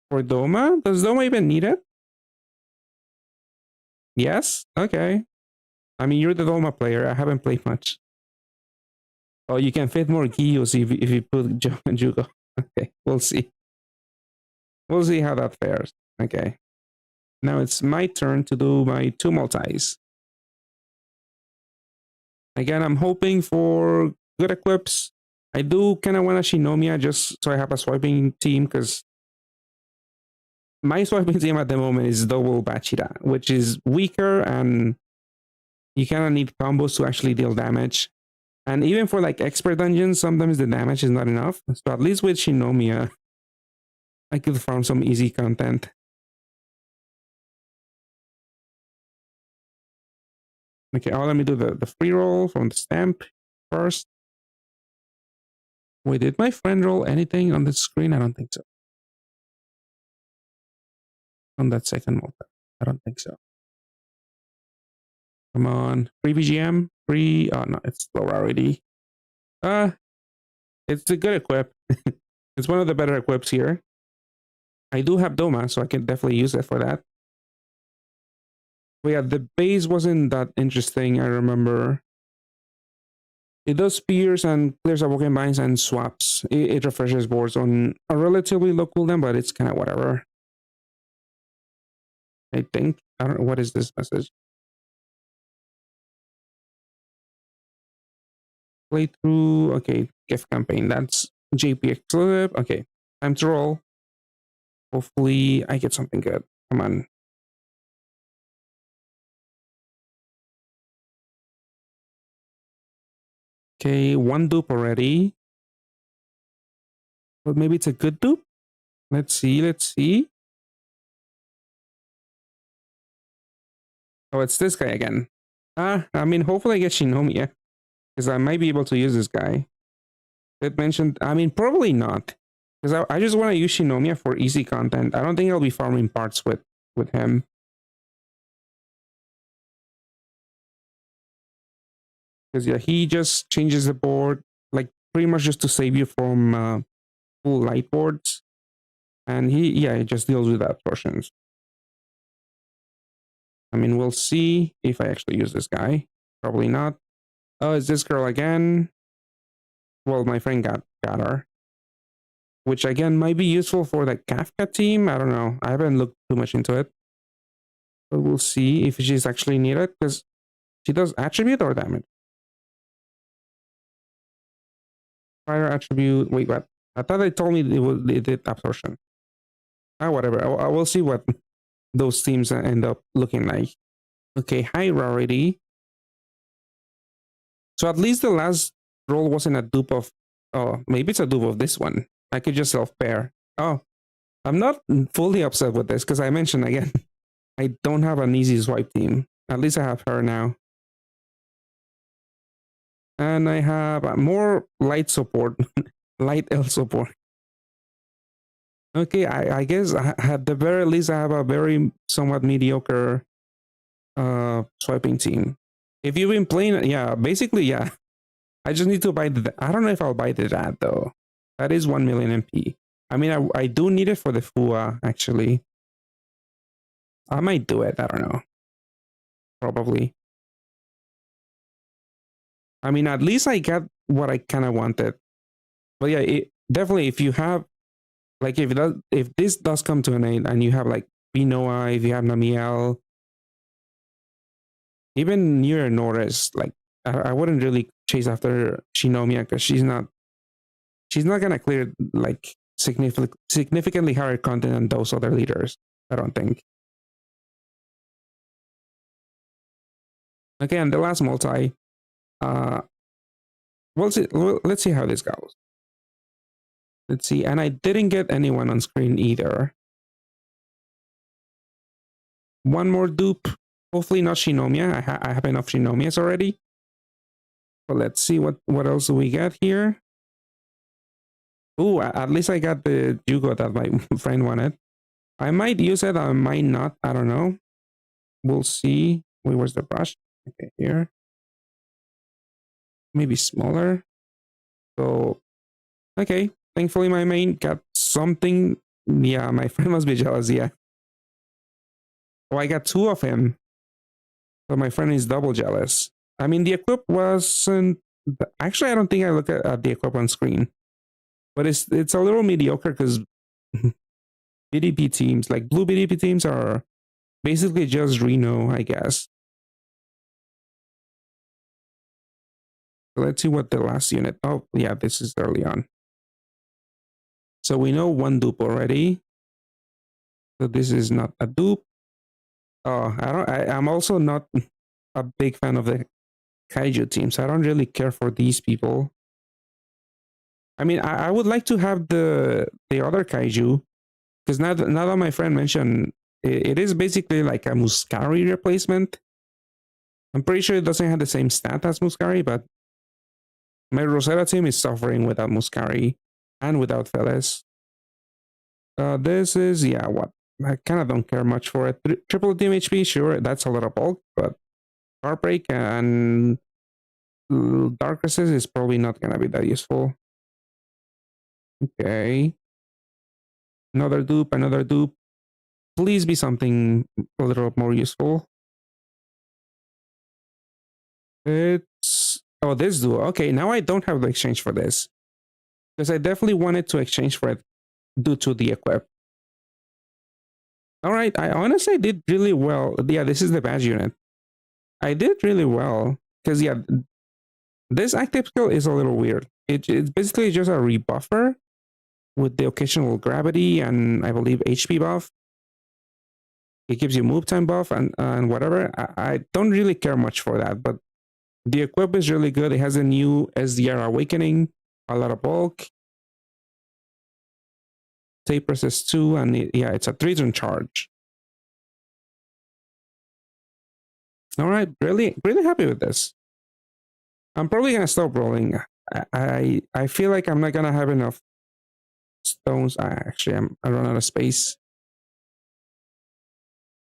For Doma? Does Doma even need it? Yes? Okay. I mean, you're the Doma player. I haven't played much. Oh, you can fit more Giyos if you put Jugo. Okay, we'll see. We'll see how that fares. Okay. Now it's my turn to do my 2 multis. Again, I'm hoping for good equips. I do kind of want a Shinomiya just so I have a swiping team, because my swiping team at the moment is double Bachira, which is weaker, and you kind of need combos to actually deal damage. And even for like expert dungeons, sometimes the damage is not enough. So at least with Shinomiya, I could farm some easy content. Okay, let me do the free roll from the stamp first. Wait, did my friend roll anything on the screen? I don't think so. On that second multi, I don't think so. Come on, free BGM, free. Oh no, it's low rarity. It's a good equip. It's one of the better equips here. I do have Doma, so I can definitely use it for that. But yeah, the base wasn't that interesting, I remember. It does spears and clears awoken binds and swaps. It refreshes boards on a relatively low cooldown, but it's kind of whatever. I think. I don't know. What is this message? Playthrough. Okay, gift campaign. That's JP exclusive. Okay, time to roll. Hopefully, I get something good. Come on. Okay, one dupe already. But maybe it's a good dupe? Let's see, let's see. Oh, it's this guy again. I mean, hopefully I get Shinomiya. Because I might be able to use this guy. It mentioned, I mean, probably not. Because I just want to use Shinomiya for easy content. I don't think I'll be farming parts with him. Because yeah, he just changes the board, like pretty much just to save you from full light boards. And he just deals with that portions. I mean, we'll see if I actually use this guy. Probably not. Oh, is this girl again? Well, my friend got her. Which again might be useful for the Kafka team. I don't know. I haven't looked too much into it. But we'll see if she's actually needed, because she does attribute or damage. Fire attribute. Wait, what? I thought they told me it did absorption. Whatever. I will see what those teams end up looking like. Okay, high rarity. So at least the last roll wasn't a dupe of. Oh, maybe it's a dupe of this one. I could just self pair. Oh, I'm not fully upset with this because I mentioned again, I don't have an easy swipe team. At least I have her now. And I have more light support, light L support. Okay, I guess at the very least I have a very somewhat mediocre swiping team. If you've been playing, yeah, basically, yeah. I just need to buy the. I don't know if I'll buy that though. That is 1 million MP. I mean, I do need it for the FUA actually. I might do it. I don't know. Probably. I mean, at least I got what I kind of wanted. But yeah, definitely if you have, like, if this does come to an end and you have like Binoa, if you have Namiel, even near Norris, like I wouldn't really chase after Shinomiya because she's not gonna clear like significantly higher content than those other leaders. I don't think. Okay, and the last multi. Let's see how this goes. Let's see, and I didn't get anyone on screen either. One more dupe. Hopefully not Shinomiya. I have enough Shinomiyas already. But let's see what else do we get here. Ooh, at least I got the Jugo that my friend wanted. I might use it, I might not. I don't know. We'll see. Wait, where's the brush? Okay, here. Maybe smaller. So, okay. Thankfully, my main got something. Yeah, my friend must be jealous. Yeah. Oh, I got 2 of him. So my friend is double jealous. I mean, the equip wasn't. Actually, I don't think I look at the equip on screen. But it's a little mediocre because BDP teams, like blue BDP teams, are basically just Reno, I guess. So let's see what the last unit. Oh, yeah, this is early on. So we know one dupe already. So this is not a dupe. Oh, I'm also not a big fan of the Kaiju teams. I don't really care for these people. I mean, I would like to have the other Kaiju, because now that my friend mentioned, it is basically like a Muscari replacement. I'm pretty sure it doesn't have the same stat as Muscari, but my Rosetta team is suffering without Muscari and without Feles. This is, yeah, what? I kind of don't care much for it. Triple team HP, sure, that's a lot of bulk, but Heartbreak and Dark Resist is probably not going to be that useful. Okay. Another dupe, another dupe. Please be something a little more useful. It's... Oh, this duo. Okay, now I don't have the exchange for this. Because I definitely wanted to exchange for it due to the equip. All right, I honestly did really well. Yeah, this is the badge unit. I did really well. Because, yeah, this active skill is a little weird. It's basically just a rebuffer with the occasional gravity and I believe HP buff. It gives you move time buff and whatever. I don't really care much for that, but the equip is really good. It has a new SDR Awakening, a lot of bulk. Tape resist 2, and yeah, it's a 3-turn charge. All right, really happy with this. I'm probably gonna stop rolling. I feel like I'm not gonna have enough stones. I run out of space.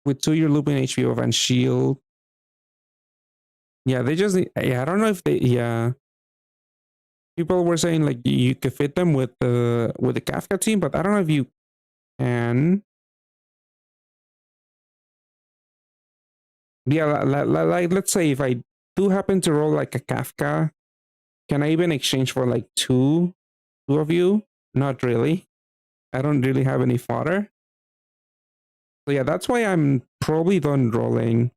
With 2, you're looping HP buff and shield. Yeah, they just, yeah, I don't know if they, yeah. People were saying like you could fit them with the Kafka team, but I don't know if you can. Yeah, like let's say if I do happen to roll like a Kafka, can I even exchange for like two of you? Not really. I don't really have any fodder. So yeah, that's why I'm probably done rolling.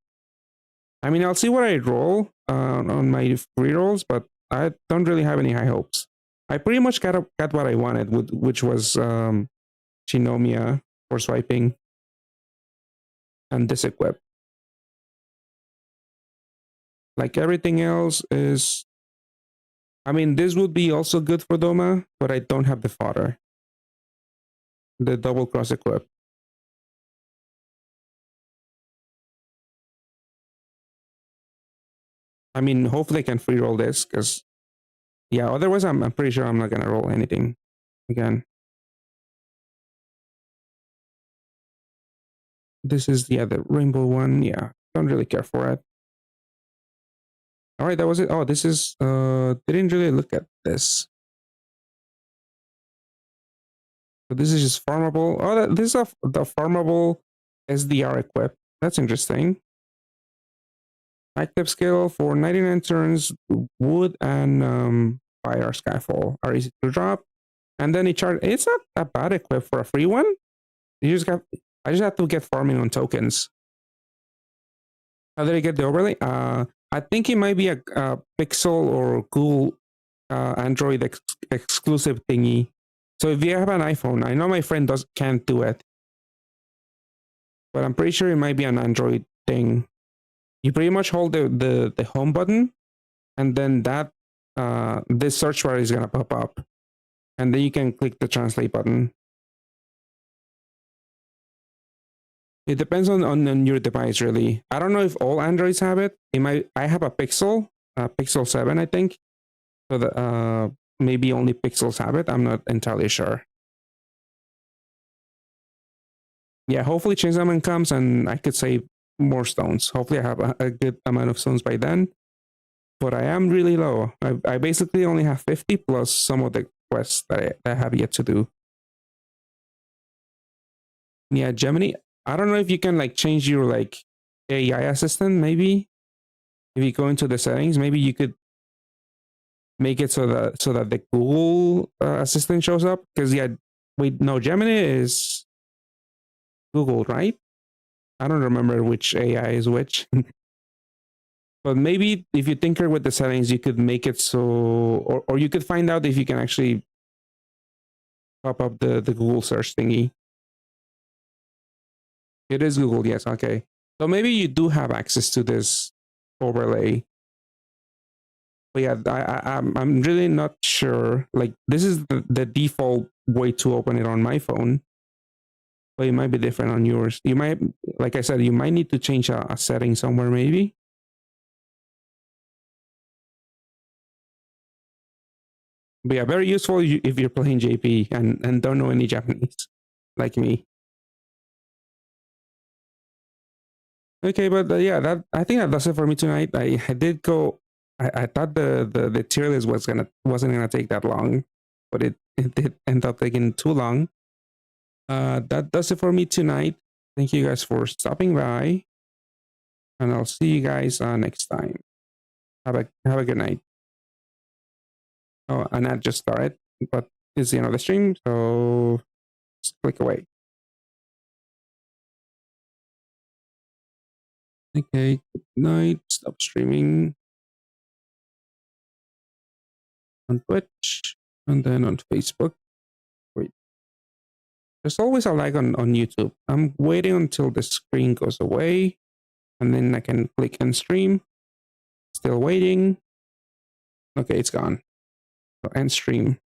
I mean, I'll see what I roll on my free rolls, but I don't really have any high hopes. I pretty much got what I wanted, which was Shinomiya for swiping and this equip. Like everything else is, I mean, this would be also good for Doma, but I don't have the fodder. The double cross equip. I mean, hopefully I can free roll this because, yeah, otherwise I'm pretty sure I'm not going to roll anything again. This is, yeah, the rainbow one. Yeah, don't really care for it. All right, that was it. Oh, this is, didn't really look at this. So this is just farmable. Oh, this is the farmable SDR equip. That's interesting. Active skill for 99 turns, wood and fire skyfall are easy to drop. And then it's not a bad equip for a free one. I just have to get farming on tokens. How did I get the overlay? I think it might be a Pixel or Google Android exclusive thingy. So if you have an iPhone, I know my friend can't do it, but I'm pretty sure it might be an Android thing. You pretty much hold the home button, and then that this search bar is gonna pop up, and then you can click the translate button. It depends on your device, really. I don't know if all Androids have it. I have a Pixel 7, I think. So that maybe only Pixels have it. I'm not entirely sure. Yeah, hopefully Chain Summon comes and I could save more stones. Hopefully I have a good amount of stones by then. But I am really low. I basically only have 50 plus some of the quests that I have yet to do. Yeah, Gemini. I don't know if you can like change your like AI assistant, maybe. If you go into the settings, maybe you could make it so that the Google assistant shows up. Because yeah, wait, no, Gemini is Google, right? I don't remember which AI is which. But maybe if you tinker with the settings, you could make it so, or you could find out if you can actually pop up the Google search thingy. It is Google, yes, okay. So maybe you do have access to this overlay. But yeah, I'm really not sure. Like this is the default way to open it on my phone. but it might be different on yours. You might, like I said, you might need to change a setting somewhere maybe. But yeah, very useful if you're playing JP and don't know any Japanese, like me. Okay, but yeah, that I think that does it for me tonight. I did go. I thought the tier list wasn't gonna take that long, but it did end up taking too long. That does it for me tonight. Thank you guys for stopping by, and I'll see you guys next time. Have a good night. Oh, and that just started, but it's the end of the stream, so just click away. Okay, good night. Stop streaming on Twitch and then on Facebook. Wait, there's always a lag on YouTube. I'm waiting until the screen goes away and then I can click and stream. Still waiting. Okay, it's gone. So end stream.